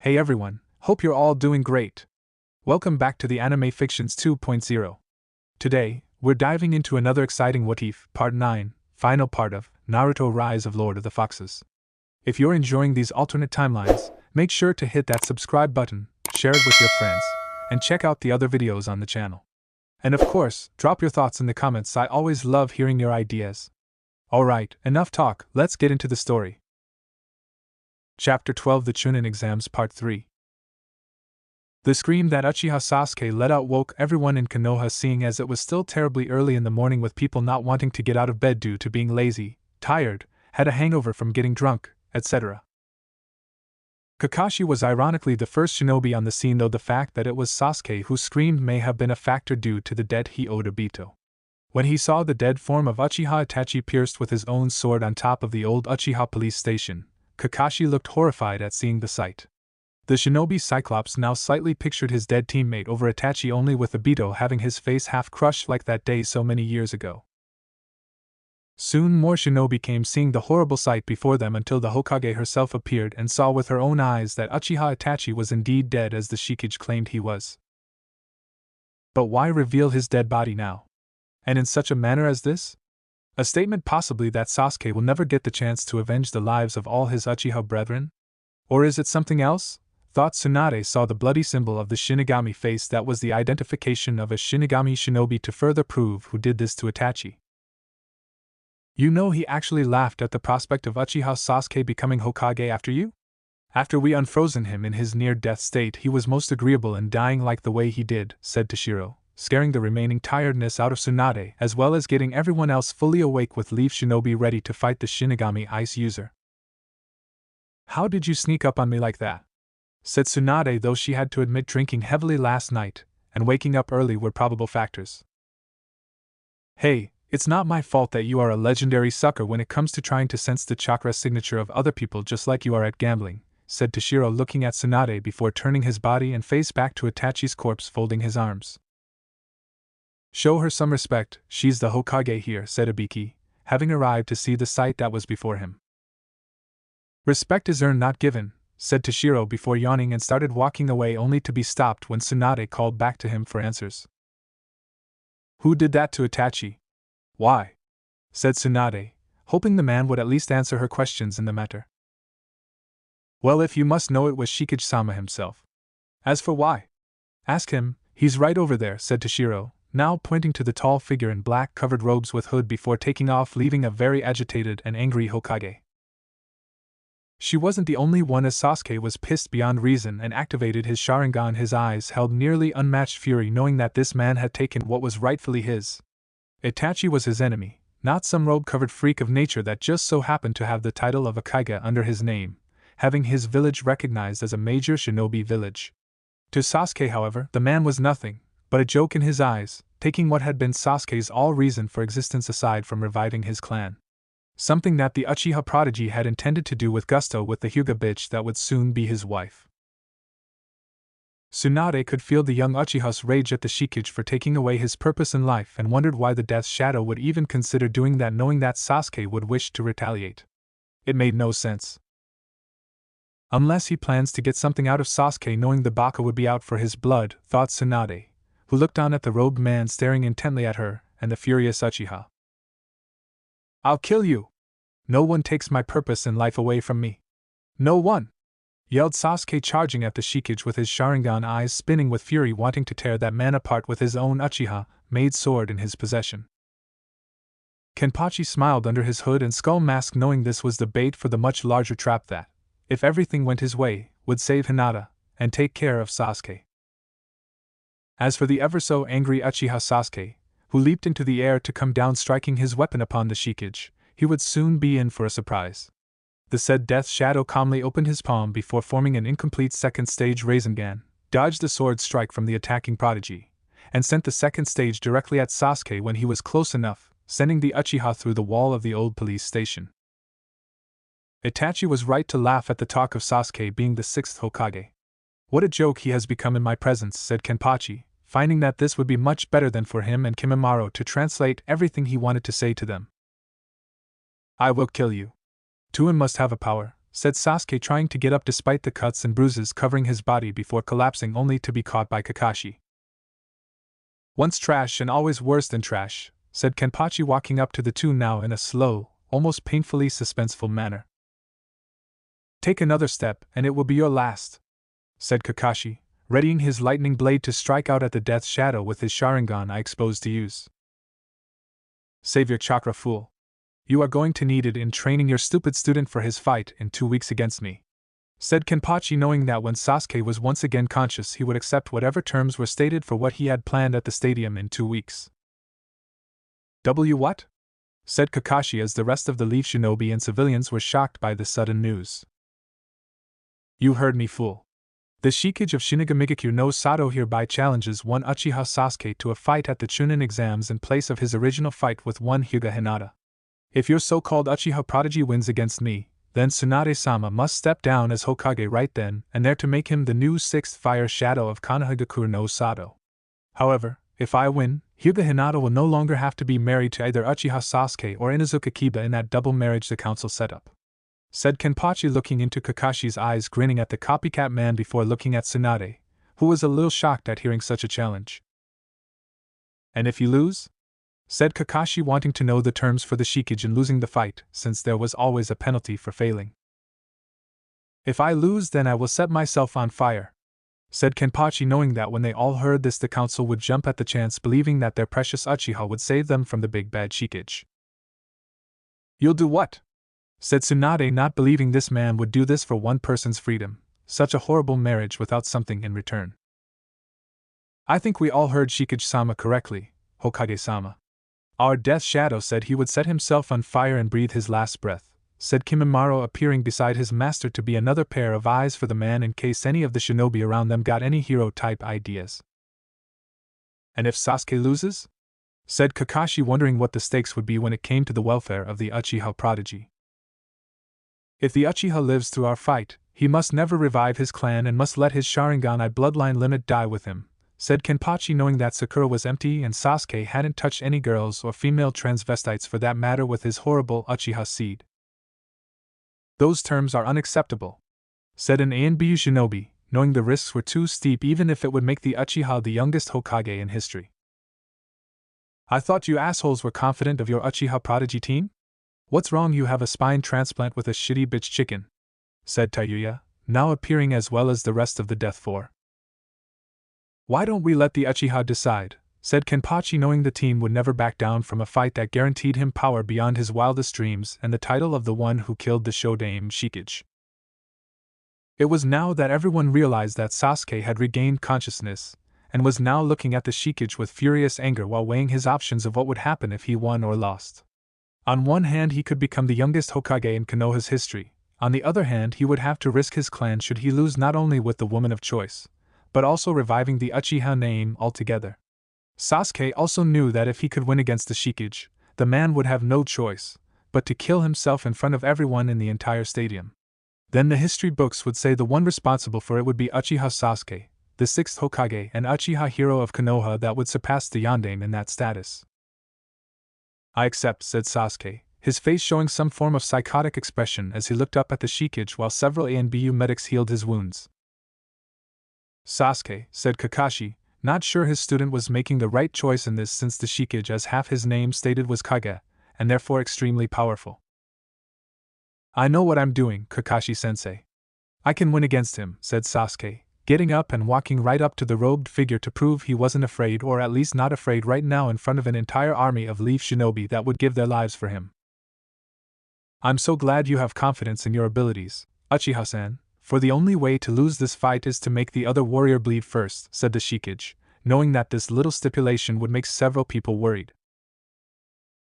Hey everyone, hope you're all doing great. Welcome back to the Anime Fictions 2.0. Today, we're diving into another exciting What If, Part 9, final part of Naruto Rise of Lord of the Foxes. If you're enjoying these alternate timelines, make sure to hit that subscribe button, share it with your friends, and check out the other videos on the channel. And of course, drop your thoughts in the comments. I always love hearing your ideas. Alright, enough talk, let's get into the story. Chapter 12, The Chunin Exams, Part 3. The scream that Uchiha Sasuke let out woke everyone in Konoha, seeing as it was still terribly early in the morning, with people not wanting to get out of bed due to being lazy, tired, had a hangover from getting drunk, etc. Kakashi was ironically the first shinobi on the scene, though the fact that it was Sasuke who screamed may have been a factor due to the debt he owed Obito. When he saw the dead form of Uchiha Itachi pierced with his own sword on top of the old Uchiha police station, Kakashi looked horrified at seeing the sight. The shinobi Cyclops now slightly pictured his dead teammate over Itachi, only with Obito having his face half crushed like that day so many years ago. Soon more shinobi came, seeing the horrible sight before them, until the Hokage herself appeared and saw with her own eyes that Uchiha Itachi was indeed dead as the Shikage claimed he was. But why reveal his dead body now? And in such a manner as this? A statement possibly that Sasuke will never get the chance to avenge the lives of all his Uchiha brethren? Or is it something else? Thought Tsunade saw the bloody symbol of the Shinigami face that was the identification of a Shinigami shinobi to further prove who did this to Itachi. You know, he actually laughed at the prospect of Uchiha Sasuke becoming Hokage after you? After we unfrozen him in his near-death state, he was most agreeable in dying like the way he did, said Toshiro, scaring the remaining tiredness out of Tsunade as well as getting everyone else fully awake with Leaf Shinobi ready to fight the Shinigami Ice user. How did you sneak up on me like that? Said Tsunade, though she had to admit drinking heavily last night and waking up early were probable factors. Hey, it's not my fault that you are a legendary sucker when it comes to trying to sense the chakra signature of other people just like you are at gambling, said Toshiro, looking at Tsunade before turning his body and face back to Itachi's corpse, folding his arms. Show her some respect, she's the Hokage here, said Ibiki, having arrived to see the sight that was before him. Respect is earned, not given, said Toshiro before yawning and started walking away, only to be stopped when Tsunade called back to him for answers. Who did that to Itachi? Why? Said Tsunade, hoping the man would at least answer her questions in the matter. Well, if you must know, it was Shikage-sama himself. As for why? Ask him, he's right over there, said Toshiro, now pointing to the tall figure in black covered robes with hood before taking off, leaving a very agitated and angry Hokage. She wasn't the only one, as Sasuke was pissed beyond reason and activated his Sharingan. His eyes held nearly unmatched fury, knowing that this man had taken what was rightfully his. Itachi was his enemy, not some robe-covered freak of nature that just so happened to have the title of a Kaiga under his name, having his village recognized as a major shinobi village. To Sasuke, however, the man was nothing but a joke in his eyes, taking what had been Sasuke's all reason for existence aside from reviving his clan. Something that the Uchiha prodigy had intended to do with gusto with the Hyuga bitch that would soon be his wife. Tsunade could feel the young Uchiha's rage at the Shikage for taking away his purpose in life and wondered why the Death Shadow would even consider doing that, knowing that Sasuke would wish to retaliate. It made no sense. Unless he plans to get something out of Sasuke, knowing the Baka would be out for his blood, thought Tsunade, who looked on at the robed man staring intently at her and the furious Uchiha. I'll kill you! No one takes my purpose in life away from me. No one! Yelled Sasuke, charging at the Shikage with his Sharingan, eyes spinning with fury, wanting to tear that man apart with his own Uchiha-made sword in his possession. Kenpachi smiled under his hood and skull mask, knowing this was the bait for the much larger trap that, if everything went his way, would save Hinata and take care of Sasuke. As for the ever-so angry Uchiha Sasuke, who leaped into the air to come down striking his weapon upon the Shikage, he would soon be in for a surprise. The said Death Shadow calmly opened his palm before forming an incomplete second stage Rasengan, dodged the sword strike from the attacking prodigy, and sent the second stage directly at Sasuke when he was close enough, sending the Uchiha through the wall of the old police station. Itachi was right to laugh at the talk of Sasuke being the sixth Hokage. What a joke he has become in my presence, said Kenpachi, finding that this would be much better than for him and Kimimaro to translate everything he wanted to say to them. I will kill you. Tuin must have a power, said Sasuke, trying to get up despite the cuts and bruises covering his body before collapsing only to be caught by Kakashi. Once trash and always worse than trash, said Kenpachi, walking up to the two now in a slow, almost painfully suspenseful manner. Take another step and it will be your last, said Kakashi, readying his lightning blade to strike out at the death shadow with his Sharingan I exposed to use. Save your chakra, fool. You are going to need it in training your stupid student for his fight in 2 weeks against me, said Kenpachi, knowing that when Sasuke was once again conscious he would accept whatever terms were stated for what he had planned at the stadium in 2 weeks. What? Said Kakashi as the rest of the Leaf Shinobi and civilians were shocked by this sudden news. You heard me, fool. The Shikage of Shinigami no Sato hereby challenges one Uchiha Sasuke to a fight at the Chunin exams in place of his original fight with one Hyuga Hinata. If your so-called Uchiha prodigy wins against me, then Tsunade-sama must step down as Hokage right then and there to make him the new 6th fire shadow of Konohagakure no Sato. However, if I win, Hyuga Hinata will no longer have to be married to either Uchiha Sasuke or Inuzuka Kiba in that double marriage the council set up, said Kenpachi, looking into Kakashi's eyes, grinning at the copycat man before looking at Tsunade, who was a little shocked at hearing such a challenge. And if you lose? Said Kakashi, wanting to know the terms for the Shikage in losing the fight, since there was always a penalty for failing. If I lose, then I will set myself on fire, said Kenpachi, knowing that when they all heard this the council would jump at the chance, believing that their precious Uchiha would save them from the big bad Shikage. You'll do what? Said Tsunade, not believing this man would do this for one person's freedom, such a horrible marriage without something in return. I think we all heard Shikage-sama correctly, Hokage-sama. Our Death Shadow said he would set himself on fire and breathe his last breath, said Kimimaro, appearing beside his master to be another pair of eyes for the man in case any of the shinobi around them got any hero-type ideas. And if Sasuke loses? Said Kakashi, wondering what the stakes would be when it came to the welfare of the Uchiha prodigy. If the Uchiha lives through our fight, he must never revive his clan and must let his Sharingan bloodline limit die with him, said Kenpachi, knowing that Sakura was empty and Sasuke hadn't touched any girls or female transvestites for that matter with his horrible Uchiha seed. Those terms are unacceptable, said an Anbu shinobi, knowing the risks were too steep even if it would make the Uchiha the youngest Hokage in history. I thought you assholes were confident of your Uchiha prodigy team? What's wrong? You have a spine transplant with a shitty bitch chicken, said Tayuya, now appearing as well as the rest of the Death Four. Why don't we let the Uchiha decide, said Kenpachi, knowing the team would never back down from a fight that guaranteed him power beyond his wildest dreams and the title of the one who killed the Shodaime Shikage. It was now that everyone realized that Sasuke had regained consciousness, and was now looking at the Shikage with furious anger while weighing his options of what would happen if he won or lost. On one hand, he could become the youngest Hokage in Konoha's history. On the other hand, he would have to risk his clan should he lose, not only with the woman of choice, but also reviving the Uchiha name altogether. Sasuke also knew that if he could win against the Shikage, the man would have no choice but to kill himself in front of everyone in the entire stadium. Then the history books would say the one responsible for it would be Uchiha Sasuke, the 6th Hokage and Uchiha hero of Konoha that would surpass the Yondaime in that status. I accept, said Sasuke, his face showing some form of psychotic expression as he looked up at the Shikage while several ANBU medics healed his wounds. Sasuke, said Kakashi, not sure his student was making the right choice in this since the Shikage, as half his name stated, was Kage, and therefore extremely powerful. I know what I'm doing, Kakashi-sensei. I can win against him, said Sasuke, getting up and walking right up to the robed figure to prove he wasn't afraid, or at least not afraid right now in front of an entire army of Leaf Shinobi that would give their lives for him. I'm so glad you have confidence in your abilities, Uchiha-san, for the only way to lose this fight is to make the other warrior bleed first, said the Shikage, knowing that this little stipulation would make several people worried.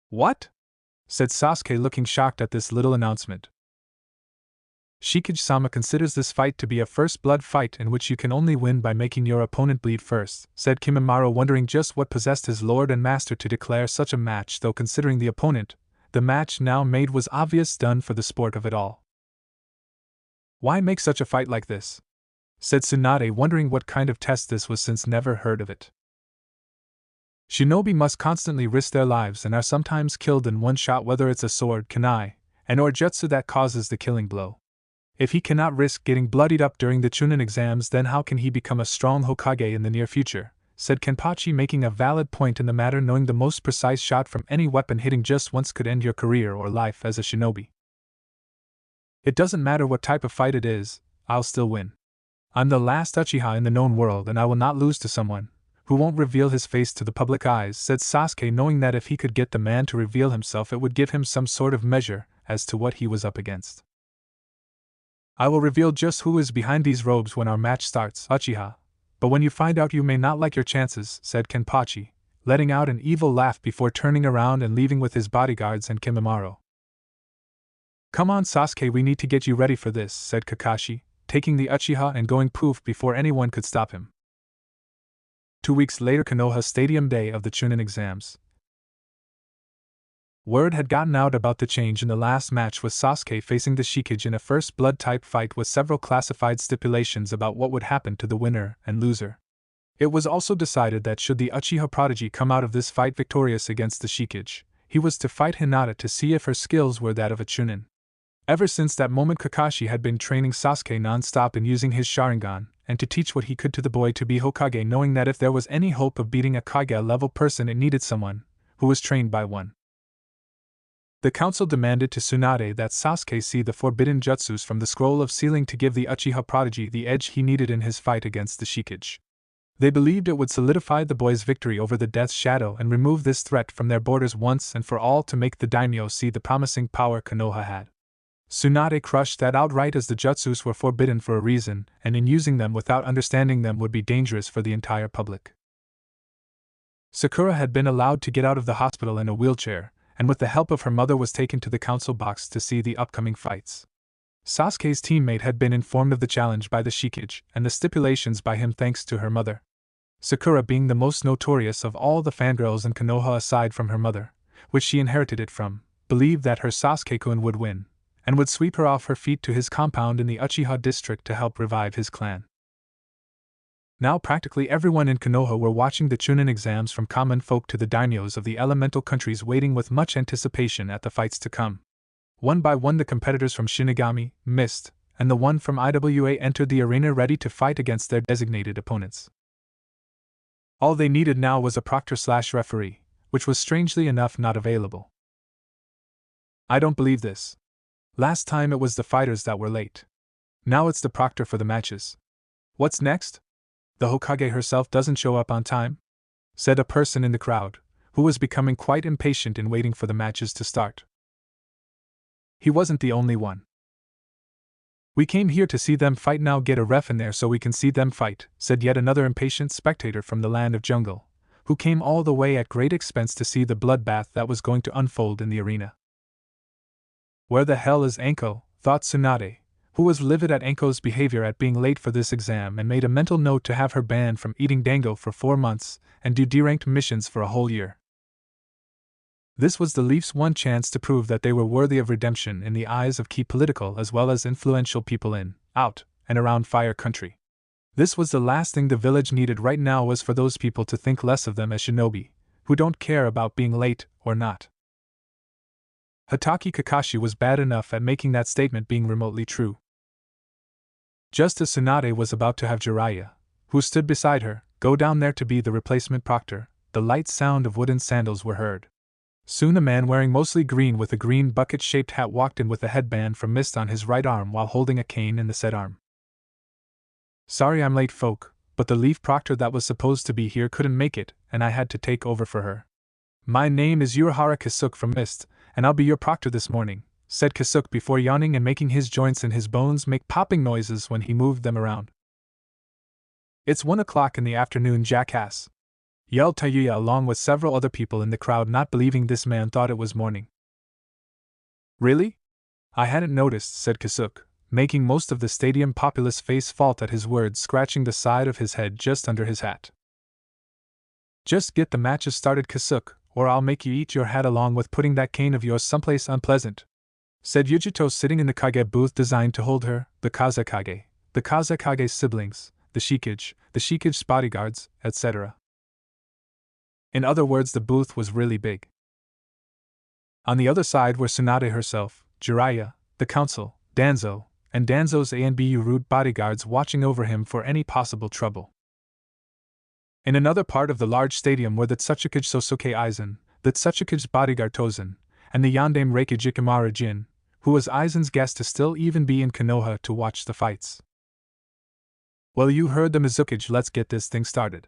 What? Said Sasuke, looking shocked at this little announcement. Shikage-sama considers this fight to be a first blood fight in which you can only win by making your opponent bleed first, said Kimimaro, wondering just what possessed his lord and master to declare such a match, though considering the opponent, the match now made was obvious done for the sport of it all. Why make such a fight like this? Said Tsunade, wondering what kind of test this was since never heard of it. Shinobi must constantly risk their lives and are sometimes killed in one shot, whether it's a sword, kunai, and or jutsu that causes the killing blow. If he cannot risk getting bloodied up during the Chunin exams, then how can he become a strong Hokage in the near future? Said Kenpachi, making a valid point in the matter, knowing the most precise shot from any weapon hitting just once could end your career or life as a shinobi. It doesn't matter what type of fight it is, I'll still win. I'm the last Uchiha in the known world, and I will not lose to someone who won't reveal his face to the public eyes, said Sasuke, knowing that if he could get the man to reveal himself, it would give him some sort of measure as to what he was up against. I will reveal just who is behind these robes when our match starts, Uchiha. But when you find out, you may not like your chances, said Kenpachi, letting out an evil laugh before turning around and leaving with his bodyguards and Kimimaro. Come on, Sasuke, we need to get you ready for this, said Kakashi, taking the Uchiha and going poof before anyone could stop him. 2 weeks later, Konoha Stadium, day of the Chunin exams. Word had gotten out about the change in the last match, with Sasuke facing the Shikage in a first blood type fight with several classified stipulations about what would happen to the winner and loser. It was also decided that should the Uchiha prodigy come out of this fight victorious against the Shikage, he was to fight Hinata to see if her skills were that of a Chunin. Ever since that moment, Kakashi had been training Sasuke non-stop in using his Sharingan, and to teach what he could to the boy to be Hokage, knowing that if there was any hope of beating a Kage-level person, it needed someone who was trained by one. The council demanded to Tsunade that Sasuke see the forbidden jutsus from the scroll of sealing to give the Uchiha prodigy the edge he needed in his fight against the Shikage. They believed it would solidify the boy's victory over the Death Shadow and remove this threat from their borders once and for all, to make the daimyo see the promising power Konoha had. Tsunade crushed that outright, as the jutsus were forbidden for a reason, and in using them without understanding them would be dangerous for the entire public. Sakura had been allowed to get out of the hospital in a wheelchair, and with the help of her mother was taken to the council box to see the upcoming fights. Sasuke's teammate had been informed of the challenge by the Shikage and the stipulations by him thanks to her mother. Sakura, being the most notorious of all the fangirls in Konoha aside from her mother, which she inherited it from, believed that her Sasuke-kun would win, and would sweep her off her feet to his compound in the Uchiha district to help revive his clan. Now practically everyone in Konoha were watching the Chunin exams, from common folk to the daimyos of the elemental countries, waiting with much anticipation at the fights to come. One by one the competitors from Shinigami, Mist, and the one from IWA entered the arena ready to fight against their designated opponents. All they needed now was a proctor/referee, which was strangely enough not available. I don't believe this. Last time it was the fighters that were late. Now it's the proctor for the matches. What's next? The Hokage herself doesn't show up on time? Said a person in the crowd, who was becoming quite impatient in waiting for the matches to start. He wasn't the only one. We came here to see them fight, now get a ref in there so we can see them fight, said yet another impatient spectator from the land of jungle, who came all the way at great expense to see the bloodbath that was going to unfold in the arena. Where the hell is Anko? Thought Tsunade, who was livid at Anko's behavior at being late for this exam and made a mental note to have her banned from eating dango for 4 months and do D-ranked missions for a whole year. This was the Leafs' one chance to prove that they were worthy of redemption in the eyes of key political as well as influential people in, out, and around Fire Country. This was the last thing the village needed right now, was for those people to think less of them as shinobi, who don't care about being late or not. Hatake Kakashi was bad enough at making that statement being remotely true. Just as Tsunade was about to have Jiraiya, who stood beside her, go down there to be the replacement proctor, the light sound of wooden sandals were heard. Soon a man wearing mostly green with a green bucket-shaped hat walked in with a headband from mist on his right arm while holding a cane in the said arm. Sorry I'm late, folk, but the leaf proctor that was supposed to be here couldn't make it, and I had to take over for her. My name is Urahara Kasuke from Mist, and I'll be your proctor this morning, said Kasuke before yawning and making his joints and his bones make popping noises when he moved them around. It's 1 o'clock in the afternoon, jackass, yelled Tayuya along with several other people in the crowd, not believing this man thought it was morning. Really? I hadn't noticed, said Kasuke, making most of the stadium populace face fault at his words, scratching the side of his head just under his hat. Just get the matches started, Kasuke, or I'll make you eat your hat along with putting that cane of yours someplace unpleasant, said Yujito, sitting in the Kage booth designed to hold her, the Kazekage's siblings, the Shikage's bodyguards, etc. In other words, the booth was really big. On the other side were Tsunade herself, Jiraiya, the council, Danzo, and Danzo's A&BU route bodyguards watching over him for any possible trouble. In another part of the large stadium were the Tsuchikage Sosuke Aizen, the Tsuchikage's bodyguard Tozen, and the Yandame Reikage Ikimara Jin, who was Aizen's guest to still even be in Konoha to watch the fights. Well, you heard the Mizukage, let's get this thing started.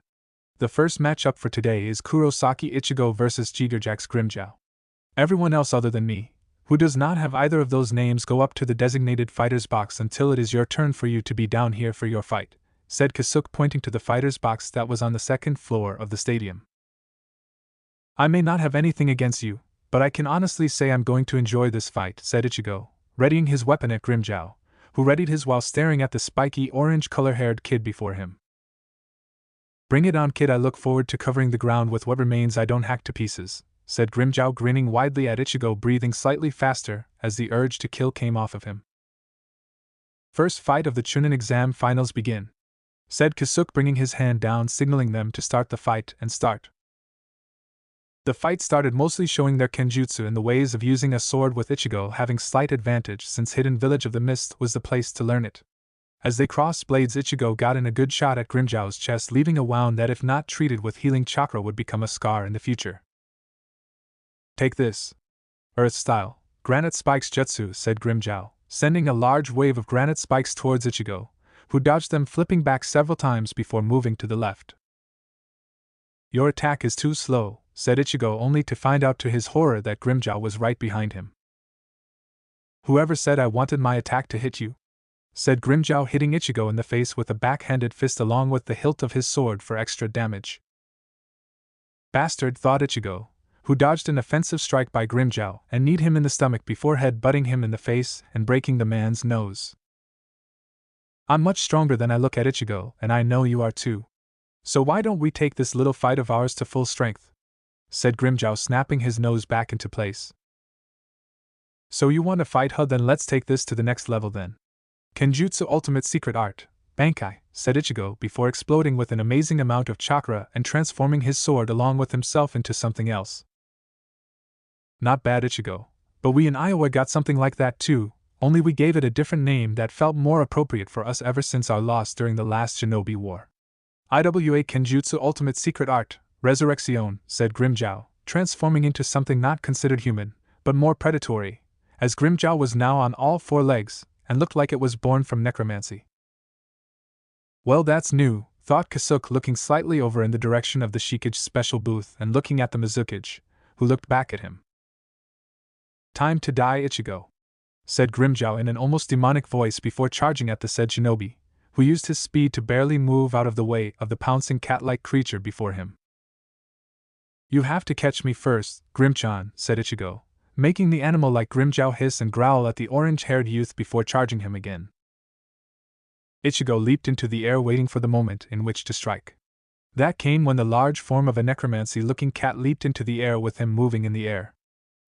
The first matchup for today is Kurosaki Ichigo vs Jigerjax Grimmjow. Everyone else other than me, who does not have either of those names, go up to the designated fighter's box until it is your turn for you to be down here for your fight, said Kasuke, pointing to the fighter's box that was on the second floor of the stadium. I may not have anything against you, but I can honestly say I'm going to enjoy this fight, said Ichigo, readying his weapon at Grimmjow, who readied his while staring at the spiky orange color-haired kid before him. Bring it on, kid, I look forward to covering the ground with what remains I don't hack to pieces, said Grimmjow, grinning widely at Ichigo, breathing slightly faster as the urge to kill came off of him. First fight of the Chunin exam finals begin, said Kasuke, bringing his hand down, signaling them to start the fight and start. The fight started mostly showing their kenjutsu in the ways of using a sword, with Ichigo having slight advantage since Hidden Village of the Mist was the place to learn it. As they crossed blades, Ichigo got in a good shot at Grimmjow's chest, leaving a wound that if not treated with healing chakra would become a scar in the future. Take this. Earth style, granite spikes jutsu, said Grimmjow, sending a large wave of granite spikes towards Ichigo, who dodged them, flipping back several times before moving to the left. Your attack is too slow, said Ichigo, only to find out to his horror that Grimmjow was right behind him. Whoever said I wanted my attack to hit you? Said Grimmjow, hitting Ichigo in the face with a backhanded fist along with the hilt of his sword for extra damage. Bastard, thought Ichigo, who dodged an offensive strike by Grimmjow and kneed him in the stomach before head-butting him in the face and breaking the man's nose. I'm much stronger than I look at Ichigo, and I know you are too. So why don't we take this little fight of ours to full strength? Said Grimmjow, snapping his nose back into place. So you want to fight, huh? Then let's take this to the next level then. Kenjutsu Ultimate Secret Art, Bankai, said Ichigo before exploding with an amazing amount of chakra and transforming his sword along with himself into something else. Not bad, Ichigo, but we in Iowa got something like that too, only we gave it a different name that felt more appropriate for us ever since our loss during the last Shinobi War. IWA Kenjutsu Ultimate Secret Art, Resurrection, said Grimmjow, transforming into something not considered human, but more predatory, as Grimmjow was now on all four legs, and looked like it was born from necromancy. Well, that's new, thought Kasuke, looking slightly over in the direction of the Shikage special booth and looking at the Mizukage, who looked back at him. Time to die, Ichigo, said Grimmjow in an almost demonic voice before charging at the said shinobi, who used his speed to barely move out of the way of the pouncing cat-like creature before him. You have to catch me first, Grimmchan, said Ichigo, making the animal like Grimmjow hiss and growl at the orange-haired youth before charging him again. Ichigo leaped into the air, waiting for the moment in which to strike. That came when the large form of a necromancy-looking cat leaped into the air with him moving in the air.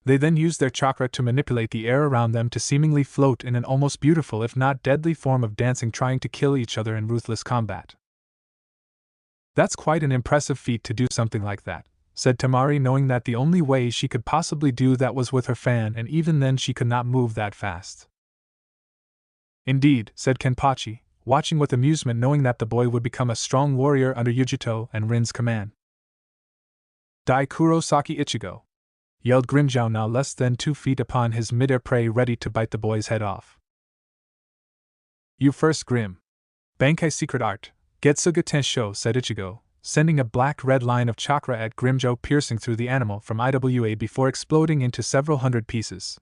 They then used their chakra to manipulate the air around them to seemingly float in an almost beautiful if not deadly form of dancing, trying to kill each other in ruthless combat. That's quite an impressive feat to do something like that, said Tamari, knowing that the only way she could possibly do that was with her fan, and even then she could not move that fast. Indeed, said Kenpachi, watching with amusement, knowing that the boy would become a strong warrior under Yujito and Rin's command. Dai Kurosaki Ichigo, yelled Grimmjow, now less than 2 feet upon his mid-air prey, ready to bite the boy's head off. You first, Grim. Bankai Secret Art, Getsuga Tensho, said Ichigo, sending a black-red line of chakra at Grimmjow, piercing through the animal from IWA before exploding into several hundred pieces.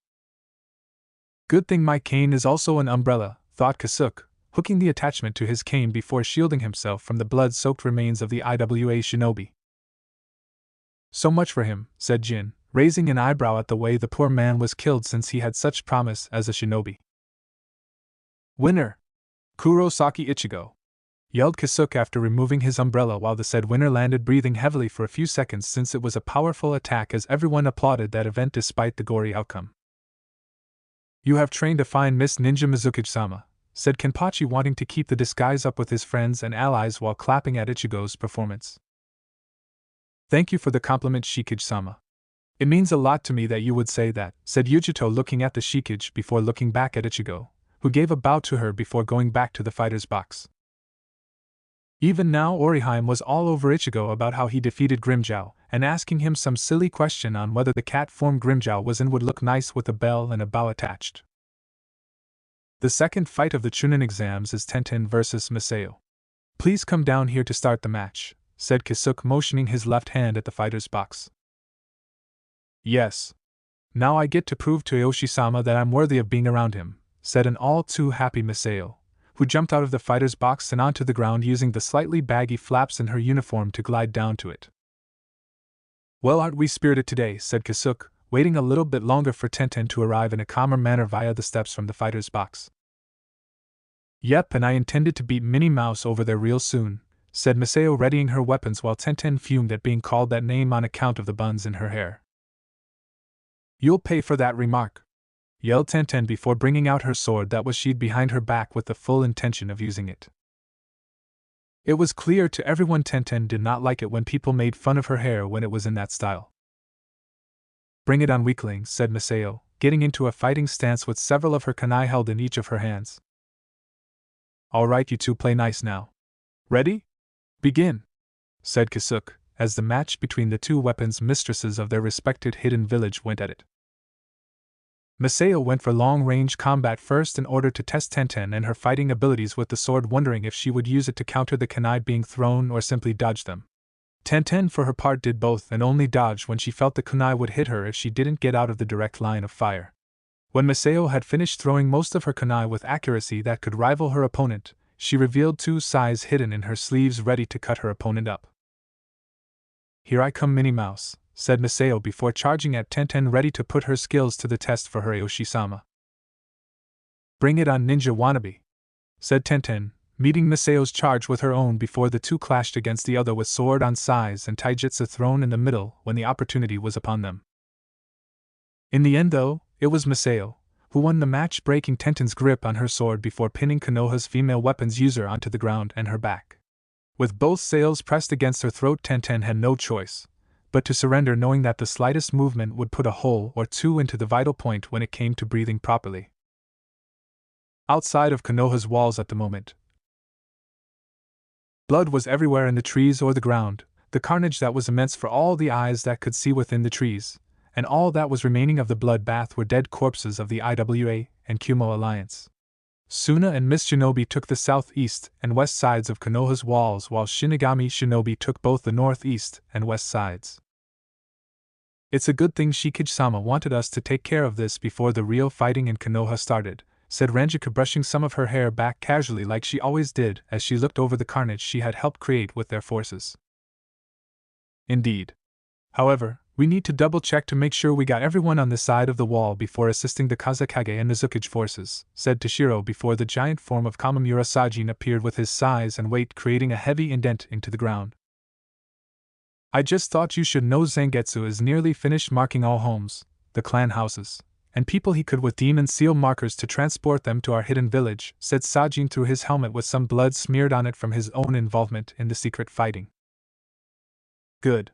Good thing my cane is also an umbrella, thought Kasuke, hooking the attachment to his cane before shielding himself from the blood-soaked remains of the IWA shinobi. So much for him, said Jin, raising an eyebrow at the way the poor man was killed since he had such promise as a shinobi. Winner! Kurosaki Ichigo, yelled Kasuke after removing his umbrella, while the said winner landed, breathing heavily for a few seconds since it was a powerful attack, as everyone applauded that event despite the gory outcome. You have trained a fine Miss Ninja Mizukage-sama, said Kenpachi, wanting to keep the disguise up with his friends and allies while clapping at Ichigo's performance. Thank you for the compliment, Shikage-sama. It means a lot to me that you would say that, said Yujito, looking at the Shikage before looking back at Ichigo, who gave a bow to her before going back to the fighter's box. Even now Oriheim was all over Ichigo about how he defeated Grimmjow, and asking him some silly question on whether the cat form Grimmjow was in would look nice with a bell and a bow attached. The second fight of the Chunin exams is Tenten vs. Masao. Please come down here to start the match, said Kisuke, motioning his left hand at the fighter's box. Yes. Now I get to prove to Aoshi-sama that I'm worthy of being around him, said an all-too-happy Masao, who jumped out of the fighter's box and onto the ground using the slightly baggy flaps in her uniform to glide down to it. Well, aren't we spirited today, said Kisuke, waiting a little bit longer for Tenten to arrive in a calmer manner via the steps from the fighter's box. Yep, and I intended to beat Minnie Mouse over there real soon, said Masao, readying her weapons while Tenten fumed at being called that name on account of the buns in her hair. You'll pay for that remark, yelled Tenten before bringing out her sword that was sheathed behind her back with the full intention of using it. It was clear to everyone Tenten did not like it when people made fun of her hair when it was in that style. Bring it on, weaklings, said Masao, getting into a fighting stance with several of her kunai held in each of her hands. All right, you two play nice now. Ready? Begin, said Kisuke, as the match between the two weapons mistresses of their respected hidden village went at it. Masao went for long-range combat first in order to test Tenten and her fighting abilities with the sword, wondering if she would use it to counter the kunai being thrown or simply dodge them. Tenten for her part did both and only dodged when she felt the kunai would hit her if she didn't get out of the direct line of fire. When Masao had finished throwing most of her kunai with accuracy that could rival her opponent, she revealed two sais hidden in her sleeves ready to cut her opponent up. Here I come, Minnie Mouse, said Masao before charging at Tenten, ready to put her skills to the test for her Aoshi-sama. Bring it on, ninja wannabe, said Tenten, meeting Masao's charge with her own before the two clashed against the other with sword on sais and taijutsu thrown in the middle when the opportunity was upon them. In the end, though, it was Masao who won the match, breaking Tenten's grip on her sword before pinning Konoha's female weapons user onto the ground and her back. With both sails pressed against her throat, Tenten had no choice but to surrender, knowing that the slightest movement would put a hole or two into the vital point when it came to breathing properly. Outside of Konoha's walls at the moment, blood was everywhere in the trees or the ground, the carnage that was immense for all the eyes that could see within the trees, and all that was remaining of the bloodbath were dead corpses of the IWA and Kumo alliance. Suna and Miss Shinobi took the southeast and west sides of Konoha's walls, while Shinigami Shinobi took both the northeast and west sides. It's a good thing Shikage-sama wanted us to take care of this before the real fighting in Konoha started, said Ranjika, brushing some of her hair back casually like she always did as she looked over the carnage she had helped create with their forces. Indeed. However, we need to double-check to make sure we got everyone on this side of the wall before assisting the Kazekage and Mizukage forces, said Toshiro before the giant form of Kamamura Sajin appeared with his size and weight creating a heavy indent into the ground. I just thought you should know Zangetsu is nearly finished marking all homes, the clan houses, and people he could with demon seal markers to transport them to our hidden village, said Sajin through his helmet with some blood smeared on it from his own involvement in the secret fighting. Good.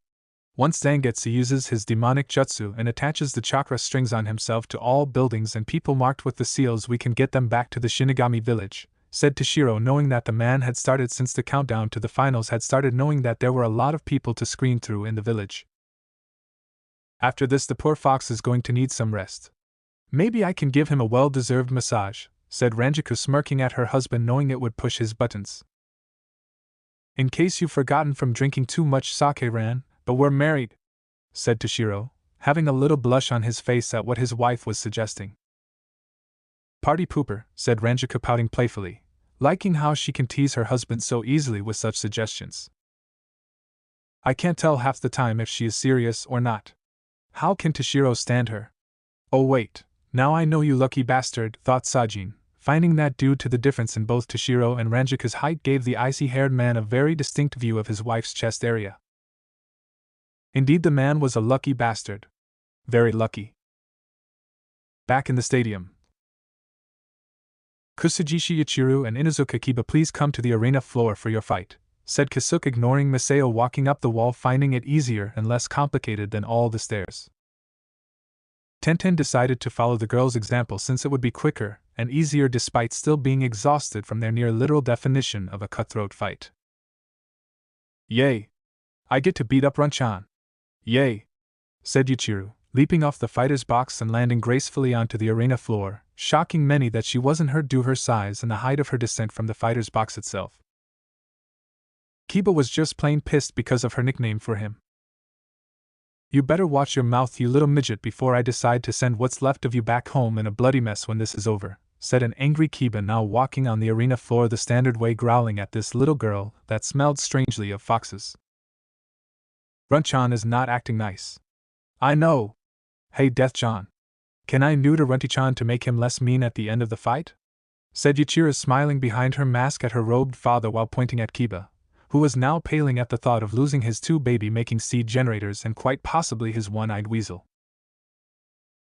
Once Zangetsu uses his demonic jutsu and attaches the chakra strings on himself to all buildings and people marked with the seals, we can get them back to the Shinigami village, said Toshiro, knowing that the man had started since the countdown to the finals had started, knowing that there were a lot of people to screen through in the village. After this, the poor fox is going to need some rest. Maybe I can give him a well-deserved massage, said Ranjiku, smirking at her husband, knowing it would push his buttons. In case you've forgotten from drinking too much sake, Ran, but we're married, said Toshiro, having a little blush on his face at what his wife was suggesting. Party pooper, said Ranjiku, pouting playfully, liking how she can tease her husband so easily with such suggestions. I can't tell half the time if she is serious or not. How can Toshiro stand her? Oh wait, now I know, you lucky bastard, thought Sajin, finding that due to the difference in both Toshiro and Ranjiku's height gave the icy-haired man a very distinct view of his wife's chest area. Indeed, the man was a lucky bastard. Very lucky. Back in the stadium. Kusajishi Yachiru and Inuzuka Kiba, please come to the arena floor for your fight, said Kisuke, ignoring Masao walking up the wall, finding it easier and less complicated than all the stairs. Tenten decided to follow the girl's example since it would be quicker and easier despite still being exhausted from their near literal definition of a cutthroat fight. Yay! I get to beat up Runchan. Yay! Said Yuichiro, leaping off the fighter's box and landing gracefully onto the arena floor, shocking many that she wasn't hurt due to her size and the height of her descent from the fighter's box itself. Kiba was just plain pissed because of her nickname for him. You better watch your mouth, you little midget, before I decide to send what's left of you back home in a bloody mess when this is over, said an angry Kiba, now walking on the arena floor the standard way, growling at this little girl that smelled strangely of foxes. Runchan is not acting nice. I know. Hey Death-chan. Can I neuter Runty-chan to make him less mean at the end of the fight? Said Yuichiro, smiling behind her mask at her robed father while pointing at Kiba, who was now paling at the thought of losing his 2 baby-making seed generators and quite possibly his one-eyed weasel.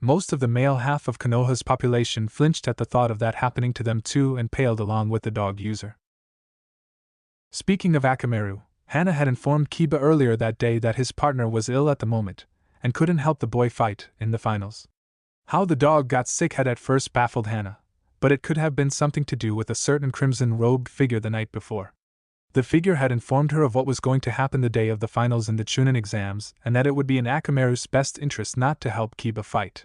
Most of the male half of Konoha's population flinched at the thought of that happening to them too and paled along with the dog user. Speaking of Akamaru, Hana had informed Kiba earlier that day that his partner was ill at the moment, and couldn't help the boy fight in the finals. How the dog got sick had at first baffled Hana, but it could have been something to do with a certain crimson-robed figure the night before. The figure had informed her of what was going to happen the day of the finals in the Chunin exams, and that it would be in Akamaru's best interest not to help Kiba fight.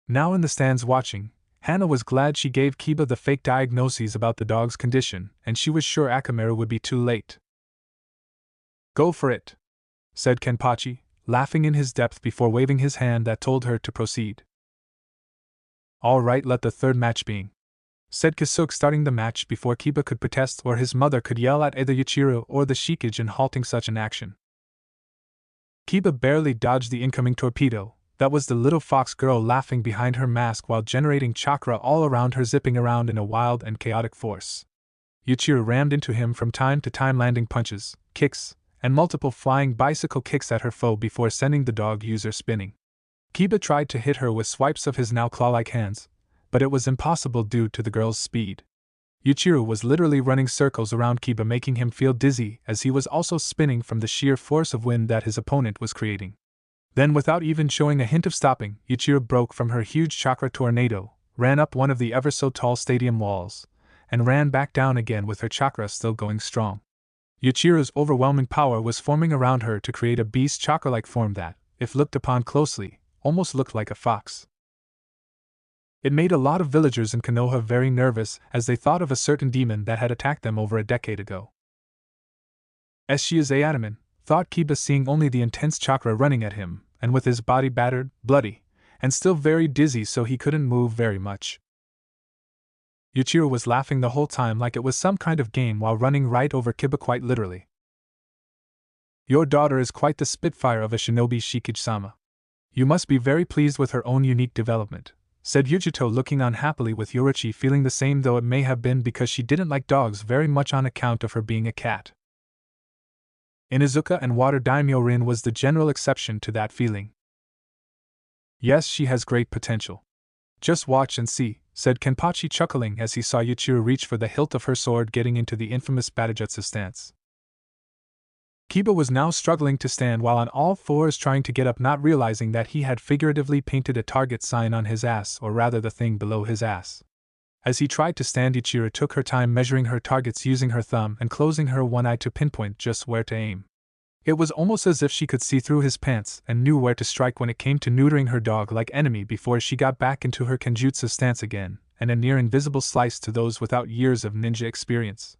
Now in the stands watching, Hana was glad she gave Kiba the fake diagnoses about the dog's condition, and she was sure Akamaru would be too late. Go for it, said Kenpachi, laughing in his depth before waving his hand that told her to proceed. All right, let the third match begin, said Kasuke, starting the match before Kiba could protest or his mother could yell at either Yuichiro or the Shikage in halting such an action. Kiba barely dodged the incoming torpedo. That was the little fox girl laughing behind her mask while generating chakra all around her, zipping around in a wild and chaotic force. Yuichiro rammed into him from time to time, landing punches, kicks, and multiple flying bicycle kicks at her foe before sending the dog user spinning. Kiba tried to hit her with swipes of his now claw-like hands, but it was impossible due to the girl's speed. Yuichiro was literally running circles around Kiba, making him feel dizzy as he was also spinning from the sheer force of wind that his opponent was creating. Then, without even showing a hint of stopping, Yuichiro broke from her huge chakra tornado, ran up one of the ever-so-tall stadium walls, and ran back down again with her chakra still going strong. Yuichiro's overwhelming power was forming around her to create a beast chakra-like form that, if looked upon closely, almost looked like a fox. It made a lot of villagers in Konoha very nervous as they thought of a certain demon that had attacked them over a decade ago. As she is Ataman, thought Kiba, seeing only the intense chakra running at him, and with his body battered, bloody, and still very dizzy so he couldn't move very much. Yuichiro was laughing the whole time like it was some kind of game while running right over Kiba, quite literally. Your daughter is quite the spitfire of a shinobi, Shikage-sama. You must be very pleased with her own unique development, said Yujito, looking on happily, with Yoruichi feeling the same, though it may have been because she didn't like dogs very much on account of her being a cat. Inuzuka and Water Daimyo Rin was the general exception to that feeling. Yes, she has great potential. Just watch and see, said Kenpachi, chuckling as he saw Yuichiro reach for the hilt of her sword, getting into the infamous Batajutsu stance. Kiba was now struggling to stand while on all fours trying to get up, not realizing that he had figuratively painted a target sign on his ass, or rather the thing below his ass. As he tried to stand, Yuichiro took her time measuring her targets using her thumb and closing her one eye to pinpoint just where to aim. It was almost as if she could see through his pants and knew where to strike when it came to neutering her dog-like enemy before she got back into her kenjutsu stance again, and a near-invisible slice to those without years of ninja experience.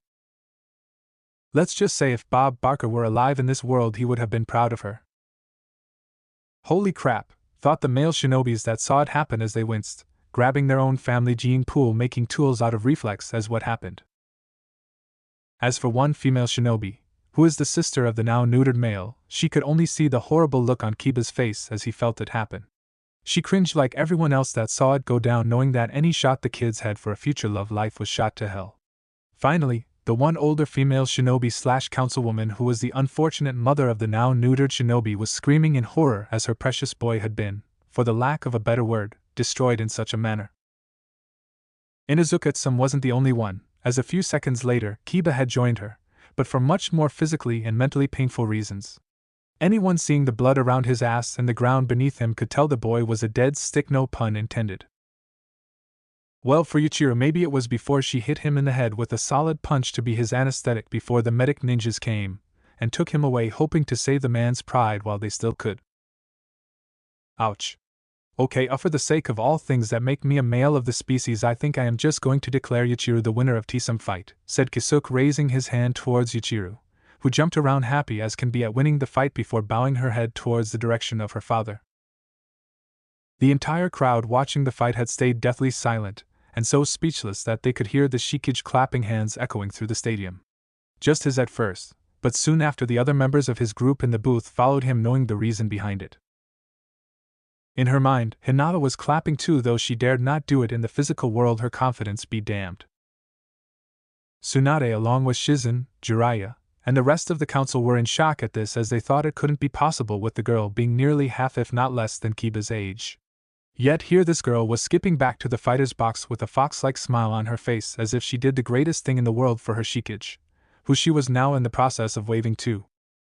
Let's just say if Bob Barker were alive in this world, he would have been proud of her. Holy crap, thought the male shinobis that saw it happen as they winced, grabbing their own family gene pool, making tools out of reflex as what happened. As for one female shinobi, who is the sister of the now neutered male, she could only see the horrible look on Kiba's face as he felt it happen. She cringed like everyone else that saw it go down, knowing that any shot the kids had for a future love life was shot to hell. Finally, the one older female shinobi/councilwoman who was the unfortunate mother of the now neutered shinobi was screaming in horror as her precious boy had been, for the lack of a better word, destroyed in such a manner. Inuzuka wasn't the only one, as a few seconds later Kiba had joined her, but for much more physically and mentally painful reasons. Anyone seeing the blood around his ass and the ground beneath him could tell the boy was a dead stick, no pun intended. Well, for Yuichiro, maybe it was before she hit him in the head with a solid punch to be his anesthetic before the medic ninjas came and took him away, hoping to save the man's pride while they still could. Ouch. Okay, for the sake of all things that make me a male of the species, I think I am just going to declare Yuichiro the winner of Tsum fight, said Kisuke, raising his hand towards Yuichiro, who jumped around happy as can be at winning the fight before bowing her head towards the direction of her father. The entire crowd watching the fight had stayed deathly silent, and so speechless that they could hear the Shikage clapping hands echoing through the stadium. Just as at first, but soon after the other members of his group in the booth followed him, knowing the reason behind it. In her mind, Hinata was clapping too, though she dared not do it in the physical world, her confidence be damned. Tsunade, along with Shizen, Jiraiya, and the rest of the council were in shock at this, as they thought it couldn't be possible with the girl being nearly half if not less than Kiba's age. Yet here this girl was skipping back to the fighter's box with a fox-like smile on her face, as if she did the greatest thing in the world for her Shikage, who she was now in the process of waving to.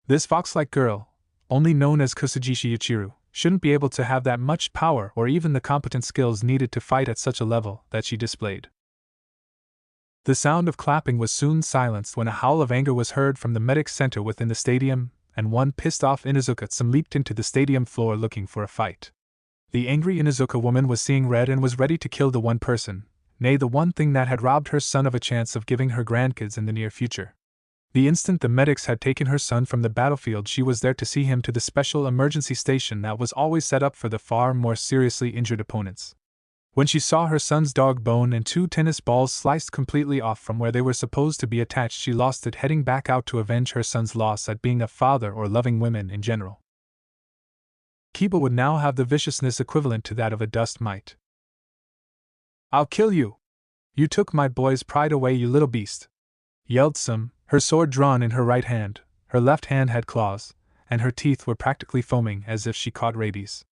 This fox-like girl, only known as Kusajishi Yuichiro, shouldn't be able to have that much power or even the competent skills needed to fight at such a level that she displayed. The sound of clapping was soon silenced when a howl of anger was heard from the medic center within the stadium, and one pissed-off Inuzuka-tsum leaped into the stadium floor looking for a fight. The angry Inuzuka woman was seeing red and was ready to kill the one person, nay, the one thing that had robbed her son of a chance of giving her grandkids in the near future. The instant the medics had taken her son from the battlefield, she was there to see him to the special emergency station that was always set up for the far more seriously injured opponents. When she saw her son's dog bone and 2 tennis balls sliced completely off from where they were supposed to be attached, she lost it, heading back out to avenge her son's loss at being a father or loving women in general. Kiba would now have the viciousness equivalent to that of a dust mite. "I'll kill you! You took my boy's pride away, you little beast!" yelled Tsum, her sword drawn in her right hand. Her left hand had claws, and her teeth were practically foaming as if she caught rabies.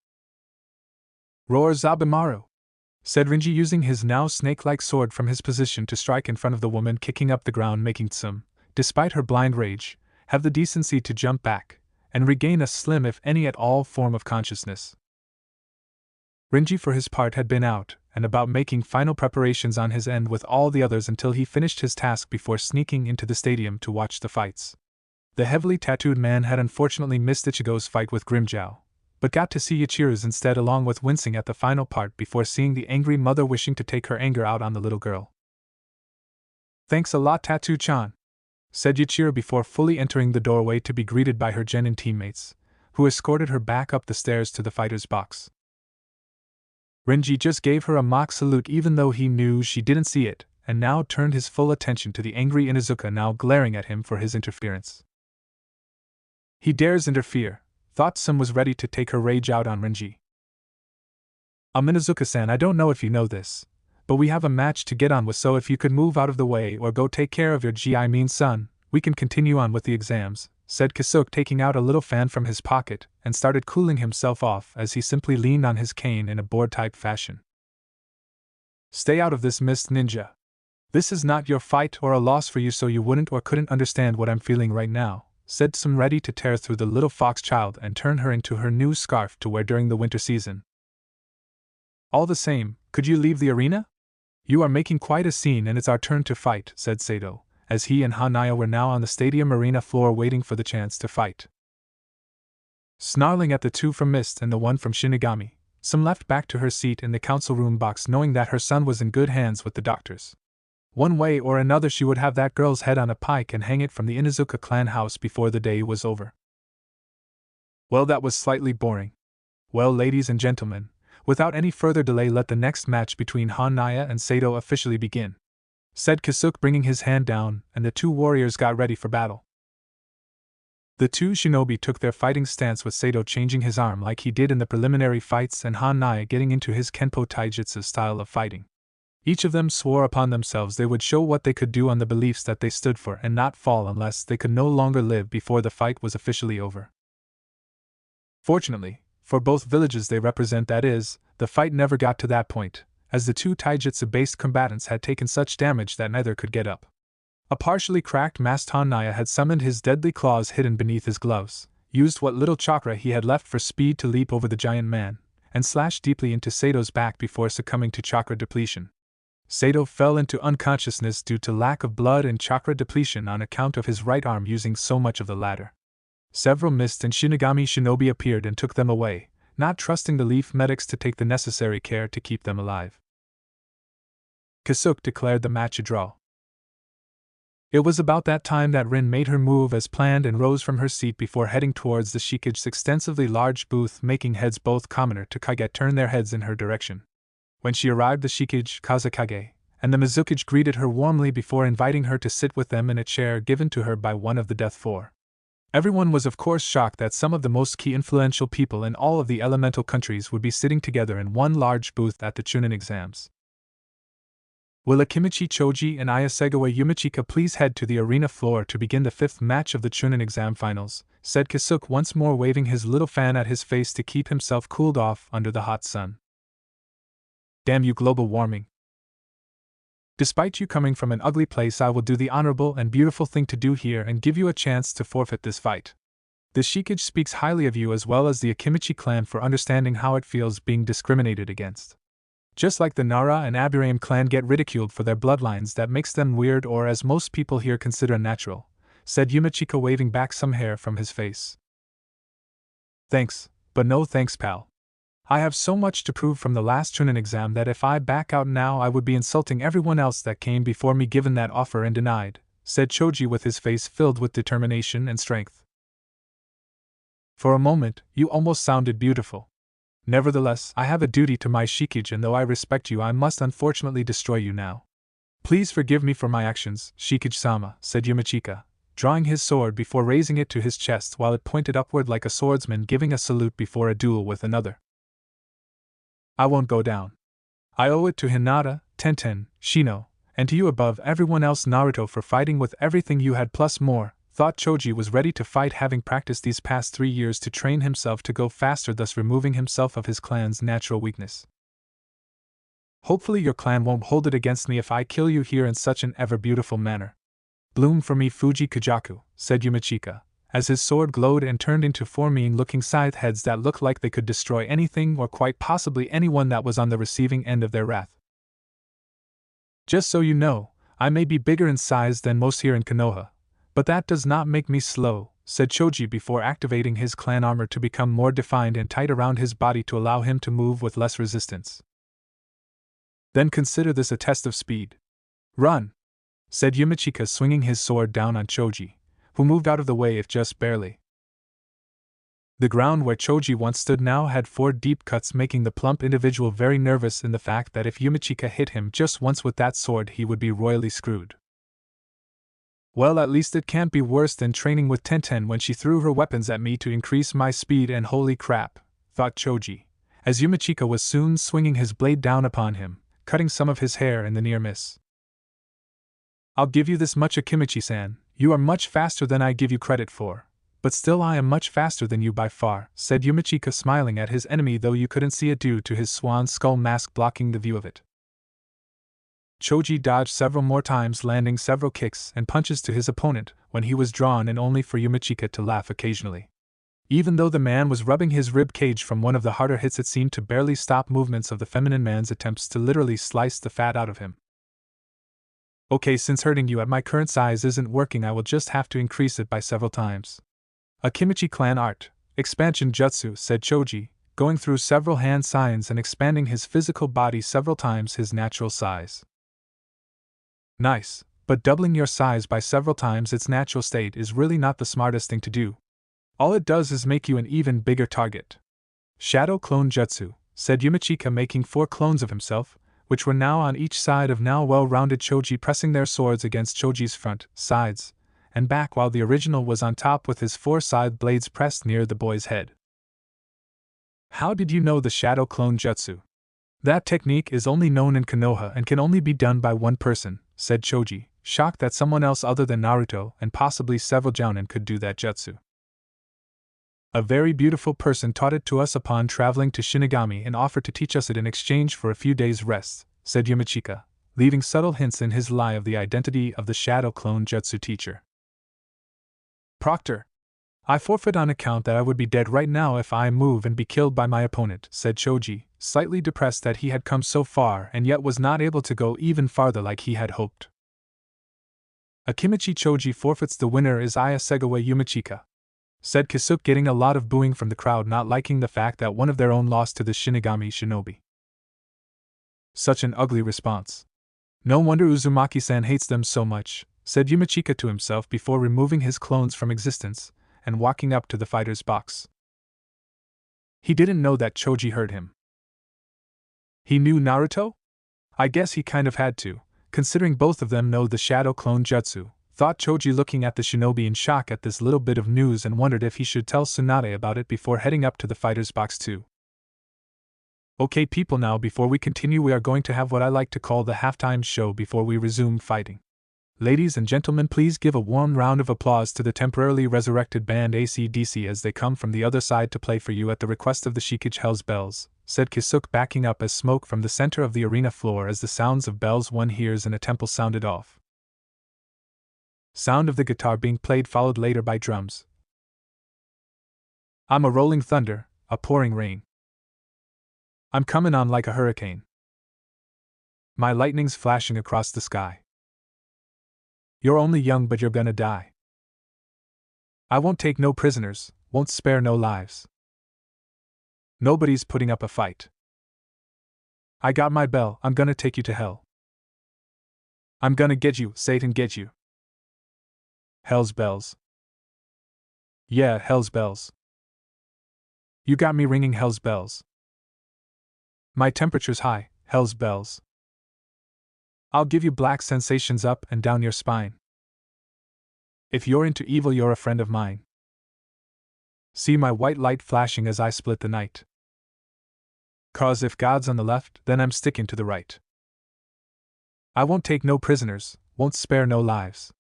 "Roar Zabimaru!" said Rinji, using his now snake-like sword from his position to strike in front of the woman kicking up the ground, making Tsum, despite her blind rage, have the decency to jump back and regain a slim if any at all form of consciousness. Rinji for his part had been out and about making final preparations on his end with all the others until he finished his task before sneaking into the stadium to watch the fights. The heavily tattooed man had unfortunately missed Ichigo's fight with Grimmjow, but got to see Ichiro's instead, along with wincing at the final part before seeing the angry mother wishing to take her anger out on the little girl. "Thanks a lot, Tattoo-chan," said Yuichiro before fully entering the doorway to be greeted by her genin teammates, who escorted her back up the stairs to the fighter's box. Renji just gave her a mock salute even though he knew she didn't see it, and now turned his full attention to the angry Inuzuka now glaring at him for his interference. He dares interfere, thought Tsum was ready to take her rage out on Renji. Inuzuka-san, I don't know if you know this, but we have a match to get on with, so if you could move out of the way or go take care of your son, we can continue on with the exams, said Kisuke, taking out a little fan from his pocket and started cooling himself off as he simply leaned on his cane in a bored-type fashion. "Stay out of this, Miss Ninja. This is not your fight or a loss for you, so you wouldn't or couldn't understand what I'm feeling right now," said Tsum, ready to tear through the little fox child and turn her into her new scarf to wear during the winter season. "All the same, could you leave the arena? You are making quite a scene and it's our turn to fight," said Sato, as he and Hanaya were now on the stadium arena floor waiting for the chance to fight. Snarling at the two from Mist and the one from Shinigami, Tsum left back to her seat in the council room box, knowing that her son was in good hands with the doctors. One way or another she would have that girl's head on a pike and hang it from the Inuzuka clan house before the day was over. Well, that was slightly boring. Well, ladies and gentlemen, without any further delay, let the next match between Hanaya and Sato officially begin, said Kisuke, bringing his hand down, and the two warriors got ready for battle. The two shinobi took their fighting stance, with Sato changing his arm like he did in the preliminary fights and Hanaya getting into his Kenpo Taijutsu style of fighting. Each of them swore upon themselves they would show what they could do on the beliefs that they stood for and not fall unless they could no longer live before the fight was officially over. Fortunately, for both villages they represent, that is, the fight never got to that point, as the two taijutsu-based combatants had taken such damage that neither could get up. A partially cracked masked Hanaya had summoned his deadly claws hidden beneath his gloves, used what little chakra he had left for speed to leap over the giant man, and slashed deeply into Sato's back before succumbing to chakra depletion. Sato fell into unconsciousness due to lack of blood and chakra depletion on account of his right arm using so much of the latter. Several mist and Shinigami shinobi appeared and took them away, not trusting the leaf medics to take the necessary care to keep them alive. Kasuke declared the match a draw. It was about that time that Rin made her move as planned and rose from her seat before heading towards the Shikage's extensively large booth, making heads both commoner to Kage turn their heads in her direction. When she arrived, the Shikage, Kazekage, and the Mizukage greeted her warmly before inviting her to sit with them in a chair given to her by one of the Death Four. Everyone was of course shocked that some of the most key influential people in all of the elemental countries would be sitting together in one large booth at the Chunin exams. Will Akimichi Choji and Ayasegawa Yumichika please head to the arena floor to begin the 5th match of the Chunin exam finals, said Kasuke once more, waving his little fan at his face to keep himself cooled off under the hot sun. Damn you, global warming. Despite you coming from an ugly place, I will do the honorable and beautiful thing to do here and give you a chance to forfeit this fight. The Shikage speaks highly of you as well as the Akimichi clan for understanding how it feels being discriminated against. Just like the Nara and Aburaim clan get ridiculed for their bloodlines that makes them weird, or as most people here consider unnatural, said Yumichika, waving back some hair from his face. Thanks, but no thanks, pal. I have so much to prove from the last Chunin exam that if I back out now I would be insulting everyone else that came before me given that offer and denied, said Choji with his face filled with determination and strength. For a moment, you almost sounded beautiful. Nevertheless, I have a duty to my Shikage, and though I respect you, I must unfortunately destroy you now. Please forgive me for my actions, Shikage-sama, said Yumichika, drawing his sword before raising it to his chest while it pointed upward like a swordsman giving a salute before a duel with another. I won't go down. I owe it to Hinata, Tenten, Shino, and to you above everyone else, Naruto, for fighting with everything you had plus more. Thought Choji was ready to fight, having practiced these past 3 years to train himself to go faster, thus removing himself of his clan's natural weakness. Hopefully your clan won't hold it against me if I kill you here in such an ever-beautiful manner. Bloom for me, Fuji Kajaku, said Yumichika, as his sword glowed and turned into 4 mean-looking scythe heads that looked like they could destroy anything or quite possibly anyone that was on the receiving end of their wrath. Just so you know, I may be bigger in size than most here in Konoha, but that does not make me slow, said Choji before activating his clan armor to become more defined and tight around his body to allow him to move with less resistance. Then consider this a test of speed. Run! Said Yumichika, swinging his sword down on Choji, who moved out of the way if just barely. The ground where Choji once stood now had 4 deep cuts, making the plump individual very nervous in the fact that if Yumichika hit him just once with that sword he would be royally screwed. Well, at least it can't be worse than training with Tenten when she threw her weapons at me to increase my speed, and holy crap, thought Choji, as Yumichika was soon swinging his blade down upon him, cutting some of his hair in the near miss. I'll give you this much, Akimichi-san, you are much faster than I give you credit for, but still I am much faster than you by far, said Yumichika, smiling at his enemy, though you couldn't see it due to his swan skull mask blocking the view of it. Choji dodged several more times, landing several kicks and punches to his opponent when he was drawn in, only for Yumichika to laugh occasionally. Even though the man was rubbing his rib cage from one of the harder hits, it seemed to barely stop movements of the feminine man's attempts to literally slice the fat out of him. Okay, since hurting you at my current size isn't working, I will just have to increase it by several times. Akimichi clan art, expansion jutsu, said Choji, going through several hand signs and expanding his physical body several times his natural size. Nice, but doubling your size by several times its natural state is really not the smartest thing to do. All it does is make you an even bigger target. Shadow clone jutsu, said Yumichika, making 4 clones of himself, which were now on each side of now well-rounded Choji, pressing their swords against Choji's front, sides, and back, while the original was on top with his 4 side blades pressed near the boy's head. How did you know the shadow clone jutsu? That technique is only known in Konoha and can only be done by one person, said Choji, shocked that someone else other than Naruto and possibly several jounin could do that jutsu. A very beautiful person taught it to us upon traveling to Shinigami and offered to teach us it in exchange for a few days' rest, said Yumichika, leaving subtle hints in his lie of the identity of the shadow clone jutsu teacher. Proctor! I forfeit on account that I would be dead right now if I move and be killed by my opponent, said Choji, slightly depressed that he had come so far and yet was not able to go even farther like he had hoped. Akimichi Choji forfeits. The winner is Aya Segawa Yumichika, said Kisuke, getting a lot of booing from the crowd, not liking the fact that one of their own lost to the Shinigami shinobi. Such an ugly response. No wonder Uzumaki-san hates them so much, said Yumichika to himself before removing his clones from existence and walking up to the fighter's box. He didn't know that Choji heard him. He knew Naruto? I guess he kind of had to, considering both of them know the shadow clone jutsu, thought Choji, looking at the shinobi in shock at this little bit of news, and wondered if he should tell Tsunade about it before heading up to the fighter's box too. Okay people, now before we continue we are going to have what I like to call the halftime show before we resume fighting. Ladies and gentlemen, please give a warm round of applause to the temporarily resurrected band AC/DC as they come from the other side to play for you at the request of the Shikage. Hell's bells, said Kisuke, backing up as smoke from the center of the arena floor as the sounds of bells one hears in a temple sounded off. Sound of the guitar being played followed later by drums. I'm a rolling thunder, a pouring rain. I'm coming on like a hurricane. My lightning's flashing across the sky. You're only young but you're gonna die. I won't take no prisoners, won't spare no lives. Nobody's putting up a fight. I got my bell, I'm gonna take you to hell. I'm gonna get you, Satan, get you. Hell's bells. Yeah, hell's bells. You got me ringing hell's bells. My temperature's high, hell's bells. I'll give you black sensations up and down your spine. If you're into evil, you're a friend of mine. See my white light flashing as I split the night. 'Cause if God's on the left, then I'm sticking to the right. I won't take no prisoners, won't spare no lives.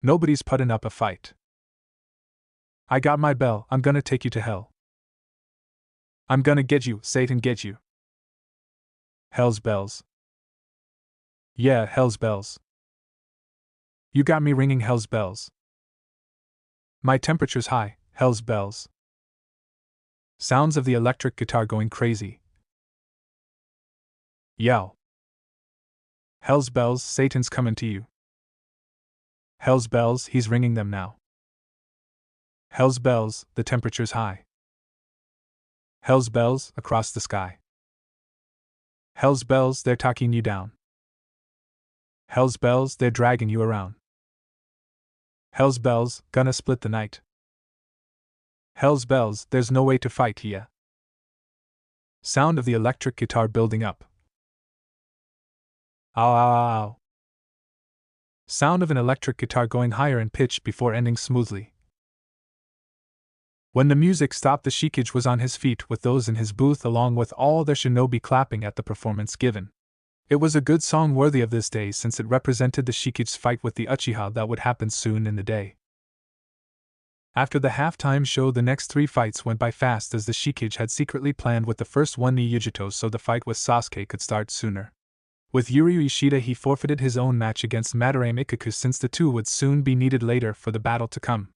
Nobody's putting up a fight. I got my bell, I'm gonna take you to hell. I'm gonna get you, Satan, get you. Hell's bells. Yeah, hell's bells. You got me ringing hell's bells. My temperature's high, hell's bells. Sounds of the electric guitar going crazy. Yow. Hell's bells, Satan's coming to you. Hell's bells, he's ringing them now. Hell's bells, the temperature's high. Hell's bells, across the sky. Hell's bells, they're talking you down. Hell's bells, they're dragging you around. Hell's bells, gonna split the night. Hell's bells, there's no way to fight here. Sound of the electric guitar building up. Ow, ow, ow, ow. Sound of an electric guitar going higher in pitch before ending smoothly. When the music stopped, the Shikage was on his feet with those in his booth along with all their shinobi clapping at the performance given. It was a good song worthy of this day since it represented the Shikage's fight with the Uchiha that would happen soon in the day. After the halftime show, the next 3 fights went by fast as the Shikage had secretly planned with the first one Niyujito so the fight with Sasuke could start sooner. With Yuryu Ishida, he forfeited his own match against Madarame Ikaku since the two would soon be needed later for the battle to come.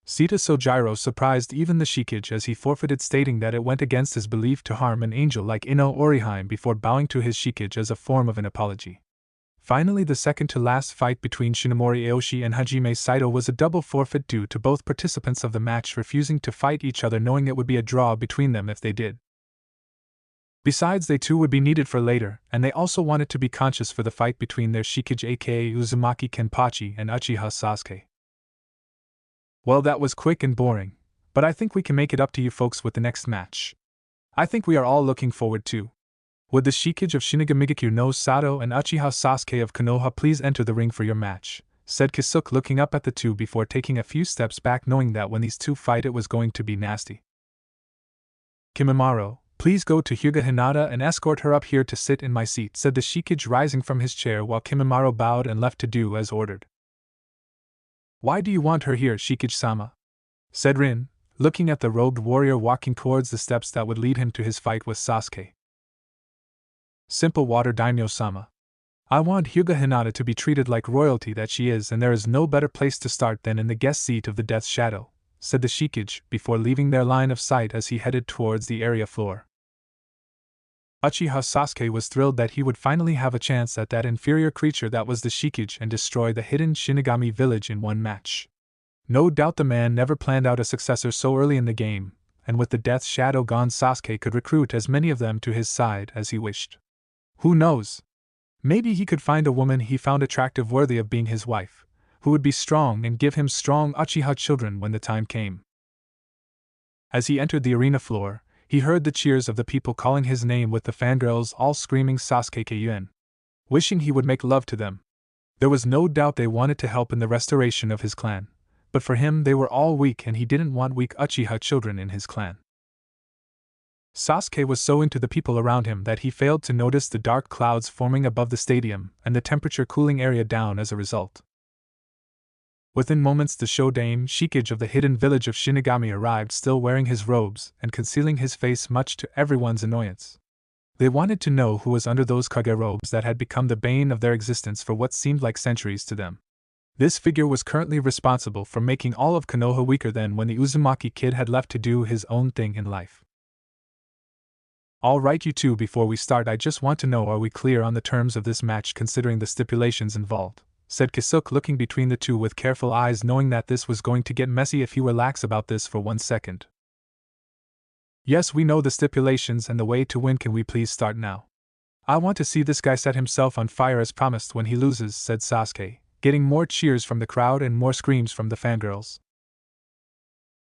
Sita Sojiro surprised even the Shikage as he forfeited, stating that it went against his belief to harm an angel like Ino Oriheim before bowing to his Shikage as a form of an apology. Finally, the second to last fight between Shinomori Aoshi and Hajime Saito was a double forfeit due to both participants of the match refusing to fight each other, knowing it would be a draw between them if they did. Besides, they too would be needed for later, and they also wanted to be conscious for the fight between their Shikage aka Uzumaki Kenpachi and Uchiha Sasuke. Well, that was quick and boring, but I think we can make it up to you folks with the next match. I think we are all looking forward to. Would the Shikage of Shinigami no Sato and Uchiha Sasuke of Konoha please enter the ring for your match, said Kisuke, looking up at the two before taking a few steps back, knowing that when these two fight it was going to be nasty. Kimimaro, please go to Hyuga Hinata and escort her up here to sit in my seat, said the Shikage, rising from his chair while Kimimaro bowed and left to do as ordered. Why do you want her here, Shikage-sama? Said Rin, looking at the robed warrior walking towards the steps that would lead him to his fight with Sasuke. Simple water, Daimyo-sama. I want Hyuga Hinata to be treated like royalty that she is, and there is no better place to start than in the guest seat of the Death's Shadow, said the Shikage before leaving their line of sight as he headed towards the area floor. Uchiha Sasuke was thrilled that he would finally have a chance at that inferior creature that was the Shikage and destroy the hidden Shinigami village in one match. No doubt the man never planned out a successor so early in the game, and with the Death's Shadow gone, Sasuke could recruit as many of them to his side as he wished. Who knows? Maybe he could find a woman he found attractive worthy of being his wife, who would be strong and give him strong Uchiha children when the time came. As he entered the arena floor, he heard the cheers of the people calling his name, with the fangirls all screaming Sasuke Kyuubi, wishing he would make love to them. There was no doubt they wanted to help in the restoration of his clan, but for him they were all weak and he didn't want weak Uchiha children in his clan. Sasuke was so into the people around him that he failed to notice the dark clouds forming above the stadium and the temperature cooling area down as a result. Within moments, the Shodaime Shikage of the hidden village of Shinigami arrived, still wearing his robes and concealing his face, much to everyone's annoyance. They wanted to know who was under those Kage robes that had become the bane of their existence for what seemed like centuries to them. This figure was currently responsible for making all of Konoha weaker than when the Uzumaki kid had left to do his own thing in life. Alright you two, before we start I just want to know, are we clear on the terms of this match considering the stipulations involved? Said Kisuke, looking between the two with careful eyes, knowing that this was going to get messy if he were lax about this for 1 second. Yes, we know the stipulations and the way to win. Can we please start now? I want to see this guy set himself on fire as promised when he loses, said Sasuke, getting more cheers from the crowd and more screams from the fangirls.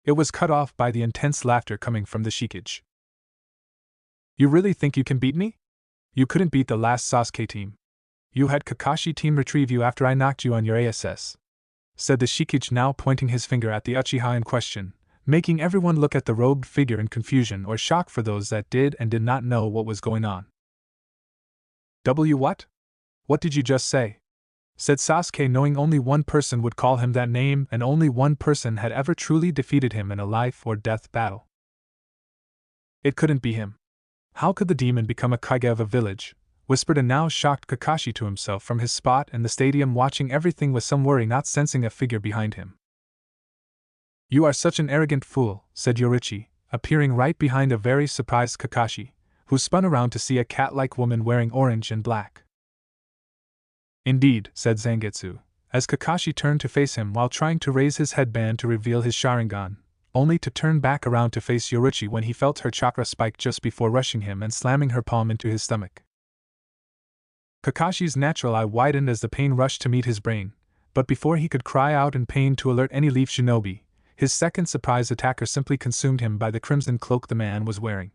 It was cut off by the intense laughter coming from the Shikage. You really think you can beat me? You couldn't beat the last Sasuke team. You had Kakashi team retrieve you after I knocked you on your ass, said the Shikage, now pointing his finger at the Uchiha in question, making everyone look at the robed figure in confusion or shock for those that did and did not know what was going on. What? What did you just say? Said Sasuke, knowing only one person would call him that name and only one person had ever truly defeated him in a life or death battle. It couldn't be him. How could the demon become a Kage of a village? Whispered a now shocked Kakashi to himself from his spot in the stadium, watching everything with some worry, not sensing a figure behind him. You are such an arrogant fool, said Yorichi, appearing right behind a very surprised Kakashi, who spun around to see a cat-like woman wearing orange and black. Indeed, said Zangetsu, as Kakashi turned to face him while trying to raise his headband to reveal his Sharingan, only to turn back around to face Yorichi when he felt her chakra spike just before rushing him and slamming her palm into his stomach. Kakashi's natural eye widened as the pain rushed to meet his brain, but before he could cry out in pain to alert any Leaf Shinobi, his second surprise attacker simply consumed him by the crimson cloak the man was wearing.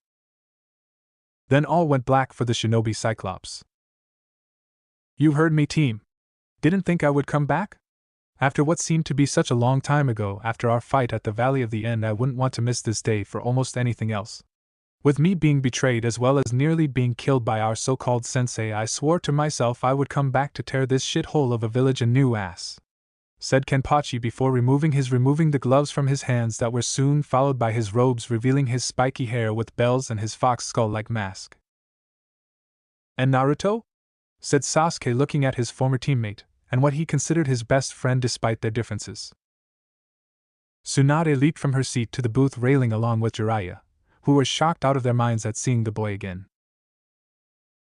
Then all went black for the Shinobi Cyclops. You heard me, team. Didn't think I would come back? After what seemed to be such a long time ago, after our fight at the Valley of the End, I wouldn't want to miss this day for almost anything else. With me being betrayed as well as nearly being killed by our so-called sensei, I swore to myself I would come back to tear this shithole of a village a new ass, said Kenpachi before removing the gloves from his hands that were soon followed by his robes revealing his spiky hair with bells and his fox skull-like mask. And Naruto? Said Sasuke, looking at his former teammate, and what he considered his best friend despite their differences. Tsunade leaped from her seat to the booth railing along with Jiraiya, who were shocked out of their minds at seeing the boy again.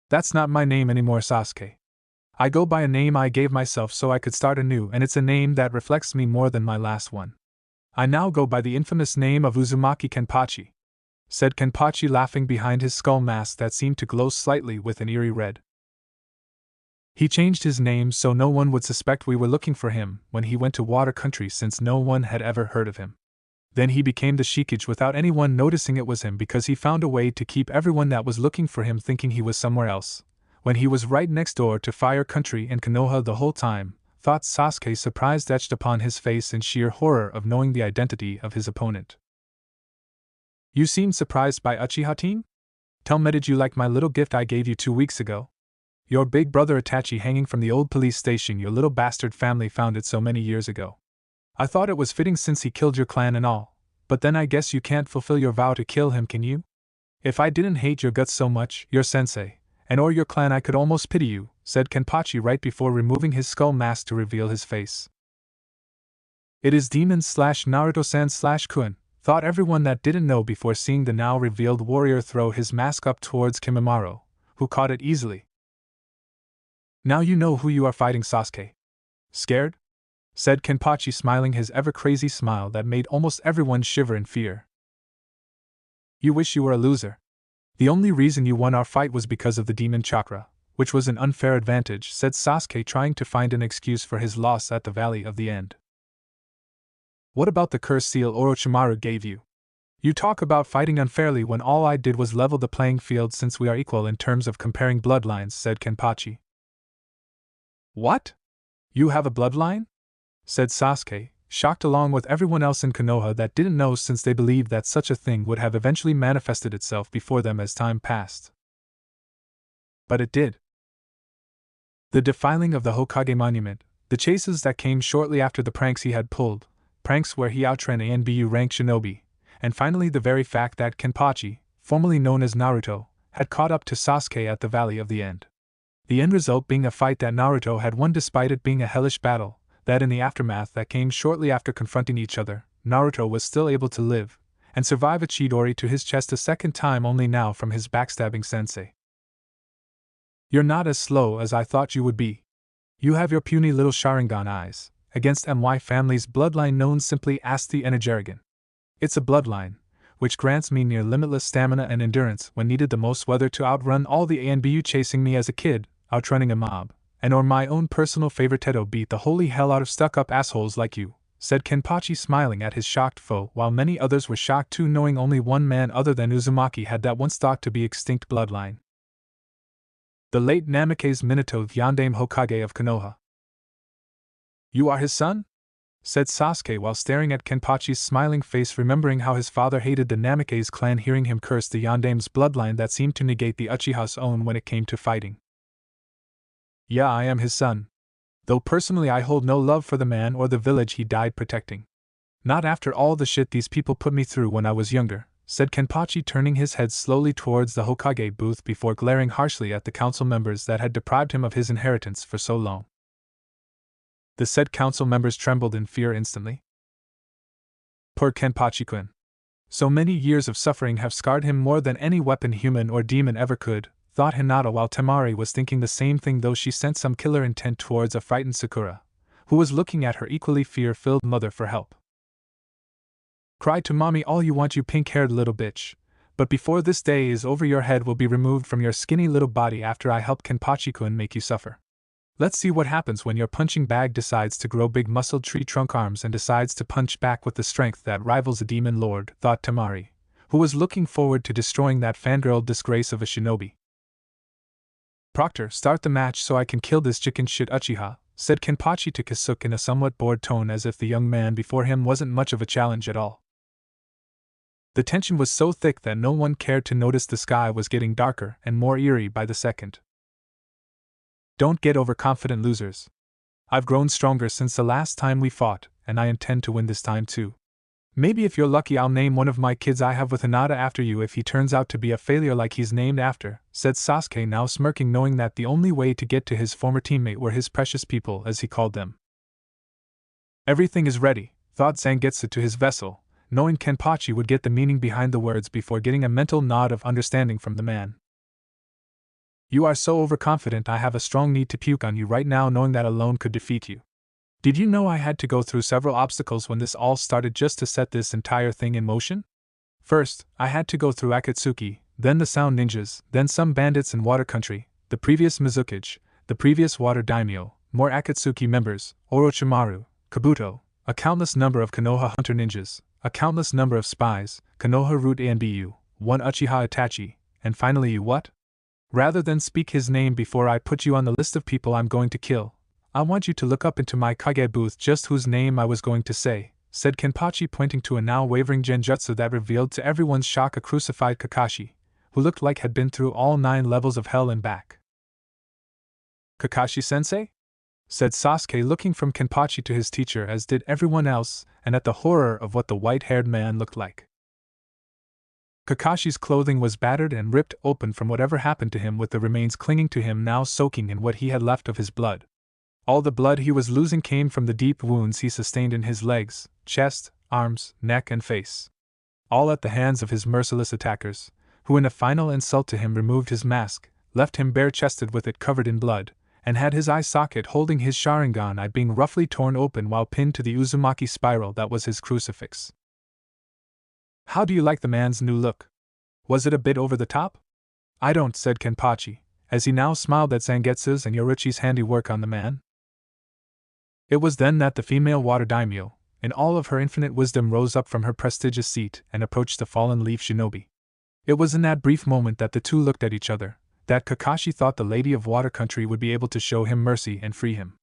That's not my name anymore, Sasuke. I go by a name I gave myself so I could start anew, and it's a name that reflects me more than my last one. I now go by the infamous name of Uzumaki Kenpachi, said Kenpachi, laughing behind his skull mask that seemed to glow slightly with an eerie red. He changed his name so no one would suspect we were looking for him when he went to Water Country, since no one had ever heard of him. Then he became the Shikage without anyone noticing it was him, because he found a way to keep everyone that was looking for him thinking he was somewhere else, when he was right next door to Fire Country and Konoha the whole time, thought Sasuke, surprise etched upon his face in sheer horror of knowing the identity of his opponent. You seemed surprised by Uchiha team? Tell me, did you like my little gift I gave you 2 weeks ago? Your big brother Itachi hanging from the old police station your little bastard family found it so many years ago. I thought it was fitting since he killed your clan and all, but then I guess you can't fulfill your vow to kill him, can you? If I didn't hate your guts so much, your sensei, and or your clan, I could almost pity you, said Kenpachi right before removing his skull mask to reveal his face. It is Demon/Naruto-san/Kun, thought everyone that didn't know before seeing the now revealed warrior throw his mask up towards Kimimaro, who caught it easily. Now you know who you are fighting, Sasuke. Scared? Said Kenpachi, smiling his ever-crazy smile that made almost everyone shiver in fear. You wish you were a loser. The only reason you won our fight was because of the demon chakra, which was an unfair advantage, said Sasuke, trying to find an excuse for his loss at the Valley of the End. What about the curse seal Orochimaru gave you? You talk about fighting unfairly when all I did was level the playing field since we are equal in terms of comparing bloodlines, said Kenpachi. What? You have a bloodline? Said Sasuke, shocked along with everyone else in Konoha that didn't know, since they believed that such a thing would have eventually manifested itself before them as time passed. But it did. The defiling of the Hokage monument, the chases that came shortly after the pranks he had pulled, pranks where he outran a NBU rank shinobi, and finally the very fact that Kenpachi, formerly known as Naruto, had caught up to Sasuke at the Valley of the End. The end result being a fight that Naruto had won despite it being a hellish battle, that in the aftermath that came shortly after confronting each other, Naruto was still able to live and survive a Chidori to his chest a second time, only now from his backstabbing sensei. You're not as slow as I thought you would be. You have your puny little Sharingan eyes, against MY family's bloodline known simply as the Energeragan. It's a bloodline which grants me near limitless stamina and endurance when needed the most, whether to outrun all the ANBU chasing me as a kid, outrunning a mob, and or my own personal favorite Teto beat the holy hell out of stuck-up assholes like you, said Kenpachi, smiling at his shocked foe, while many others were shocked too, knowing only one man other than Uzumaki had that once thought to be extinct bloodline. The late Namikaze Minato, Yondaime Hokage of Konoha. You are his son? Said Sasuke while staring at Kenpachi's smiling face, remembering how his father hated the Namikaze clan, hearing him curse the Yondaime's bloodline that seemed to negate the Uchiha's own when it came to fighting. Yeah, I am his son. Though personally I hold no love for the man or the village he died protecting. Not after all the shit these people put me through when I was younger, said Kenpachi, turning his head slowly towards the Hokage booth before glaring harshly at the council members that had deprived him of his inheritance for so long. The said council members trembled in fear instantly. Poor Kenpachi-kun. So many years of suffering have scarred him more than any weapon, human or demon, ever could, thought Hinata, while Temari was thinking the same thing, though she sent some killer intent towards a frightened Sakura, who was looking at her equally fear-filled mother for help. Cry to mommy all you want, you pink-haired little bitch, but before this day is over your head will be removed from your skinny little body after I help Kenpachi-kun make you suffer. Let's see what happens when your punching bag decides to grow big muscled tree trunk arms and decides to punch back with the strength that rivals a demon lord, thought Temari, who was looking forward to destroying that fangirl disgrace of a shinobi. Proctor, start the match so I can kill this chicken shit Uchiha, said Kenpachi to Kasuke in a somewhat bored tone, as if the young man before him wasn't much of a challenge at all. The tension was so thick that no one cared to notice the sky was getting darker and more eerie by the second. Don't get overconfident, losers. I've grown stronger since the last time we fought, and I intend to win this time too. Maybe if you're lucky I'll name one of my kids I have with Hinata after you if he turns out to be a failure like he's named after, said Sasuke, now smirking, knowing that the only way to get to his former teammate were his precious people, as he called them. Everything is ready, thought Zangetsu to his vessel, knowing Kenpachi would get the meaning behind the words before getting a mental nod of understanding from the man. You are so overconfident I have a strong need to puke on you right now, knowing that alone could defeat you. Did you know I had to go through several obstacles when this all started just to set this entire thing in motion? First, I had to go through Akatsuki, then the Sound Ninjas, then some bandits in Water Country, the previous Mizukage, the previous Water Daimyo, more Akatsuki members, Orochimaru, Kabuto, a countless number of Konoha Hunter Ninjas, a countless number of spies, Konoha Root Anbu, one Uchiha Itachi, and finally you. What? Rather than speak his name before I put you on the list of people I'm going to kill, I want you to look up into my Kage booth just whose name I was going to say, said Kenpachi, pointing to a now wavering genjutsu that revealed to everyone's shock a crucified Kakashi, who looked like had been through all 9 levels of hell and back. Kakashi-sensei? Said Sasuke, looking from Kenpachi to his teacher, as did everyone else, and at the horror of what the white-haired man looked like. Kakashi's clothing was battered and ripped open from whatever happened to him, with the remains clinging to him now soaking in what he had left of his blood. All the blood he was losing came from the deep wounds he sustained in his legs, chest, arms, neck, and face. All at the hands of his merciless attackers, who in a final insult to him removed his mask, left him bare-chested with it covered in blood, and had his eye socket holding his Sharingan eye being roughly torn open while pinned to the Uzumaki spiral that was his crucifix. How do you like the man's new look? Was it a bit over the top? I don't, said Kenpachi, as he now smiled at Zangetsu's and Yoruichi's handiwork on the man. It was then that the female water daimyo, in all of her infinite wisdom, rose up from her prestigious seat and approached the fallen leaf shinobi. It was in that brief moment that the two looked at each other, that Kakashi thought the Lady of Water Country would be able to show him mercy and free him.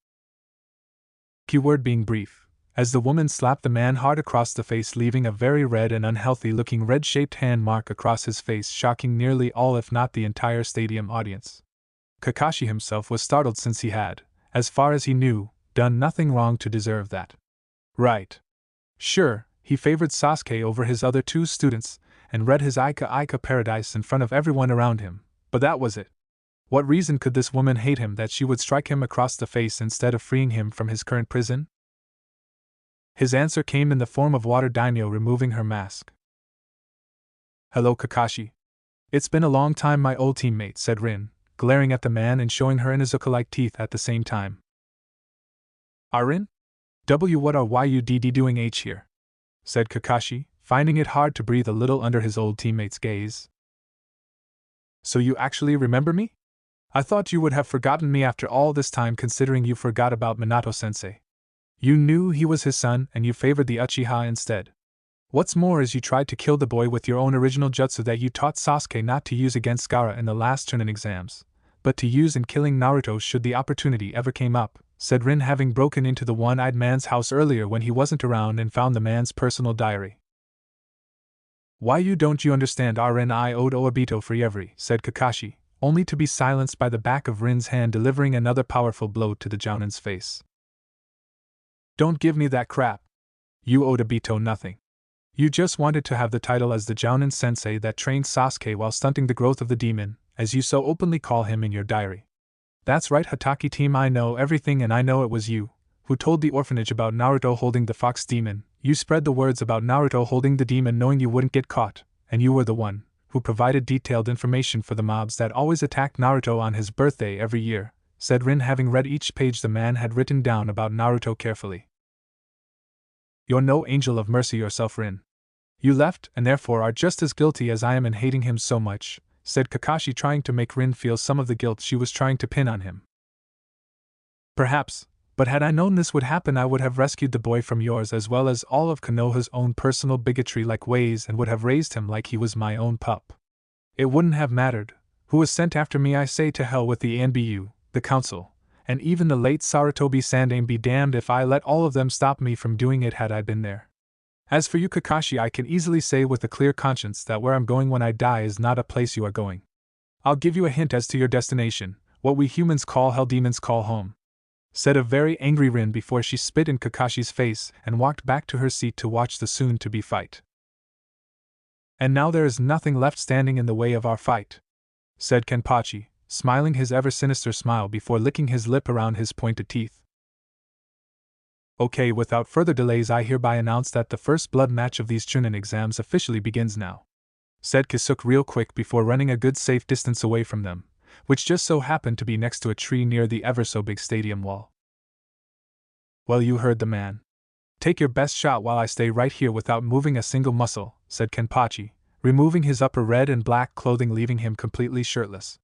Keyword being brief, as the woman slapped the man hard across the face, leaving a very red and unhealthy-looking red-shaped hand mark across his face, shocking nearly all if not the entire stadium audience. Kakashi himself was startled, since he had, as far as he knew, done nothing wrong to deserve that. Right. Sure, he favored Sasuke over his other two students, and read his Aika Paradise in front of everyone around him, but that was it. What reason could this woman hate him that she would strike him across the face instead of freeing him from his current prison? His answer came in the form of Water Daimyo removing her mask. Hello, Kakashi. It's been a long time, my old teammate, said Rin, glaring at the man and showing her Inuzuka-like teeth at the same time. Rin? What are you doing here? Said Kakashi, finding it hard to breathe a little under his old teammate's gaze. So you actually remember me? I thought you would have forgotten me after all this time, considering you forgot about Minato-sensei. You knew he was his son and you favored the Uchiha instead. What's more is you tried to kill the boy with your own original jutsu that you taught Sasuke not to use against Gaara in the last Chunin exams, but to use in killing Naruto should the opportunity ever came up, said Rin, having broken into the one-eyed man's house earlier when he wasn't around and found the man's personal diary. Why you don't you understand, Rin? I owed Obito for every, said Kakashi, only to be silenced by the back of Rin's hand delivering another powerful blow to the Jounin's face. Don't give me that crap. You owed Obito nothing. You just wanted to have the title as the Jounin sensei that trained Sasuke while stunting the growth of the demon, as you so openly call him in your diary. That's right, Hataki team, I know everything, and I know it was you who told the orphanage about Naruto holding the fox demon. You spread the words about Naruto holding the demon knowing you wouldn't get caught, and you were the one who provided detailed information for the mobs that always attacked Naruto on his birthday every year, said Rin, having read each page the man had written down about Naruto carefully. You're no angel of mercy yourself, Rin. You left and therefore are just as guilty as I am in hating him so much, said Kakashi, trying to make Rin feel some of the guilt she was trying to pin on him. Perhaps, but had I known this would happen, I would have rescued the boy from yours as well as all of Konoha's own personal bigotry-like ways and would have raised him like he was my own pup. It wouldn't have mattered who was sent after me. I say to hell with the ANBU, the council, and even the late Sarutobi Sandaime. Be damned if I let all of them stop me from doing it had I been there. As for you, Kakashi, I can easily say with a clear conscience that where I'm going when I die is not a place you are going. I'll give you a hint as to your destination, what we humans call hell, demons call home, said a very angry Rin before she spit in Kakashi's face and walked back to her seat to watch the soon-to-be fight. And now there is nothing left standing in the way of our fight, said Kenpachi, smiling his ever-sinister smile before licking his lip around his pointed teeth. Okay, without further delays, I hereby announce that the first blood match of these Chunin exams officially begins now, said Kisuke real quick before running a good safe distance away from them, which just so happened to be next to a tree near the ever-so-big stadium wall. Well, you heard the man. Take your best shot while I stay right here without moving a single muscle, said Kenpachi, removing his upper red and black clothing, leaving him completely shirtless.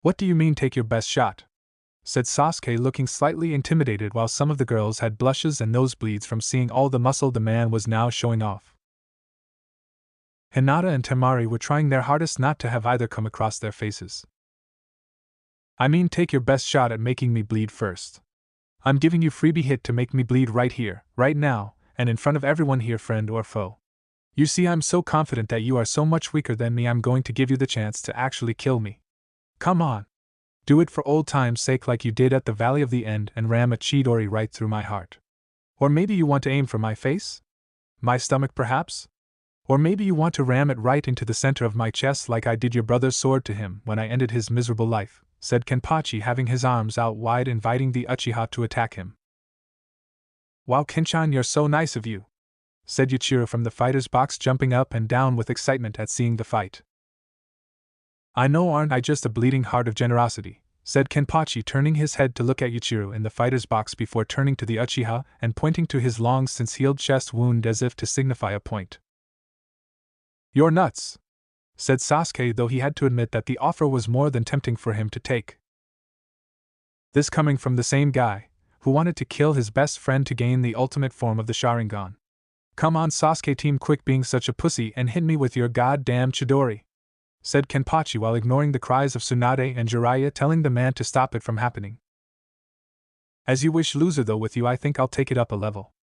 What do you mean, take your best shot? Said Sasuke, looking slightly intimidated, while some of the girls had blushes and nosebleeds from seeing all the muscle the man was now showing off. Hinata and Temari were trying their hardest not to have either come across their faces. I mean, take your best shot at making me bleed first. I'm giving you freebie hit to make me bleed right here, right now, and in front of everyone here, friend or foe. You see, I'm so confident that you are so much weaker than me, I'm going to give you the chance to actually kill me. Come on. Do it for old time's sake like you did at the Valley of the End and ram a Chidori right through my heart. Or maybe you want to aim for my face? My stomach, perhaps? Or maybe you want to ram it right into the center of my chest like I did your brother's sword to him when I ended his miserable life, said Kenpachi, having his arms out wide, inviting the Uchiha to attack him. Wow, Kenchan, you're so nice of you, said Yuichiro from the fighter's box, jumping up and down with excitement at seeing the fight. I know, aren't I just a bleeding heart of generosity, said Kenpachi, turning his head to look at Yuichiro in the fighter's box before turning to the Uchiha and pointing to his long since healed chest wound as if to signify a point. You're nuts, said Sasuke, though he had to admit that the offer was more than tempting for him to take. This coming from the same guy who wanted to kill his best friend to gain the ultimate form of the Sharingan. Come on, Sasuke team, quick being such a pussy and hit me with your goddamn Chidori, said Kenpachi while ignoring the cries of Tsunade and Jiraiya, telling the man to stop it from happening. As you wish, loser, though with you I think I'll take it up a level.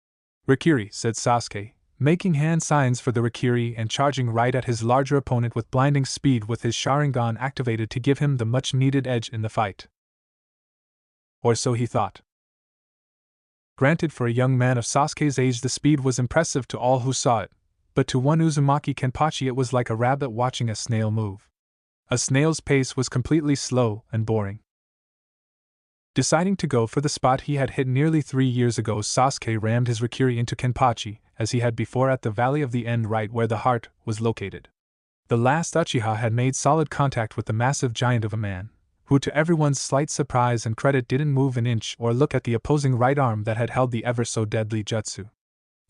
Rikiri, said Sasuke, making hand signs for the Rikiri and charging right at his larger opponent with blinding speed with his Sharingan activated to give him the much-needed edge in the fight. Or so he thought. Granted, for a young man of Sasuke's age the speed was impressive to all who saw it, but to one Uzumaki Kenpachi it was like a rabbit watching a snail move. A snail's pace was completely slow and boring. Deciding to go for the spot he had hit nearly 3 years ago, Sasuke rammed his Rikiri into Kenpachi, as he had before, at the Valley of the End, right where the heart was located. The last Uchiha had made solid contact with the massive giant of a man, who to everyone's slight surprise and credit didn't move an inch or look at the opposing right arm that had held the ever-so-deadly jutsu.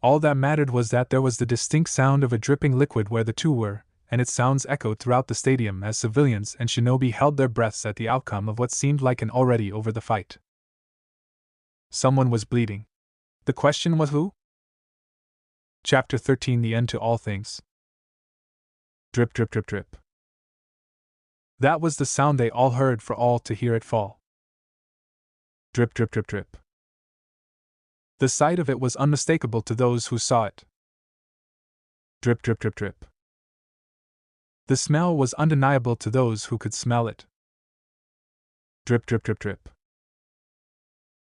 All that mattered was that there was the distinct sound of a dripping liquid where the two were, and its sounds echoed throughout the stadium as civilians and shinobi held their breaths at the outcome of what seemed like an already over the fight. Someone was bleeding. The question was who? Chapter 13, The End to All Things. Drip, drip, drip, drip. That was the sound they all heard, for all to hear it fall. Drip, drip, drip, drip. The sight of it was unmistakable to those who saw it. Drip, drip, drip, drip. The smell was undeniable to those who could smell it. Drip, drip, drip, drip.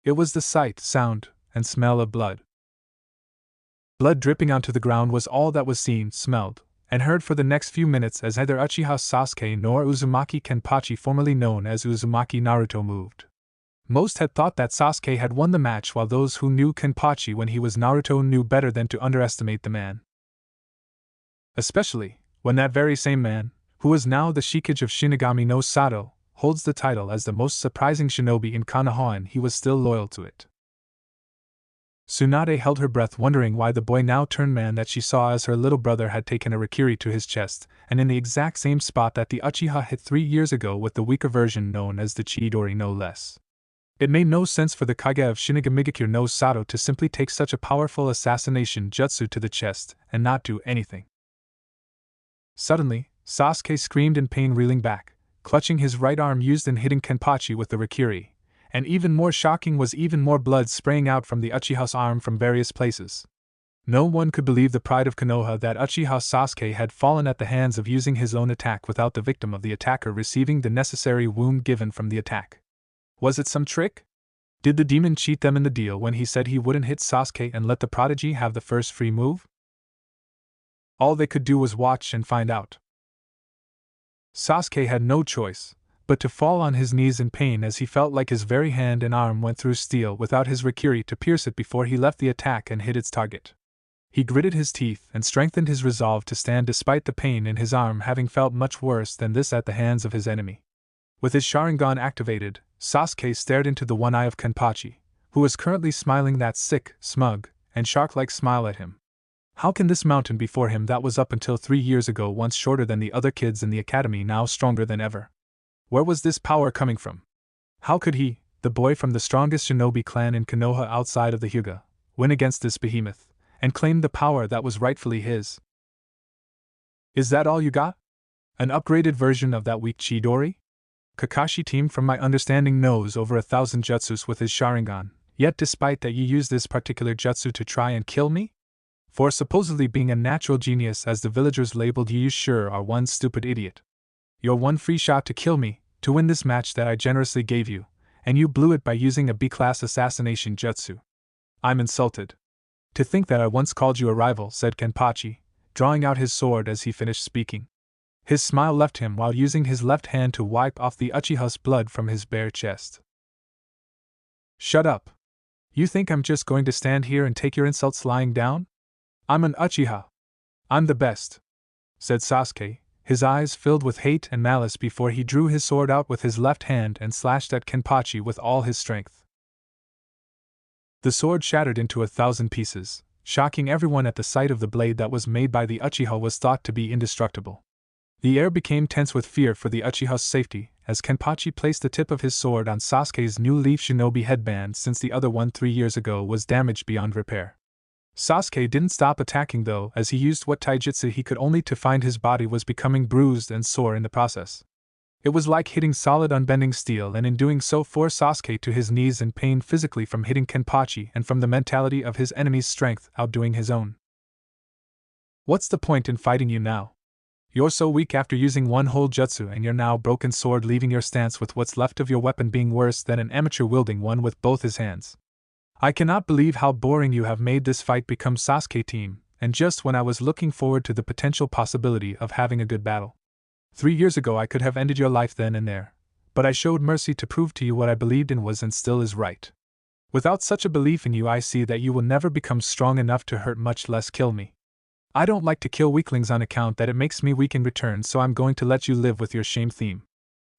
It was the sight, sound, and smell of blood. Blood dripping onto the ground was all that was seen, smelled, and heard for the next few minutes as neither Uchiha Sasuke nor Uzumaki Kenpachi, formerly known as Uzumaki Naruto, moved. Most had thought that Sasuke had won the match, while those who knew Kenpachi when he was Naruto knew better than to underestimate the man. Especially when that very same man, who was now the Shikage of Shinigami no Sato, holds the title as the most surprising shinobi in Konoha, and he was still loyal to it. Tsunade held her breath, wondering why the boy now turned man that she saw as her little brother had taken a Rikiri to his chest, and in the exact same spot that the Uchiha hit 3 years ago with the weaker version known as the Chidori, no less. It made no sense for the Kage of Shinigami no Sato to simply take such a powerful assassination jutsu to the chest and not do anything. Suddenly, Sasuke screamed in pain, reeling back, clutching his right arm used in hitting Kenpachi with the Rikiri. And even more shocking was even more blood spraying out from the Uchiha's arm from various places. No one could believe the pride of Konoha that Uchiha Sasuke had fallen at the hands of using his own attack without the victim of the attacker receiving the necessary wound given from the attack. Was it some trick? Did the demon cheat them in the deal when he said he wouldn't hit Sasuke and let the prodigy have the first free move? All they could do was watch and find out. Sasuke had no choice but to fall on his knees in pain as he felt like his very hand and arm went through steel without his Rikiri to pierce it before he left the attack and hit its target. He gritted his teeth and strengthened his resolve to stand despite the pain in his arm, having felt much worse than this at the hands of his enemy. With his Sharingan activated, Sasuke stared into the one eye of Kenpachi, who was currently smiling that sick, smug, and shark-like smile at him. How can this mountain before him that was up until 3 years ago once shorter than the other kids in the academy now stronger than ever? Where was this power coming from? How could he, the boy from the strongest shinobi clan in Konoha outside of the Hyuga, win against this behemoth, and claim the power that was rightfully his? Is that all you got? An upgraded version of that weak Chidori? Kakashi team from my understanding knows over 1,000 jutsus with his Sharingan, yet despite that you use this particular jutsu to try and kill me? For supposedly being a natural genius as the villagers labeled you sure are one stupid idiot. Your one free shot to kill me, to win this match that I generously gave you, and you blew it by using a B-class assassination jutsu. I'm insulted. To think that I once called you a rival, said Kenpachi, drawing out his sword as he finished speaking. His smile left him while using his left hand to wipe off the Uchiha's blood from his bare chest. Shut up. You think I'm just going to stand here and take your insults lying down? I'm an Uchiha. I'm the best, said Sasuke, his eyes filled with hate and malice before he drew his sword out with his left hand and slashed at Kenpachi with all his strength. The sword shattered into 1,000 pieces, shocking everyone at the sight of the blade that was made by the Uchiha was thought to be indestructible. The air became tense with fear for the Uchiha's safety, as Kenpachi placed the tip of his sword on Sasuke's new leaf shinobi headband since the other one 3 years ago was damaged beyond repair. Sasuke didn't stop attacking though, as he used what taijutsu he could only to find his body was becoming bruised and sore in the process. It was like hitting solid unbending steel, and in doing so forced Sasuke to his knees in pain physically from hitting Kenpachi and from the mentality of his enemy's strength outdoing his own. What's the point in fighting you now? You're so weak after using one whole jutsu and your now broken sword leaving your stance with what's left of your weapon being worse than an amateur wielding one with both his hands. I cannot believe how boring you have made this fight become, Sasuke team, and just when I was looking forward to the potential possibility of having a good battle. 3 years ago I could have ended your life then and there, but I showed mercy to prove to you what I believed in was and still is right. Without such a belief in you, I see that you will never become strong enough to hurt, much less kill me. I don't like to kill weaklings on account that it makes me weak in return, so I'm going to let you live with your shame theme.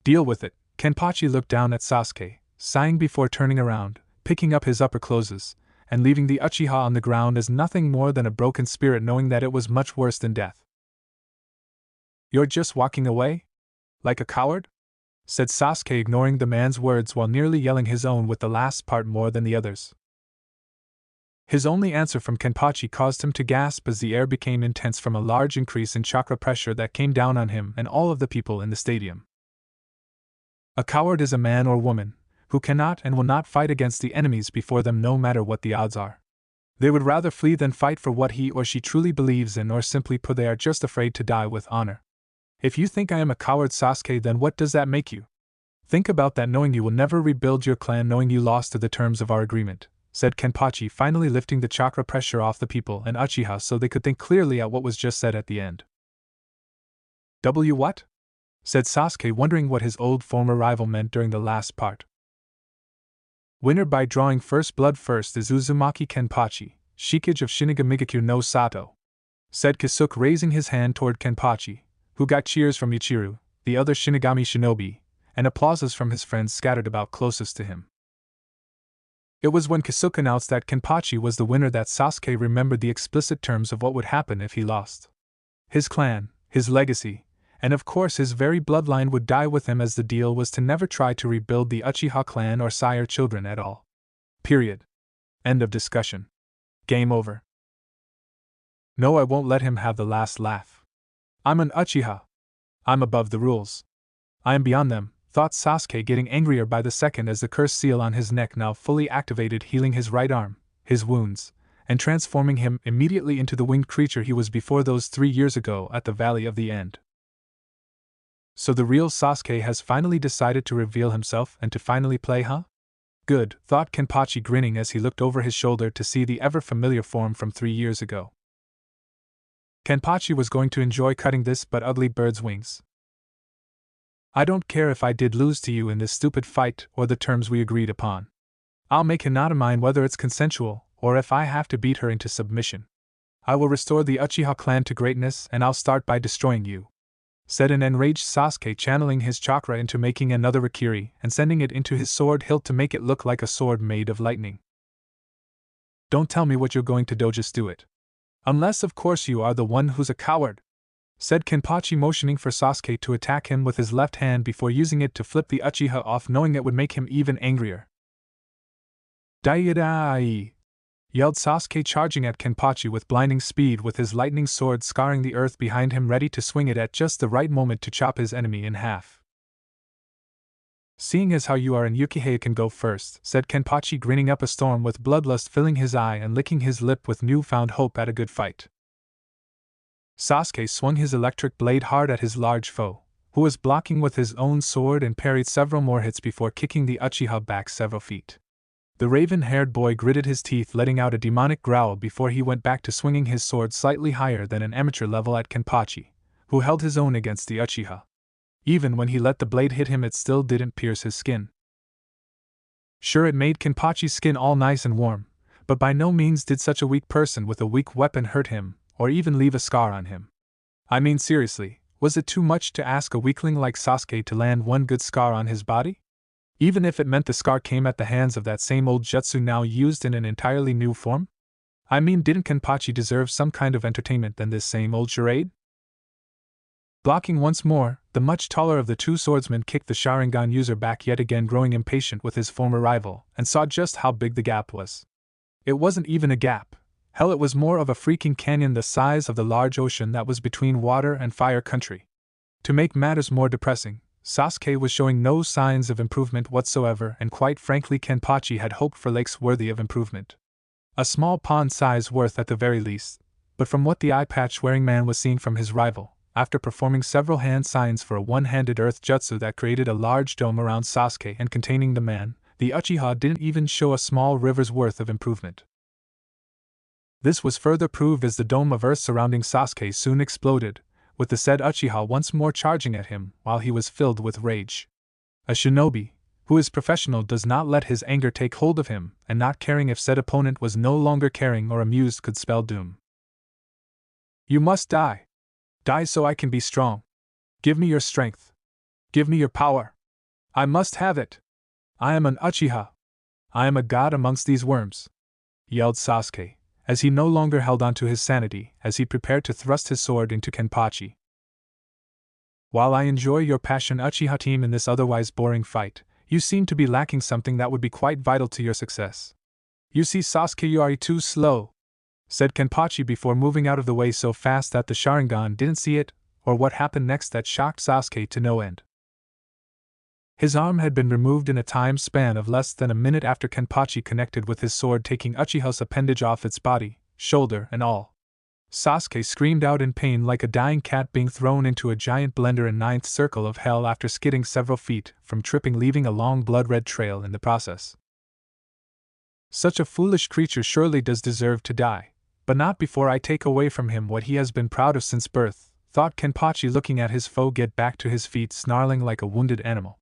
Deal with it. Kenpachi looked down at Sasuke, sighing before turning around, picking up his upper clothes, and leaving the Uchiha on the ground as nothing more than a broken spirit, knowing that it was much worse than death. You're just walking away? Like a coward? Said Sasuke, ignoring the man's words while nearly yelling his own with the last part more than the others. His only answer from Kenpachi caused him to gasp as the air became intense from a large increase in chakra pressure that came down on him and all of the people in the stadium. A coward is a man or woman who cannot and will not fight against the enemies before them no matter what the odds are. They would rather flee than fight for what he or she truly believes in, or simply put, they are just afraid to die with honor. If you think I am a coward, Sasuke, then what does that make you? Think about that, knowing you will never rebuild your clan, knowing you lost to the terms of our agreement, said Kenpachi, finally lifting the chakra pressure off the people and Uchiha so they could think clearly at what was just said at the end. What? Said Sasuke, wondering what his old former rival meant during the last part. Winner by drawing first blood first is Uzumaki Kenpachi, Shikage of Shinigami no Sato, said Kisuke, raising his hand toward Kenpachi, who got cheers from Ichiru, the other Shinigami shinobi, and applauses from his friends scattered about closest to him. It was when Kisuke announced that Kenpachi was the winner that Sasuke remembered the explicit terms of what would happen if he lost. His clan, his legacy, and of course his very bloodline would die with him, as the deal was to never try to rebuild the Uchiha clan or sire children at all. Period. End of discussion. Game over. No, I won't let him have the last laugh. I'm an Uchiha. I'm above the rules. I am beyond them, thought Sasuke, getting angrier by the second as the curse seal on his neck now fully activated, healing his right arm, his wounds, and transforming him immediately into the winged creature he was before those 3 years ago at the Valley of the End. So the real Sasuke has finally decided to reveal himself and to finally play, huh? Good, thought Kenpachi, grinning as he looked over his shoulder to see the ever-familiar form from 3 years ago. Kenpachi was going to enjoy cutting this but ugly bird's wings. I don't care if I did lose to you in this stupid fight or the terms we agreed upon. I'll make Hinata mine whether it's consensual or if I have to beat her into submission. I will restore the Uchiha clan to greatness, and I'll start by destroying you, said an enraged Sasuke, channeling his chakra into making another Rikiri and sending it into his sword hilt to make it look like a sword made of lightning. Don't tell me what you're going to do, just do it. Unless of course you are the one who's a coward, said Kenpachi, motioning for Sasuke to attack him with his left hand before using it to flip the Uchiha off, knowing it would make him even angrier. Dai! Yelled Sasuke, charging at Kenpachi with blinding speed with his lightning sword, scarring the earth behind him, ready to swing it at just the right moment to chop his enemy in half. Seeing as how you are and Yukihaya can go first, said Kenpachi, grinning up a storm with bloodlust filling his eye and licking his lip with newfound hope at a good fight. Sasuke swung his electric blade hard at his large foe, who was blocking with his own sword, and parried several more hits before kicking the Uchiha back several feet. The raven-haired boy gritted his teeth, letting out a demonic growl before he went back to swinging his sword slightly higher than an amateur level at Kenpachi, who held his own against the Uchiha. Even when he let the blade hit him, it still didn't pierce his skin. Sure, it made Kenpachi's skin all nice and warm, but by no means did such a weak person with a weak weapon hurt him, or even leave a scar on him. I mean, seriously, was it too much to ask a weakling like Sasuke to land one good scar on his body? Even if it meant the scar came at the hands of that same old jutsu now used in an entirely new form? I mean, didn't Kenpachi deserve some kind of entertainment than this same old charade? Blocking once more, the much taller of the two swordsmen kicked the Sharingan user back, yet again growing impatient with his former rival, and saw just how big the gap was. It wasn't even a gap. Hell, it was more of a freaking canyon the size of the large ocean that was between water and fire country. To make matters more depressing, Sasuke was showing no signs of improvement whatsoever, and quite frankly Kenpachi had hoped for lakes worthy of improvement. A small pond size worth at the very least, but from what the eye-patch-wearing man was seeing from his rival, after performing several hand signs for a one-handed earth jutsu that created a large dome around Sasuke and containing the man, the Uchiha didn't even show a small river's worth of improvement. This was further proved as the dome of earth surrounding Sasuke soon exploded, with the said Uchiha once more charging at him while he was filled with rage. A shinobi, who is professional, does not let his anger take hold of him, and not caring if said opponent was no longer caring or amused could spell doom. You must die. Die so I can be strong. Give me your strength. Give me your power. I must have it. I am an Uchiha. I am a god amongst these worms, yelled Sasuke, as he no longer held on to his sanity as he prepared to thrust his sword into Kenpachi. While I enjoy your passion, Uchiha team, in this otherwise boring fight, you seem to be lacking something that would be quite vital to your success. You see, Sasuke, you are too slow, said Kenpachi before moving out of the way so fast that the Sharingan didn't see it, or what happened next that shocked Sasuke to no end. His arm had been removed in a time span of less than a minute after Kenpachi connected with his sword, taking Uchiha's appendage off its body, shoulder and all. Sasuke screamed out in pain like a dying cat being thrown into a giant blender in ninth circle of hell after skidding several feet from tripping, leaving a long blood-red trail in the process. Such a foolish creature surely does deserve to die, but not before I take away from him what he has been proud of since birth, thought Kenpachi, looking at his foe get back to his feet, snarling like a wounded animal.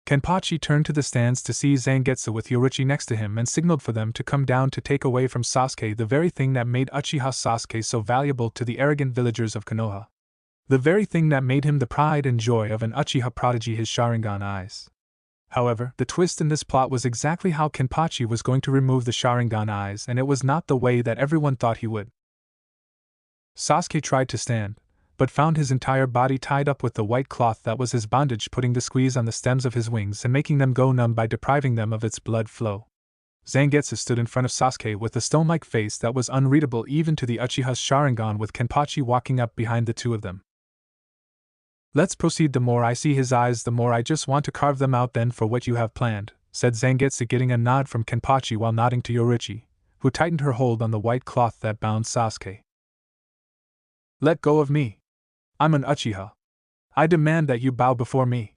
Kenpachi turned to the stands to see Zangetsu with Yoruichi next to him and signaled for them to come down to take away from Sasuke the very thing that made Uchiha Sasuke so valuable to the arrogant villagers of Konoha. The very thing that made him the pride and joy of an Uchiha prodigy, his Sharingan eyes. However, the twist in this plot was exactly how Kenpachi was going to remove the Sharingan eyes, and it was not the way that everyone thought he would. Sasuke tried to stand, but found his entire body tied up with the white cloth that was his bondage, putting the squeeze on the stems of his wings and making them go numb by depriving them of its blood flow. Zangetsu stood in front of Sasuke with a stone-like face that was unreadable even to the Uchiha's Sharingan, with Kenpachi walking up behind the two of them. Let's proceed. The more I see his eyes, the more I just want to carve them out then for what you have planned, said Zangetsu, getting a nod from Kenpachi while nodding to Yoruichi, who tightened her hold on the white cloth that bound Sasuke. Let go of me. I'm an Uchiha. I demand that you bow before me,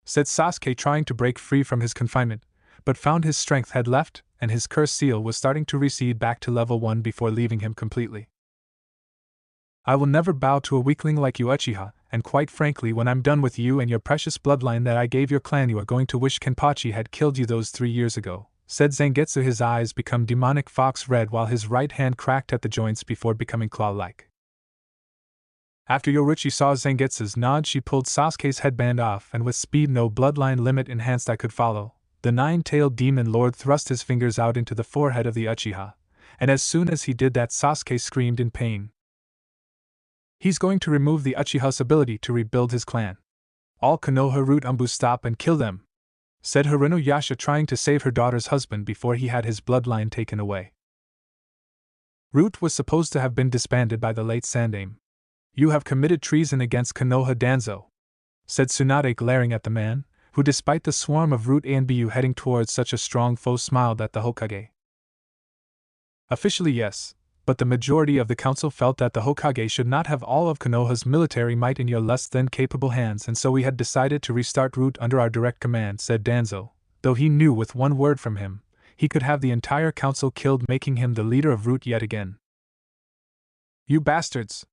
said Sasuke, trying to break free from his confinement, but found his strength had left and his curse seal was starting to recede back to level 1 before leaving him completely. I will never bow to a weakling like you, Uchiha, and quite frankly, when I'm done with you and your precious bloodline that I gave your clan, you are going to wish Kenpachi had killed you those 3 years ago, said Zangetsu, his eyes become demonic fox red while his right hand cracked at the joints before becoming claw-like. After Yoruichi saw Zangetsu's nod, she pulled Sasuke's headband off, and with speed no bloodline limit enhanced I could follow, the nine-tailed demon lord thrust his fingers out into the forehead of the Uchiha, and as soon as he did that, Sasuke screamed in pain. He's going to remove the Uchiha's ability to rebuild his clan. All Konoha root Umbu, stop and kill them, said Harino Yasha, trying to save her daughter's husband before he had his bloodline taken away. Root was supposed to have been disbanded by the late Sandaime. You have committed treason against Konoha Danzo, said Tsunade, glaring at the man, who despite the swarm of Root A and Bu heading towards such a strong foe smiled at the Hokage. Officially yes, but the majority of the council felt that the Hokage should not have all of Konoha's military might in your less than capable hands, and so we had decided to restart Root under our direct command, said Danzo, though he knew with one word from him, he could have the entire council killed, making him the leader of Root yet again. "You bastards!"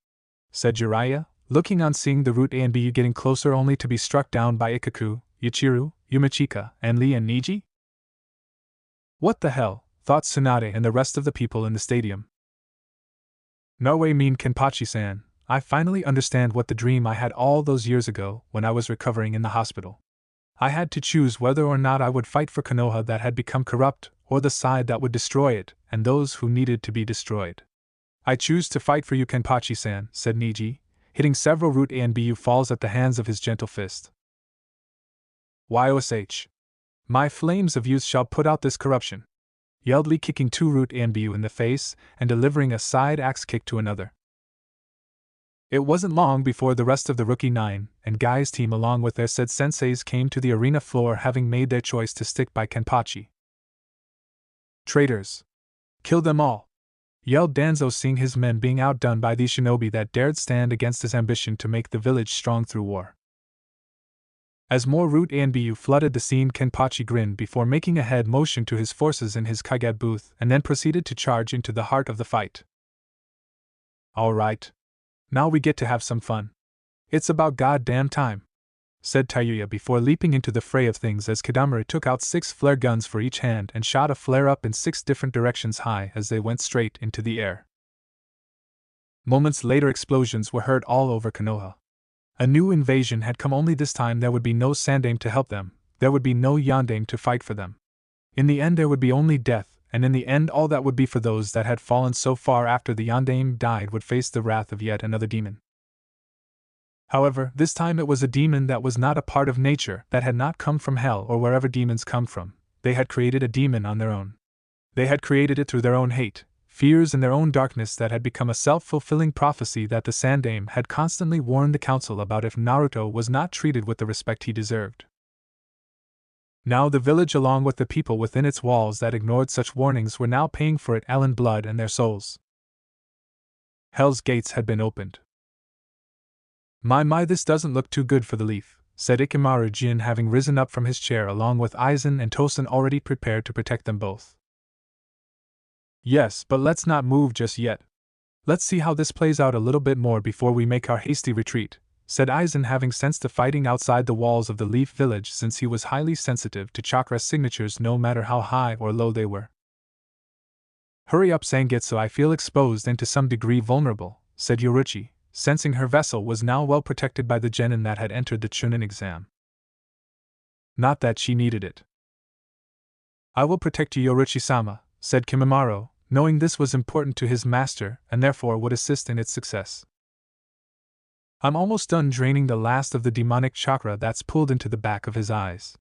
said Jiraiya, looking on seeing the Root A and B getting closer only to be struck down by Ikaku, Yachiru, Yumichika, and Lee and Niji. "What the hell?" thought Tsunade and the rest of the people in the stadium. "No way, mean Kenpachi-san, I finally understand what the dream I had all those years ago when I was recovering in the hospital. I had to choose whether or not I would fight for Konoha that had become corrupt, or the side that would destroy it, and those who needed to be destroyed. I choose to fight for you, Kenpachi-san," said Niji, hitting several Root A and BU falls at the hands of his gentle fist. "YOSH! My flames of youth shall put out this corruption," yelled Lee, kicking two Root A and BU in the face and delivering a side axe kick to another. It wasn't long before the rest of the Rookie 9 and Guy's team along with their said senseis came to the arena floor, having made their choice to stick by Kenpachi. "Traitors! Kill them all!" yelled Danzo, seeing his men being outdone by these shinobi that dared stand against his ambition to make the village strong through war. As more Root A and BU flooded the scene, Kenpachi grinned before making a head motion to his forces in his Kaigat booth and then proceeded to charge into the heart of the fight. "Alright. Now we get to have some fun. It's about goddamn time," said Tayuya before leaping into the fray of things as Kadamari took out 6 flare guns for each hand and shot a flare up in 6 different directions high as they went straight into the air. Moments later, explosions were heard all over Konoha. A new invasion had come, only this time there would be no Sandaime to help them, there would be no Yondaime to fight for them. In the end there would be only death, and in the end all that would be for those that had fallen so far after the Yondaime died would face the wrath of yet another demon. However, this time it was a demon that was not a part of nature, that had not come from hell or wherever demons come from. They had created a demon on their own. They had created it through their own hate, fears, and their own darkness that had become a self-fulfilling prophecy that the Sandaime had constantly warned the council about if Naruto was not treated with the respect he deserved. Now the village, along with the people within its walls that ignored such warnings, were now paying for it all in blood and their souls. Hell's gates had been opened. My, this doesn't look too good for the Leaf," said Ikemaru Jin, having risen up from his chair along with Aizen and Tosen already prepared to protect them both. "Yes, but let's not move just yet. Let's see how this plays out a little bit more before we make our hasty retreat," said Aizen, having sensed the fighting outside the walls of the Leaf village since he was highly sensitive to chakra signatures no matter how high or low they were. "Hurry up, Zangetsu, I feel exposed and to some degree vulnerable," said Yoruichi, sensing her vessel was now well protected by the genin that had entered the Chunin exam. Not that she needed it. "I will protect you, Yoruichi-sama," said Kimimaro, knowing this was important to his master and therefore would assist in its success. "I'm almost done draining the last of the demonic chakra that's pulled into the back of his eyes.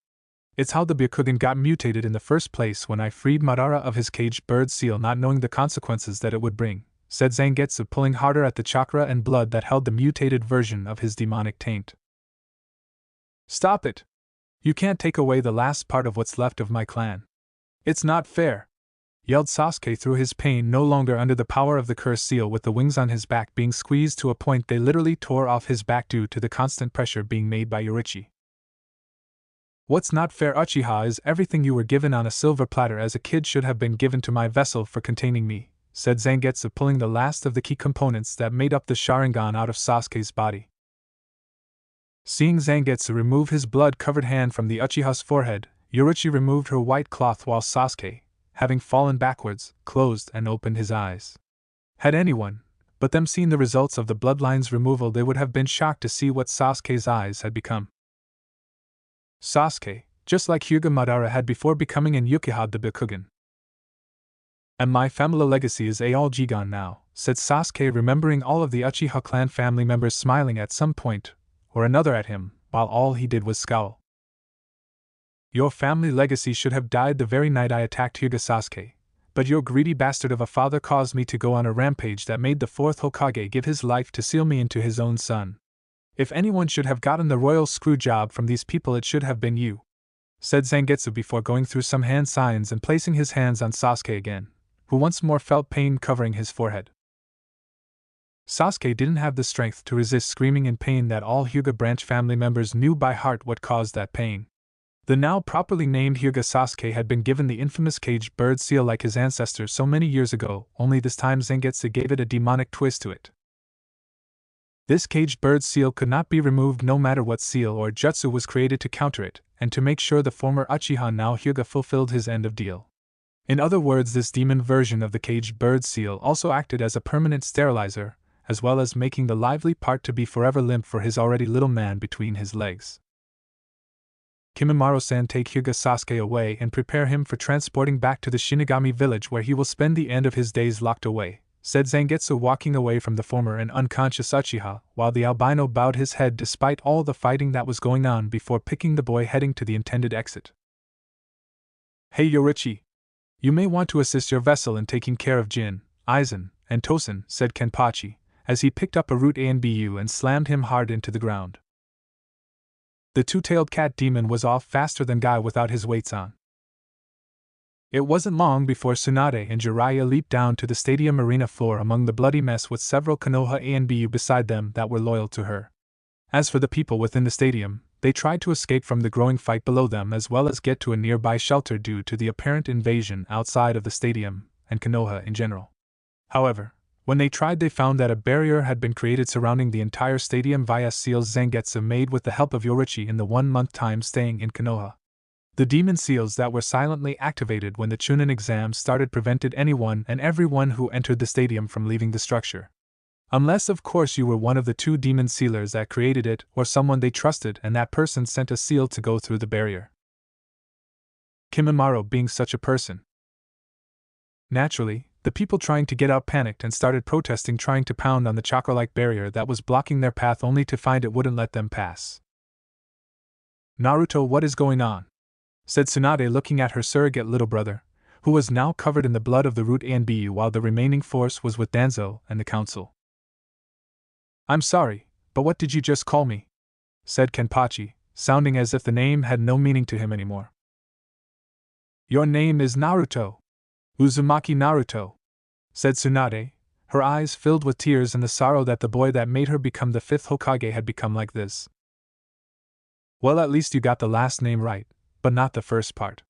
It's how the Byakugan got mutated in the first place when I freed Madara of his caged bird seal, not knowing the consequences that it would bring," said Zangetsu, pulling harder at the chakra and blood that held the mutated version of his demonic taint. "Stop it! You can't take away the last part of what's left of my clan. It's not fair!" yelled Sasuke through his pain, no longer under the power of the curse seal, with the wings on his back being squeezed to a point they literally tore off his back due to the constant pressure being made by Yoruichi. "What's not fair, Uchiha, is everything you were given on a silver platter as a kid should have been given to my vessel for containing me," said Zangetsu, pulling the last of the key components that made up the Sharingan out of Sasuke's body. Seeing Zangetsu remove his blood-covered hand from the Uchiha's forehead, Yoruichi removed her white cloth while Sasuke, having fallen backwards, closed and opened his eyes. Had anyone but them seen the results of the bloodline's removal, they would have been shocked to see what Sasuke's eyes had become. Sasuke, just like Hyuga Madara had before becoming an Uchiha the Byakugan. "And my family legacy is all Jigan now," said Sasuke, remembering all of the Uchiha clan family members smiling at some point or another at him, while all he did was scowl. "Your family legacy should have died the very night I attacked Hyuga, Sasuke, but your greedy bastard of a father caused me to go on a rampage that made the 4th Hokage give his life to seal me into his own son. If anyone should have gotten the royal screw job from these people, it should have been you," said Zangetsu before going through some hand signs and placing his hands on Sasuke again, who once more felt pain covering his forehead. Sasuke didn't have the strength to resist screaming in pain that all Hyuga branch family members knew by heart what caused that pain. The now properly named Hyuga Sasuke had been given the infamous caged bird seal like his ancestors so many years ago, only this time Zangetsu gave it a demonic twist to it. This caged bird seal could not be removed no matter what seal or jutsu was created to counter it, and to make sure the former Uchiha now Hyuga fulfilled his end of deal. In other words, this demon version of the caged bird seal also acted as a permanent sterilizer, as well as making the lively part to be forever limp for his already little man between his legs. Kimimaro-san, take Hyuga Sasuke away and prepare him for transporting back to the Shinigami village where he will spend the end of his days locked away, said Zangetsu, walking away from the former and unconscious Uchiha, while the albino bowed his head despite all the fighting that was going on before picking the boy heading to the intended exit. Hey Yorichi! You may want to assist your vessel in taking care of Jin, Aizen, and Tosen, said Kenpachi, as he picked up a root Anbu and slammed him hard into the ground. The two-tailed cat demon was off faster than Guy without his weights on. It wasn't long before Tsunade and Jiraiya leaped down to the stadium arena floor among the bloody mess with several Konoha Anbu beside them that were loyal to her. As for the people within the stadium, they tried to escape from the growing fight below them as well as get to a nearby shelter due to the apparent invasion outside of the stadium and Konoha in general. However, when they tried, they found that a barrier had been created surrounding the entire stadium via seals Zangetsu made with the help of Yorichi in the 1 month time staying in Konoha. The demon seals that were silently activated when the Chunin exam started prevented anyone and everyone who entered the stadium from leaving the structure. Unless, of course, you were one of the 2 demon sealers that created it or someone they trusted and that person sent a seal to go through the barrier. Kimimaro being such a person. Naturally, the people trying to get out panicked and started protesting, trying to pound on the chakra-like barrier that was blocking their path only to find it wouldn't let them pass. Naruto, what is going on? Said Tsunade, looking at her surrogate little brother, who was now covered in the blood of the root Anbu while the remaining force was with Danzo and the council. I'm sorry, but what did you just call me? Said Kenpachi, sounding as if the name had no meaning to him anymore. Your name is Naruto. Uzumaki Naruto, said Tsunade, her eyes filled with tears and the sorrow that the boy that made her become the 5th Hokage had become like this. Well, at least you got the last name right, but not the first part.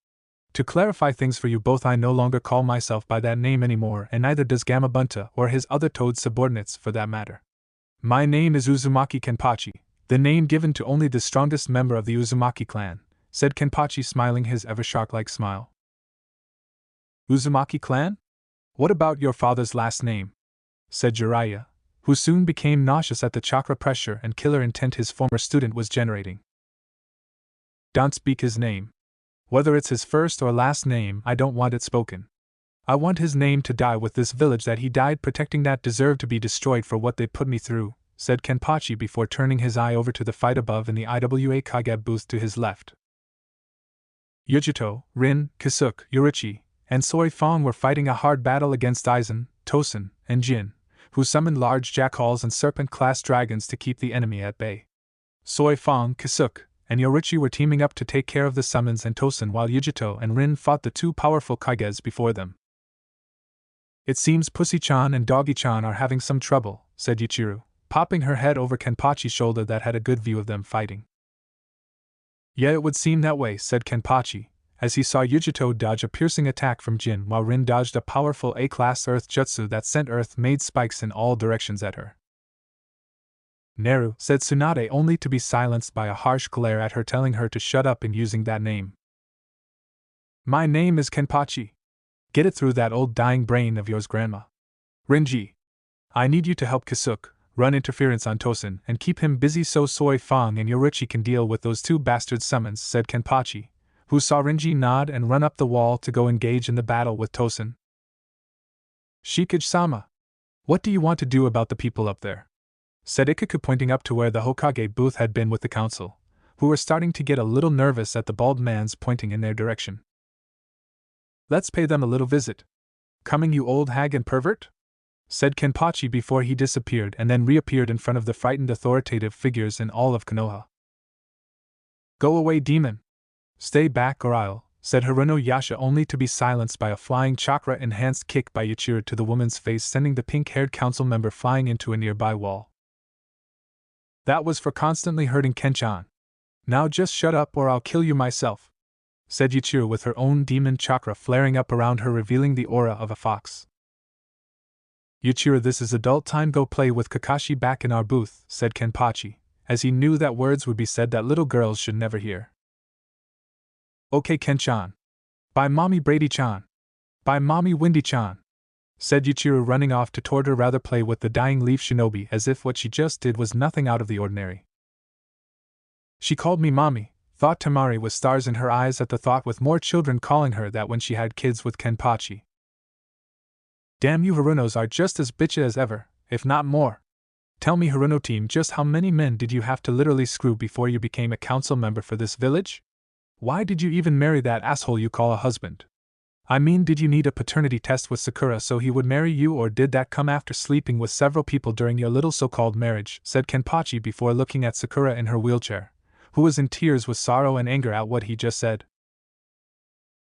To clarify things for you both, I no longer call myself by that name anymore, and neither does Gamabunta or his other toad subordinates for that matter. My name is Uzumaki Kenpachi, the name given to only the strongest member of the Uzumaki clan, said Kenpachi, smiling his ever shark-like smile. Uzumaki clan? What about your father's last name? Said Jiraiya, who soon became nauseous at the chakra pressure and killer intent his former student was generating. Don't speak his name. Whether it's his first or last name, I don't want it spoken. I want his name to die with this village that he died protecting, that deserved to be destroyed for what they put me through, said Kenpachi before turning his eye over to the fight above in the IWA Kage booth to his left. Yujito, Rin, Kisuke, Yorichi, and Soi Fong were fighting a hard battle against Aizen, Tosen, and Jin, who summoned large jackals and serpent-class dragons to keep the enemy at bay. Soi Fong, Kisuke, and Yorichi were teaming up to take care of the summons and Tosen, while Yujito and Rin fought the 2 powerful Kages before them. It seems Pussy-chan and Doggy-chan are having some trouble, said Yuichiro, popping her head over Kenpachi's shoulder that had a good view of them fighting. Yeah, it would seem that way, said Kenpachi, as he saw Yujito dodge a piercing attack from Jin while Rin dodged a powerful A-class earth jutsu that sent earth-made spikes in all directions at her. Neru, said Tsunade, only to be silenced by a harsh glare at her telling her to shut up in using that name. My name is Kenpachi. Get it through that old dying brain of yours, Grandma. Rinji. I need you to help Kisuke, run interference on Tosen, and keep him busy so Soi Fong and Yorichi can deal with those 2 bastard summons, said Kenpachi, who saw Rinji nod and run up the wall to go engage in the battle with Tosen. Shikage-sama. What do you want to do about the people up there? Said Ikaku, pointing up to where the Hokage booth had been with the council, who were starting to get a little nervous at the bald man's pointing in their direction. Let's pay them a little visit. Coming, you old hag and pervert? Said Kenpachi before he disappeared and then reappeared in front of the frightened authoritative figures in all of Konoha. Go away, demon. Stay back or I'll, said Hirono Yasha, only to be silenced by a flying chakra-enhanced kick by Yuichiro to the woman's face, sending the pink-haired council member flying into a nearby wall. That was for constantly hurting Ken-chan. Now just shut up or I'll kill you myself. said Yuichiro with her own demon chakra flaring up around her, revealing the aura of a fox. Yuichiro, this is adult time, go play with Kakashi back in our booth, said Kenpachi, as he knew that words would be said that little girls should never hear. Okay, Ken-chan. Bye, Mommy Brady-chan. Bye, Mommy Windy-chan, said Yuichiro, running off to toward her rather play with the dying leaf shinobi as if what she just did was nothing out of the ordinary. She called me Mommy, thought Temari with stars in her eyes at the thought, with more children calling her that when she had kids with Kenpachi. Damn you Harunos are just as bitchy as ever, if not more. Tell me, Haruno team, just how many men did you have to literally screw before you became a council member for this village? Why did you even marry that asshole you call a husband? I mean, did you need a paternity test with Sakura so he would marry you, or did that come after sleeping with several people during your little so-called marriage, said Kenpachi before looking at Sakura in her wheelchair, who was in tears with sorrow and anger at what he just said.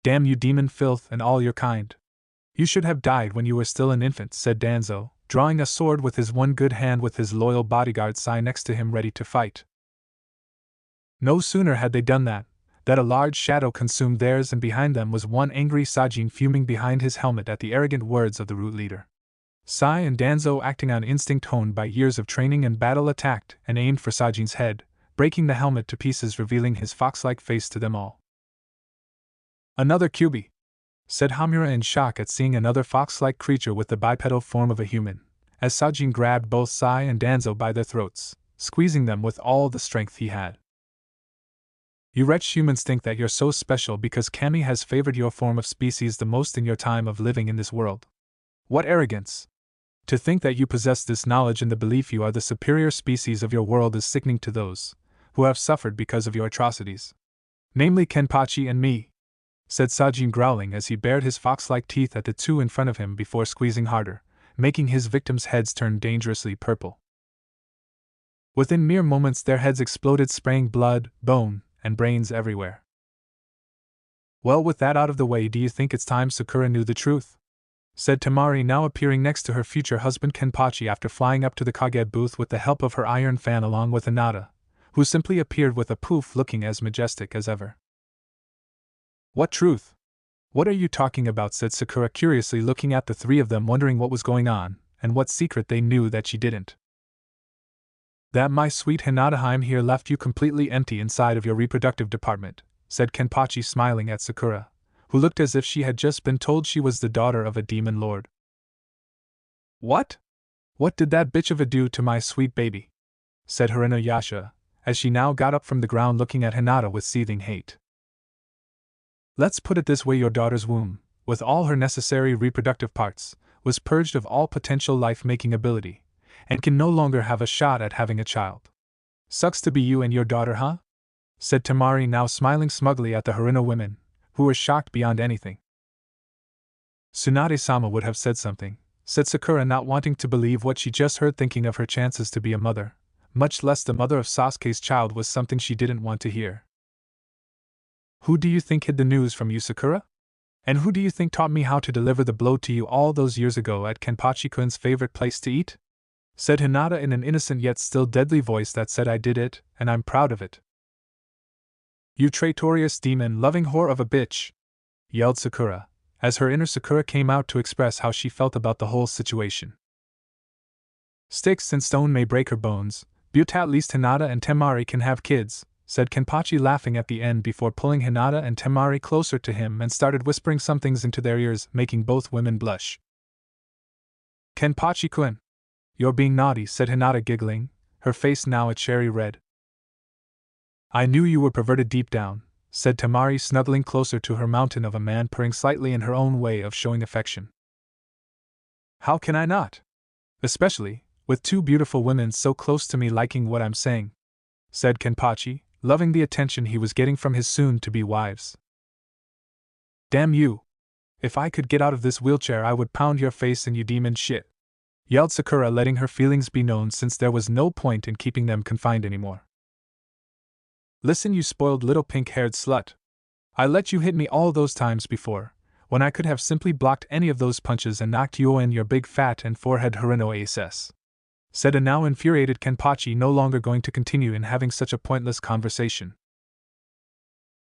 Damn you demon filth and all your kind. You should have died when you were still an infant, said Danzo, drawing a sword with his one good hand with his loyal bodyguard Sai next to him ready to fight. No sooner had they done that a large shadow consumed theirs, and behind them was one angry Sajin fuming behind his helmet at the arrogant words of the root leader. Sai and Danzo, acting on instinct honed by years of training and battle, attacked and aimed for Sajin's head, breaking the helmet to pieces, revealing his fox-like face to them all. Another Kyuubi, said Hamura in shock at seeing another fox-like creature with the bipedal form of a human, as Sajin grabbed both Sai and Danzo by their throats, squeezing them with all the strength he had. You wretched humans think that you're so special because Kami has favored your form of species the most in your time of living in this world. What arrogance! To think that you possess this knowledge and the belief you are the superior species of your world is sickening to those who have suffered because of your atrocities. Namely Kenpachi and me, said Sajin, growling as he bared his fox-like teeth at the two in front of him before squeezing harder, making his victims' heads turn dangerously purple. Within mere moments their heads exploded, spraying blood, bone, and brains everywhere. Well, with that out of the way, do you think it's time Sakura knew the truth? Said Temari, now appearing next to her future husband Kenpachi after flying up to the Kage booth with the help of her iron fan along with Hinata, who simply appeared with a poof looking as majestic as ever. What truth? What are you talking about? Said Sakura curiously, looking at the three of them, wondering what was going on, and what secret they knew that she didn't. That my sweet Hinataheim here left you completely empty inside of your reproductive department, said Kenpachi, smiling at Sakura, who looked as if she had just been told she was the daughter of a demon lord. What? What did that bitch of a do to my sweet baby? Said Harina Yasha, as she now got up from the ground looking at Hinata with seething hate. Let's put it this way, your daughter's womb, with all her necessary reproductive parts, was purged of all potential life-making ability, and can no longer have a shot at having a child. Sucks to be you and your daughter, huh? Said Temari, now smiling smugly at the Harina women, who were shocked beyond anything. Tsunade-sama would have said something, said Sakura, not wanting to believe what she just heard, thinking of her chances to be a mother, much less the mother of Sasuke's child, was something she didn't want to hear. Who do you think hid the news from you, Sakura? And who do you think taught me how to deliver the blow to you all those years ago at Kenpachi-kun's favorite place to eat? Said Hinata in an innocent yet still deadly voice that said, I did it, and I'm proud of it. You traitorous demon-loving whore of a bitch! Yelled Sakura, as her inner Sakura came out to express how she felt about the whole situation. Sticks and stone may break her bones, but at least Hinata and Temari can have kids, said Kenpachi, laughing at the end before pulling Hinata and Temari closer to him and started whispering some things into their ears, making both women blush. Kenpachi-kun, you're being naughty, said Hinata, giggling, her face now a cherry red. I knew you were perverted deep down, said Temari, snuggling closer to her mountain of a man, purring slightly in her own way of showing affection. How can I not? Especially, with two beautiful women so close to me liking what I'm saying, said Kenpachi, loving the attention he was getting from his soon-to-be wives. Damn you! If I could get out of this wheelchair I would pound your face in, you demon shit! Yelled Sakura, letting her feelings be known since there was no point in keeping them confined anymore. Listen, you spoiled little pink-haired slut. I let you hit me all those times before, when I could have simply blocked any of those punches and knocked you in your big fat and forehead Harino ass, said a now infuriated Kenpachi, no longer going to continue in having such a pointless conversation.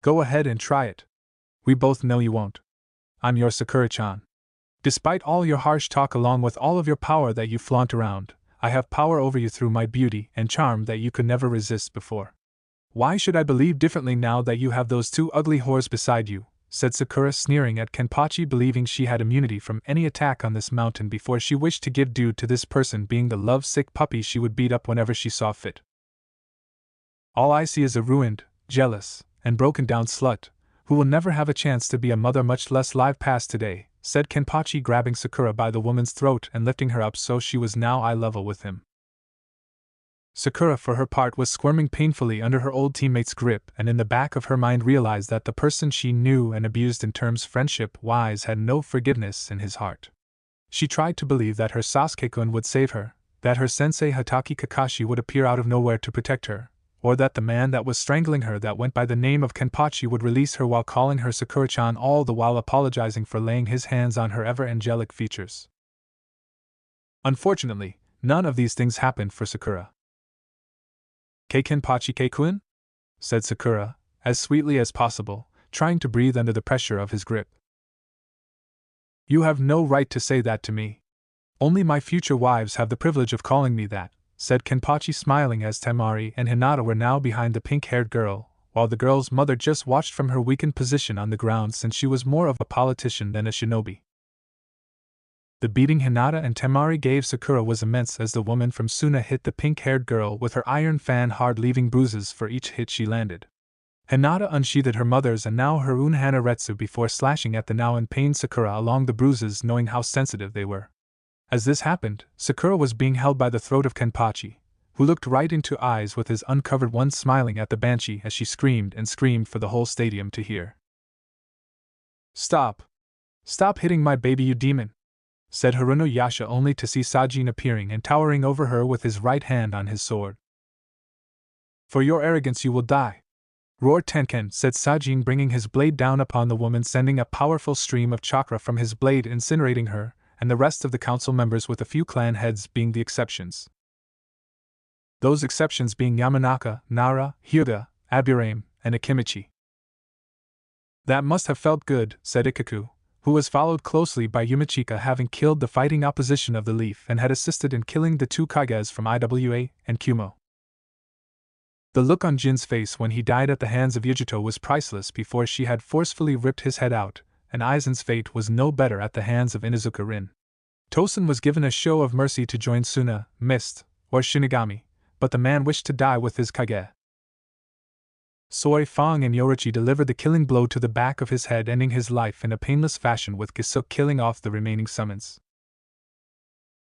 Go ahead and try it, We both know you won't. I'm your Sakura-chan. Despite all your harsh talk along with all of your power that you flaunt around, I have power over you through my beauty and charm that you could never resist before. Why should I believe differently now that you have those two ugly whores beside you? Said Sakura, sneering at Kenpachi, believing she had immunity from any attack on this mountain before she wished to give due to this person being the love-sick puppy she would beat up whenever she saw fit. All I see is a ruined, jealous, and broken-down slut, who will never have a chance to be a mother, much less live past today, said Kenpachi, grabbing Sakura by the woman's throat and lifting her up so she was now eye level with him. Sakura, for her part, was squirming painfully under her old teammate's grip, and in the back of her mind realized that the person she knew and abused in terms friendship-wise had no forgiveness in his heart. She tried to believe that her Sasuke-kun would save her, that her sensei Hatake Kakashi would appear out of nowhere to protect her, or that the man that was strangling her that went by the name of Kenpachi would release her while calling her Sakura-chan, all the while apologizing for laying his hands on her ever-angelic features. Unfortunately, none of these things happened for Sakura. Kenpachi Keikun? Said Sakura, as sweetly as possible, trying to breathe under the pressure of his grip. You have no right to say that to me. Only my future wives have the privilege of calling me that, said Kenpachi, smiling as Temari and Hinata were now behind the pink-haired girl, while the girl's mother just watched from her weakened position on the ground since she was more of a politician than a shinobi. The beating Hinata and Temari gave Sakura was immense as the woman from Suna hit the pink-haired girl with her iron fan hard, leaving bruises for each hit she landed. Hinata unsheathed her mother's and now her own Hanaretsu before slashing at the now in pain Sakura along the bruises, knowing how sensitive they were. As this happened, Sakura was being held by the throat of Kenpachi, who looked right into eyes with his uncovered one, smiling at the banshee as she screamed and screamed for the whole stadium to hear. Stop! Stop hitting my baby, you demon! Said Haruno Yasha, only to see Sajin appearing and towering over her with his right hand on his sword. For your arrogance you will die! Roared Tenken, said Sajin, bringing his blade down upon the woman, sending a powerful stream of chakra from his blade, incinerating her, and the rest of the council members, with a few clan heads being the exceptions. Those exceptions being Yamanaka, Nara, Hyuga, Aburame, and Akimichi. That must have felt good, said Ikaku, who was followed closely by Yumichika, having killed the fighting opposition of the Leaf and had assisted in killing the two Kages from IWA and Kumo. The look on Jin's face when he died at the hands of Yujito was priceless before she had forcefully ripped his head out, and Aizen's fate was no better at the hands of Inuzuka Rin. Tosen was given a show of mercy to join Suna, Mist, or Shinigami, but the man wished to die with his Kage. Soi Fang and Yoruchi delivered the killing blow to the back of his head, ending his life in a painless fashion, with Gisuk killing off the remaining summons.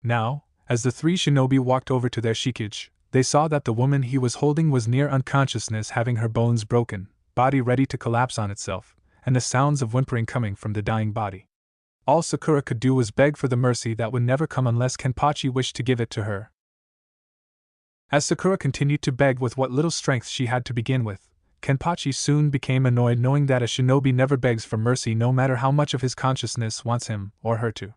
Now, as the three shinobi walked over to their shikage, they saw that the woman he was holding was near unconsciousness, having her bones broken, body ready to collapse on itself, and the sounds of whimpering coming from the dying body. All Sakura could do was beg for the mercy that would never come unless Kenpachi wished to give it to her. As Sakura continued to beg with what little strength she had to begin with, Kenpachi soon became annoyed, knowing that a shinobi never begs for mercy no matter how much of his consciousness wants him or her to.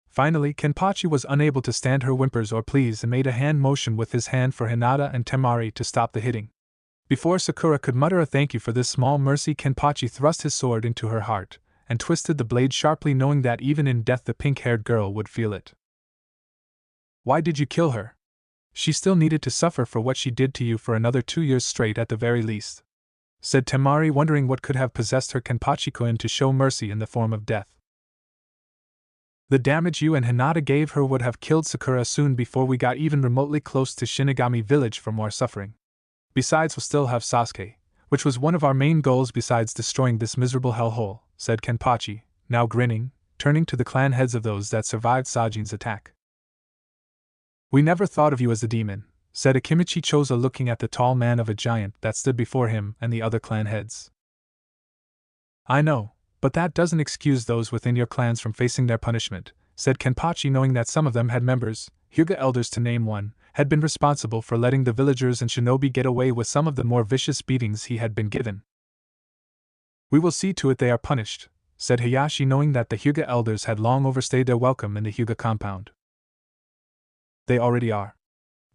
Finally, Kenpachi was unable to stand her whimpers or pleas and made a hand motion with his hand for Hinata and Temari to stop the hitting. Before Sakura could mutter a thank you for this small mercy, Kenpachi thrust his sword into her heart and twisted the blade sharply, knowing that even in death the pink-haired girl would feel it. Why did you kill her? She still needed to suffer for what she did to you for another 2 years straight at the very least, said Temari, wondering what could have possessed her Kenpachi-kun to show mercy in the form of death. The damage you and Hinata gave her would have killed Sakura soon before we got even remotely close to Shinigami Village for more suffering. Besides, we'll still have Sasuke, which was one of our main goals besides destroying this miserable hellhole, said Kenpachi, now grinning, turning to the clan heads of those that survived Sajin's attack. We never thought of you as a demon, said Akimichi Choza, looking at the tall man of a giant that stood before him and the other clan heads. I know, but that doesn't excuse those within your clans from facing their punishment, said Kenpachi, knowing that some of them had members, Hyuga elders to name one, had been responsible for letting the villagers and shinobi get away with some of the more vicious beatings he had been given. We will see to it they are punished, said Hayashi, knowing that the Hyuga elders had long overstayed their welcome in the Hyuga compound. They already are.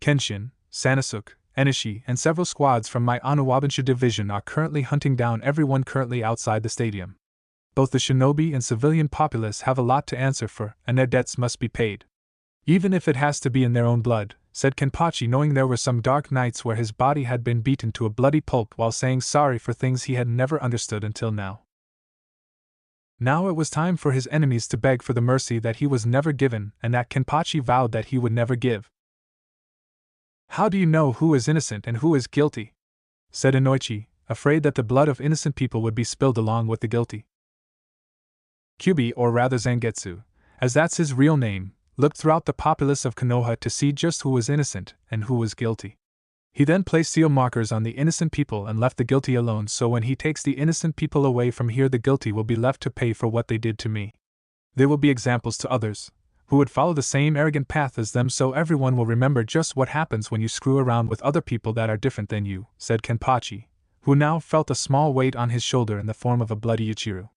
Kenshin, Sanosuke, Enishi, and several squads from my Anuwabansha division are currently hunting down everyone currently outside the stadium. Both the shinobi and civilian populace have a lot to answer for, and their debts must be paid. Even if it has to be in their own blood, said Kenpachi, knowing there were some dark nights where his body had been beaten to a bloody pulp while saying sorry for things he had never understood until now. Now it was time for his enemies to beg for the mercy that he was never given and that Kenpachi vowed that he would never give. How do you know who is innocent and who is guilty? Said Inoichi, afraid that the blood of innocent people would be spilled along with the guilty. Kyuubi, or rather Zangetsu, as that's his real name, looked throughout the populace of Konoha to see just who was innocent and who was guilty. He then placed seal markers on the innocent people and left the guilty alone, so when he takes the innocent people away from here, the guilty will be left to pay for what they did to me. They will be examples to others, who would follow the same arrogant path as them, so everyone will remember just what happens when you screw around with other people that are different than you, said Kenpachi, who now felt a small weight on his shoulder in the form of a bloody Yuichiro.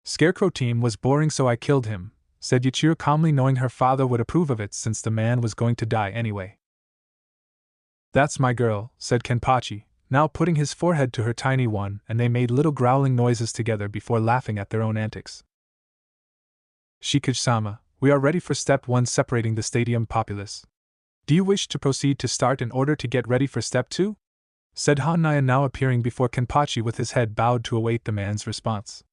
Scarecrow team was boring, so I killed him, said Yuichiro calmly, knowing her father would approve of it since the man was going to die anyway. That's my girl, said Kenpachi, now putting his forehead to her tiny one, and they made little growling noises together before laughing at their own antics. Shikuji-sama, we are ready for step 1, separating the stadium populace. Do you wish to proceed to start in order to get ready for step 2? Said Hanaya, now appearing before Kenpachi with his head bowed to await the man's response.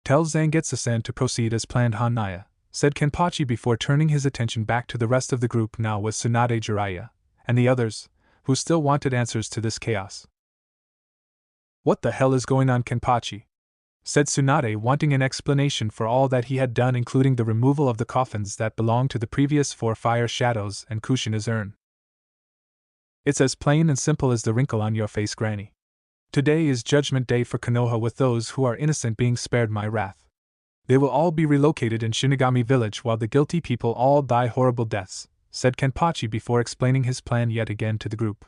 Tell Zangetsu-san to proceed as planned, Hanaya, said Kenpachi before turning his attention back to the rest of the group, now with Tsunade Jiraiya and the others, who still wanted answers to this chaos. What the hell is going on, Kenpachi? Said Tsunade, wanting an explanation for all that he had done, including the removal of the coffins that belonged to the previous 4 fire shadows and Kushina's urn. It's as plain and simple as the wrinkle on your face, Granny. Today is Judgment Day for Konoha, with those who are innocent being spared my wrath. They will all be relocated in Shinigami Village while the guilty people all die horrible deaths, said Kenpachi before explaining his plan yet again to the group.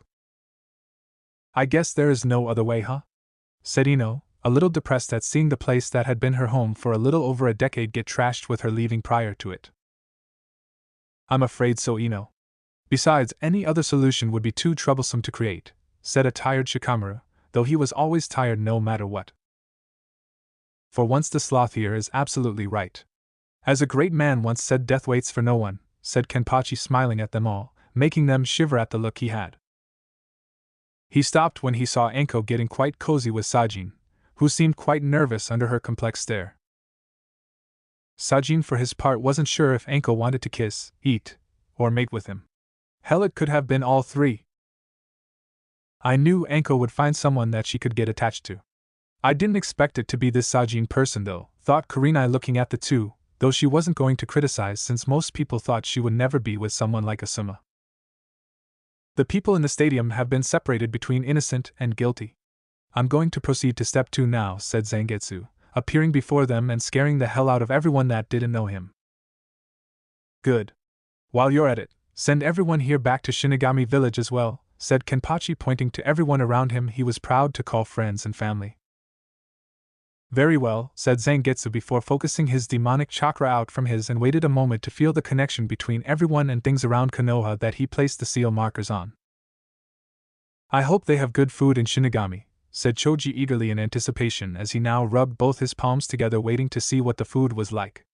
I guess there is no other way, huh? Said Ino, a little depressed at seeing the place that had been her home for a little over a decade get trashed with her leaving prior to it. I'm afraid so, Ino. Besides, any other solution would be too troublesome to create, said a tired Shikamaru, though he was always tired no matter what. For once the sloth here is absolutely right. As a great man once said, death waits for no one, said Kenpachi, smiling at them all, making them shiver at the look he had. He stopped when he saw Anko getting quite cozy with Sajin, who seemed quite nervous under her complex stare. Sajin, for his part, wasn't sure if Anko wanted to kiss, eat, or mate with him. Hell, it could have been all 3. I knew Anko would find someone that she could get attached to. I didn't expect it to be this Sajin person, though, thought Kurenai, looking at the two, though she wasn't going to criticize since most people thought she would never be with someone like Asuma. The people in the stadium have been separated between innocent and guilty. I'm going to proceed to step 2 now, said Zangetsu, appearing before them and scaring the hell out of everyone that didn't know him. Good. While you're at it, send everyone here back to Shinigami Village as well, said Kenpachi, pointing to everyone around him he was proud to call friends and family. Very well, said Zangetsu before focusing his demonic chakra out from his and waited a moment to feel the connection between everyone and things around Konoha that he placed the seal markers on. I hope they have good food in Shinigami, said Choji eagerly in anticipation as he now rubbed both his palms together, waiting to see what the food was like.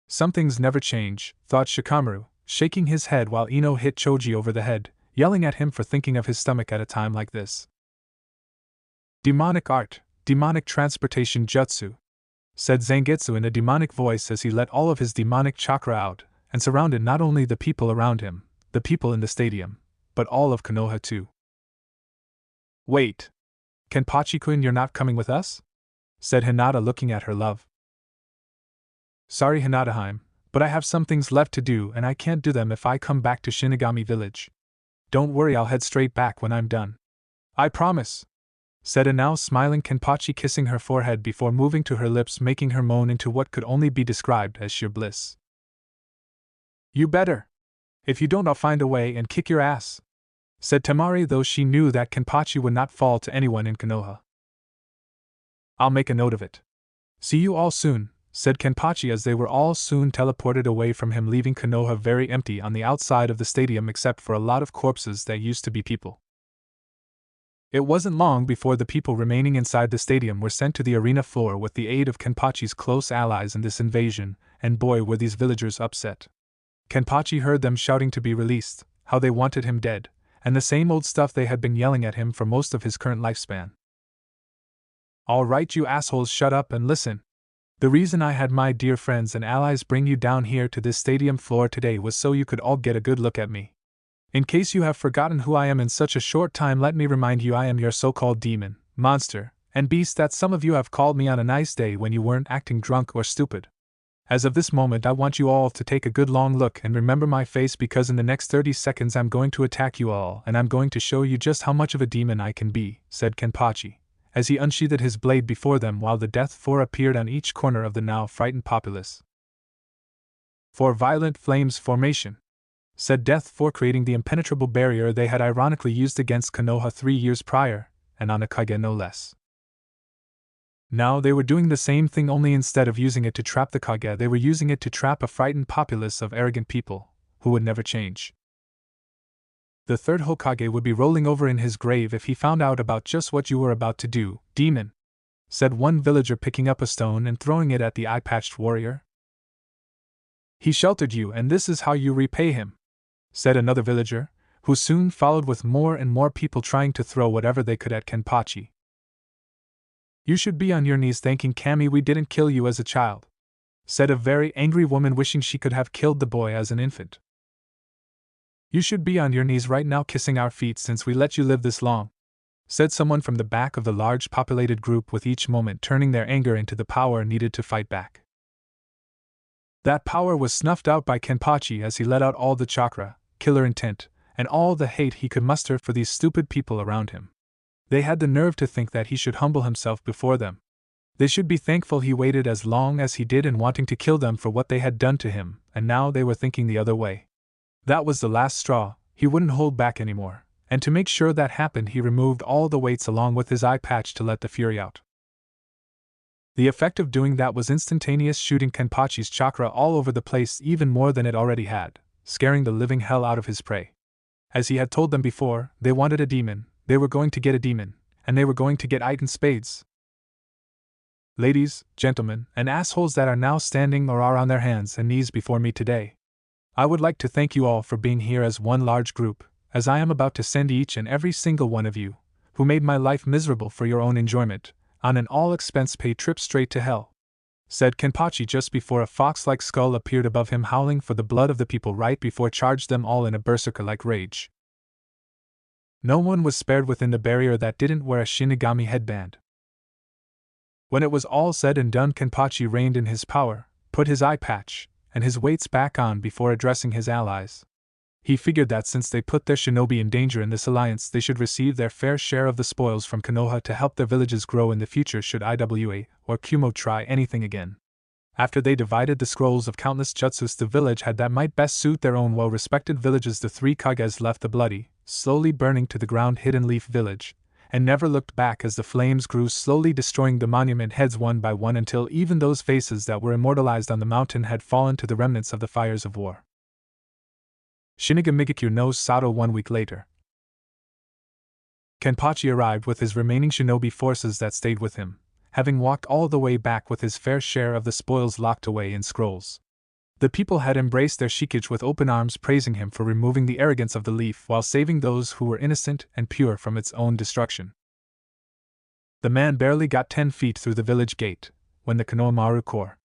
Some things never change, thought Shikamaru, shaking his head while Ino hit Choji over the head, yelling at him for thinking of his stomach at a time like this. Demonic art. Demonic transportation jutsu, said Zangetsu in a demonic voice as he let all of his demonic chakra out, and surrounded not only the people around him, the people in the stadium, but all of Konoha too. Wait. Kenpachi-kun, you're not coming with us? Said Hinata, looking at her love. Sorry, Hinata-heim, but I have some things left to do and I can't do them if I come back to Shinigami Village. Don't worry, I'll head straight back when I'm done. I promise, said a now smiling Kenpachi, kissing her forehead before moving to her lips, making her moan into what could only be described as sheer bliss. You better. If you don't, I'll find a way and kick your ass, said Temari, though she knew that Kenpachi would not fall to anyone in Konoha. I'll make a note of it. See you all soon, said Kenpachi as they were all soon teleported away from him, leaving Konoha very empty on the outside of the stadium except for a lot of corpses that used to be people. It wasn't long before the people remaining inside the stadium were sent to the arena floor with the aid of Kenpachi's close allies in this invasion, and boy were these villagers upset. Kenpachi heard them shouting to be released, how they wanted him dead, and the same old stuff they had been yelling at him for most of his current lifespan. All right, you assholes, shut up and listen. The reason I had my dear friends and allies bring you down here to this stadium floor today was so you could all get a good look at me. In case you have forgotten who I am in such a short time, let me remind you I am your so-called demon, monster, and beast that some of you have called me on a nice day when you weren't acting drunk or stupid. As of this moment, I want you all to take a good long look and remember my face, because in the next 30 seconds I'm going to attack you all and I'm going to show you just how much of a demon I can be, said Kenpachi, as he unsheathed his blade before them while the Death Four appeared on each corner of the now frightened populace. For violent flames formation, said Death Four, creating the impenetrable barrier they had ironically used against Konoha 3 years prior, and on a Kage no less. Now they were doing the same thing, only instead of using it to trap the Kage, they were using it to trap a frightened populace of arrogant people, who would never change. The third Hokage would be rolling over in his grave if he found out about just what you were about to do, demon, said one villager, picking up a stone and throwing it at the eye-patched warrior. He sheltered you, and this is how you repay him, said another villager, who soon followed with more and more people trying to throw whatever they could at Kenpachi. You should be on your knees thanking Kami we didn't kill you as a child, said a very angry woman, wishing she could have killed the boy as an infant. You should be on your knees right now kissing our feet since we let you live this long, said someone from the back of the large populated group, with each moment turning their anger into the power needed to fight back. That power was snuffed out by Kenpachi as he let out all the chakra, killer intent, and all the hate he could muster for these stupid people around him. They had the nerve to think that he should humble himself before them. They should be thankful he waited as long as he did in wanting to kill them for what they had done to him, and now they were thinking the other way. That was the last straw, he wouldn't hold back anymore, and to make sure that happened he removed all the weights along with his eye patch to let the fury out. The effect of doing that was instantaneous, shooting Kenpachi's chakra all over the place even more than it already had, scaring the living hell out of his prey. As he had told them before, they wanted a demon, they were going to get a demon, and they were going to get it in spades. Ladies, gentlemen, and assholes that are now standing or are on their hands and knees before me today, I would like to thank you all for being here as one large group, as I am about to send each and every single one of you, who made my life miserable for your own enjoyment, on an all-expense-paid trip straight to hell, said Kenpachi just before a fox-like skull appeared above him, howling for the blood of the people right before charged them all in a berserker-like rage. No one was spared within the barrier that didn't wear a Shinigami headband. When it was all said and done, Kenpachi reigned in his power, put his eye patch and his weights back on before addressing his allies. He figured that since they put their shinobi in danger in this alliance, they should receive their fair share of the spoils from Konoha to help their villages grow in the future should IWA or Kumo try anything again. After they divided the scrolls of countless jutsus the village had that might best suit their own well-respected villages, the three Kages left the bloody, slowly burning to the ground Hidden Leaf Village, and never looked back as the flames grew, slowly destroying the monument heads one by one until even those faces that were immortalized on the mountain had fallen to the remnants of the fires of war. Shinigami no Sato 1 week later. Kenpachi arrived with his remaining shinobi forces that stayed with him, having walked all the way back with his fair share of the spoils locked away in scrolls. The people had embraced their Shikage with open arms, praising him for removing the arrogance of the leaf while saving those who were innocent and pure from its own destruction. The man barely got 10 feet through the village gate when the Konohamaru Corps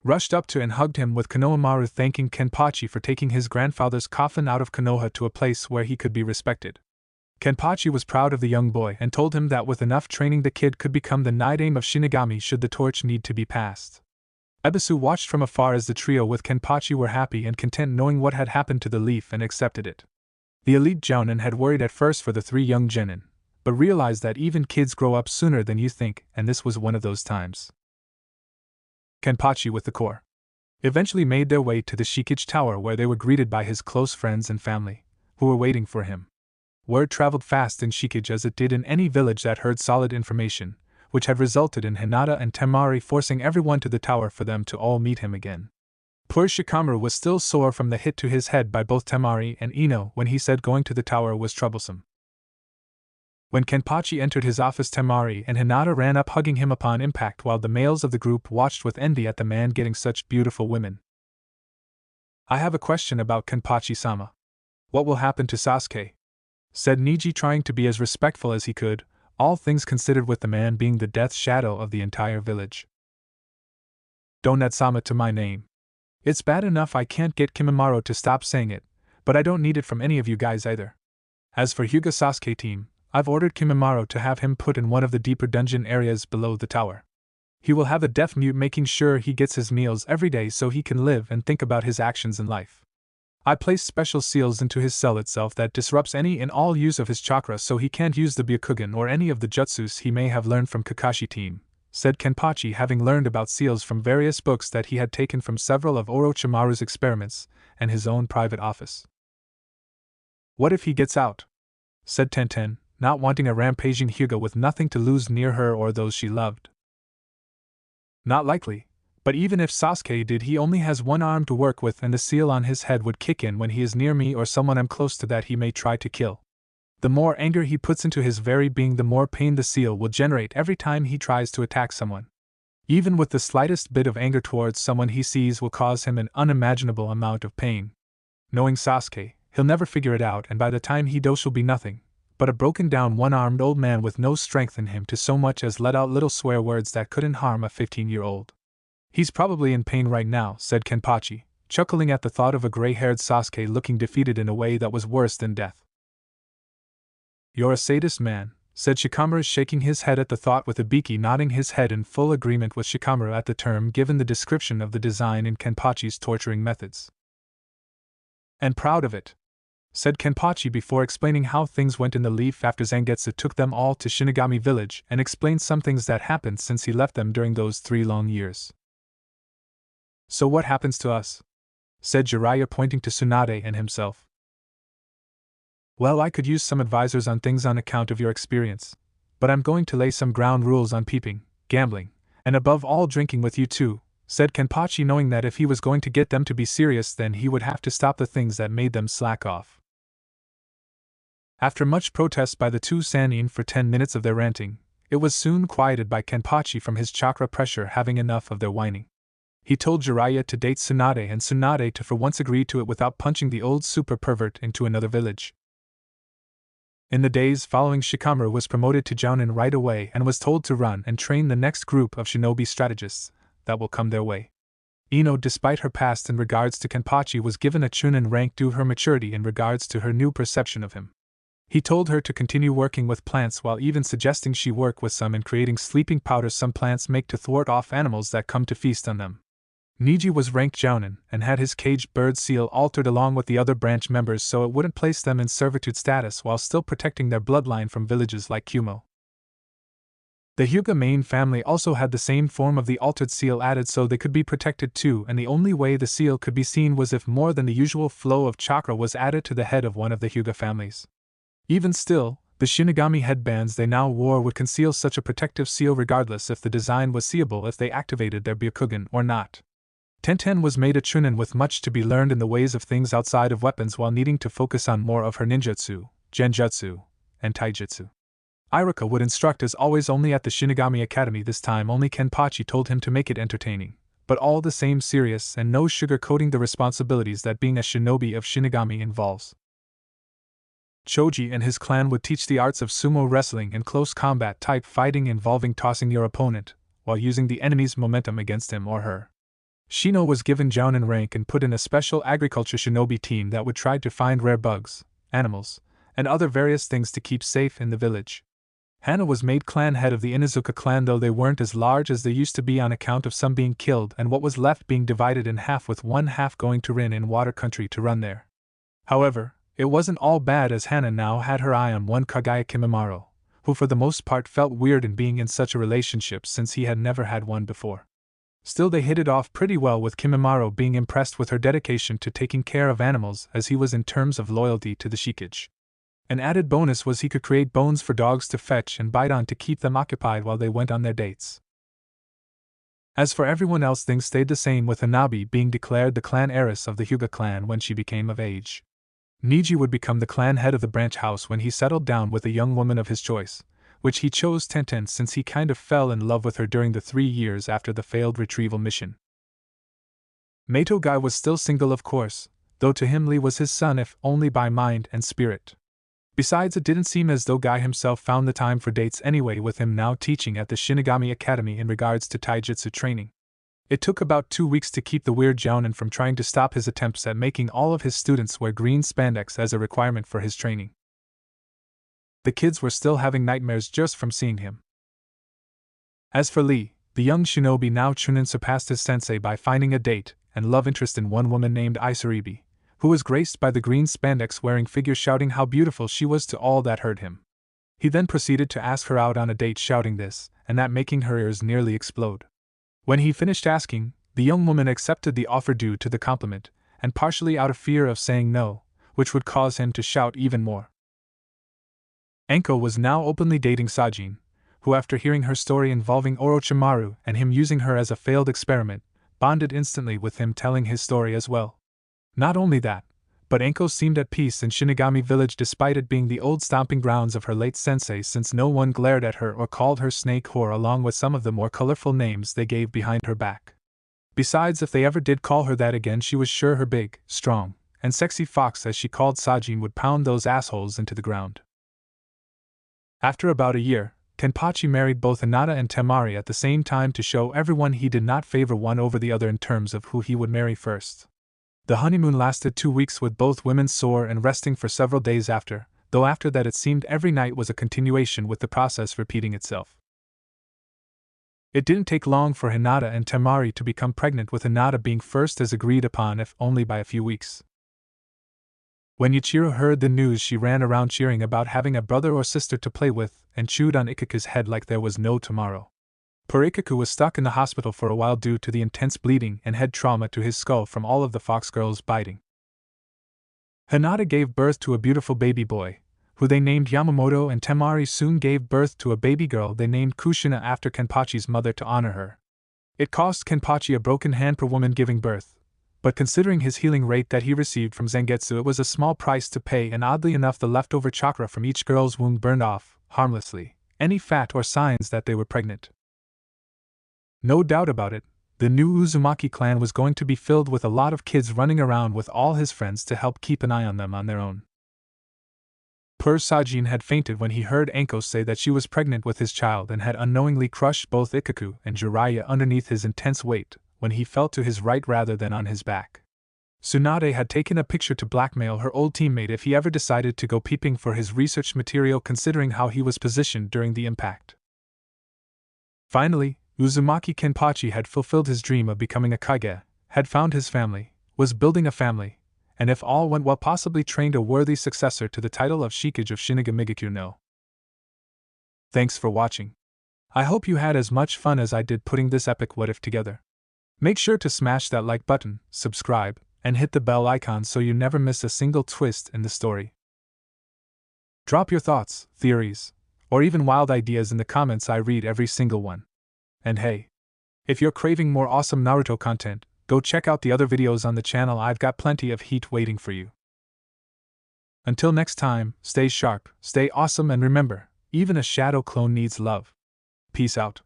rushed up to and hugged him, with Konohamaru thanking Kenpachi for taking his grandfather's coffin out of Konoha to a place where he could be respected. Kenpachi was proud of the young boy and told him that with enough training the kid could become the knight aim of Shinigami should the torch need to be passed. Ebisu watched from afar as the trio with Kenpachi were happy and content knowing what had happened to the leaf and accepted it. The elite Jounin had worried at first for the 3 young genin, but realized that even kids grow up sooner than you think, and this was one of those times. Kenpachi with the Corps eventually made their way to the Shikage Tower, where they were greeted by his close friends and family, who were waiting for him. Word traveled fast in Shikage, as it did in any village that heard solid information, which had resulted in Hinata and Temari forcing everyone to the tower for them to all meet him again. Poor Shikamaru was still sore from the hit to his head by both Temari and Ino when he said going to the tower was troublesome. When Kenpachi entered his office, Temari and Hinata ran up, hugging him upon impact, while the males of the group watched with envy at the man getting such beautiful women. "I have a question about Kenpachi-sama. What will happen to Sasuke?" said Niji, trying to be as respectful as he could, all things considered, with the man being the death shadow of the entire village. "Don't add Sama to my name. It's bad enough I can't get Kimimaro to stop saying it, but I don't need it from any of you guys either. As for Hyuga Sasuke team, I've ordered Kimimaro to have him put in one of the deeper dungeon areas below the tower. He will have a deaf mute, making sure he gets his meals every day so he can live and think about his actions in life. I place special seals into his cell itself that disrupts any and all use of his chakra, so he can't use the Byakugan or any of the jutsus he may have learned from Kakashi team," said Kenpachi, having learned about seals from various books that he had taken from several of Orochimaru's experiments and his own private office. "What if he gets out?" said Tenten, not wanting a rampaging Hyuga with nothing to lose near her or those she loved. "Not likely, but even if Sasuke did, he only has one arm to work with, and the seal on his head would kick in when he is near me or someone I'm close to that he may try to kill. The more anger he puts into his very being, the more pain the seal will generate every time he tries to attack someone. Even with the slightest bit of anger towards someone he sees will cause him an unimaginable amount of pain. Knowing Sasuke, he'll never figure it out, and by the time he does, will be nothing but a broken down one-armed old man with no strength in him to so much as let out little swear words that couldn't harm a 15-year-old. He's probably in pain right now," said Kenpachi, chuckling at the thought of a gray-haired Sasuke looking defeated in a way that was worse than death. "You're a sadist, man," said Shikamaru, shaking his head at the thought, with Ibiki nodding his head in full agreement with Shikamaru at the term given the description of the design in Kenpachi's torturing methods. "And proud of it," said Kenpachi before explaining how things went in the Leaf after Zangetsu took them all to Shinigami Village, and explained some things that happened since he left them during those 3 long years. "So what happens to us?" said Jiraiya, pointing to Tsunade and himself. "Well, I could use some advisors on things on account of your experience, but I'm going to lay some ground rules on peeping, gambling, and above all drinking with you too," said Kenpachi, knowing that if he was going to get them to be serious, then he would have to stop the things that made them slack off. After much protest by the 2 Sannin for 10 minutes of their ranting, it was soon quieted by Kenpachi from his chakra pressure having enough of their whining. He told Jiraiya to date Tsunade, and Tsunade to for once agree to it without punching the old super pervert into another village. In the days following, Shikamaru was promoted to Jounin right away and was told to run and train the next group of shinobi strategists that will come their way. Ino, despite her past in regards to Kenpachi, was given a Chunin rank due to her maturity in regards to her new perception of him. He told her to continue working with plants, while even suggesting she work with some in creating sleeping powders some plants make to thwart off animals that come to feast on them. Niji was ranked Jounin and had his caged bird seal altered along with the other branch members so it wouldn't place them in servitude status while still protecting their bloodline from villages like Kumo. The Hyuga main family also had the same form of the altered seal added so they could be protected too, and the only way the seal could be seen was if more than the usual flow of chakra was added to the head of one of the Hyuga families. Even still, the Shinigami headbands they now wore would conceal such a protective seal regardless if the design was seeable if they activated their Byakugan or not. Tenten was made a Chunin with much to be learned in the ways of things outside of weapons while needing to focus on more of her ninjutsu, genjutsu, and taijutsu. Iruka would instruct as always only at the Shinigami Academy. This time only Kenpachi told him to make it entertaining, but all the same serious and no sugar-coating the responsibilities that being a shinobi of Shinigami involves. Choji and his clan would teach the arts of sumo wrestling and close combat type fighting involving tossing your opponent, while using the enemy's momentum against him or her. Shino was given Jounin rank and put in a special agriculture shinobi team that would try to find rare bugs, animals, and other various things to keep safe in the village. Hana was made clan head of the Inuzuka clan, though they weren't as large as they used to be on account of some being killed and what was left being divided in half, with one half going to Rin in water country to run there. However, it wasn't all bad, as Hana now had her eye on one Kagaya Kimimaro, who for the most part felt weird in being in such a relationship since he had never had one before. Still, they hit it off pretty well, with Kimimaro being impressed with her dedication to taking care of animals as he was in terms of loyalty to the Shikage. An added bonus was he could create bones for dogs to fetch and bite on to keep them occupied while they went on their dates. As for everyone else, things stayed the same, with Hanabi being declared the clan heiress of the Hyuga clan when she became of age. Niji would become the clan head of the branch house when he settled down with a young woman of his choice, which he chose Tenten since he kind of fell in love with her during the 3 years after the failed retrieval mission. Mato Guy was still single, of course, though to him Lee was his son if only by mind and spirit. Besides, it didn't seem as though Guy himself found the time for dates anyway, with him now teaching at the Shinigami Academy in regards to taijutsu training. It took about 2 weeks to keep the weird jounin from trying to stop his attempts at making all of his students wear green spandex as a requirement for his training. The kids were still having nightmares just from seeing him. As for Lee, the young shinobi now Chunin surpassed his sensei by finding a date and love interest in one woman named Isaribi, who was graced by the green spandex-wearing figure shouting how beautiful she was to all that heard him. He then proceeded to ask her out on a date, shouting this and that, making her ears nearly explode. When he finished asking, the young woman accepted the offer due to the compliment, and partially out of fear of saying no, which would cause him to shout even more. Anko was now openly dating Sajin, who after hearing her story involving Orochimaru and him using her as a failed experiment, bonded instantly with him telling his story as well. Not only that, but Anko seemed at peace in Shinigami Village despite it being the old stomping grounds of her late sensei, since no one glared at her or called her snake whore along with some of the more colorful names they gave behind her back. Besides, if they ever did call her that again, she was sure her big, strong, and sexy fox, as she called Sajin, would pound those assholes into the ground. After about a year, Kenpachi married both Hinata and Temari at the same time to show everyone he did not favor one over the other in terms of who he would marry first. The honeymoon lasted 2 weeks, with both women sore and resting for several days after, though after that it seemed every night was a continuation, with the process repeating itself. It didn't take long for Hinata and Temari to become pregnant, with Hinata being first as agreed upon, if only by a few weeks. When Yuichiro heard the news, she ran around cheering about having a brother or sister to play with, and chewed on Ikaku's head like there was no tomorrow. Poor Ikaku was stuck in the hospital for a while due to the intense bleeding and head trauma to his skull from all of the fox girls biting. Hinata gave birth to a beautiful baby boy, who they named Yamamoto, and Temari soon gave birth to a baby girl they named Kushina after Kenpachi's mother to honor her. It cost Kenpachi a broken hand per woman giving birth, but considering his healing rate that he received from Zangetsu, it was a small price to pay, and oddly enough the leftover chakra from each girl's wound burned off, harmlessly, any fat or signs that they were pregnant. No doubt about it, the new Uzumaki clan was going to be filled with a lot of kids running around with all his friends to help keep an eye on them on their own. Poor Sajin had fainted when he heard Anko say that she was pregnant with his child, and had unknowingly crushed both Ikaku and Jiraiya underneath his intense weight when he fell to his right rather than on his back. Tsunade had taken a picture to blackmail her old teammate if he ever decided to go peeping for his research material, considering how he was positioned during the impact. Finally, Uzumaki Kenpachi had fulfilled his dream of becoming a Kage, had found his family, was building a family, and if all went well possibly trained a worthy successor to the title of Shikage of Shinigami no. Thanks for watching. I hope you had as much fun as I did putting this epic what if together. Make sure to smash that like button, subscribe, and hit the bell icon so you never miss a single twist in the story. Drop your thoughts, theories, or even wild ideas in the comments. I read every single one. And hey, if you're craving more awesome Naruto content, go check out the other videos on the channel. I've got plenty of heat waiting for you. Until next time, stay sharp, stay awesome, and remember, even a shadow clone needs love. Peace out.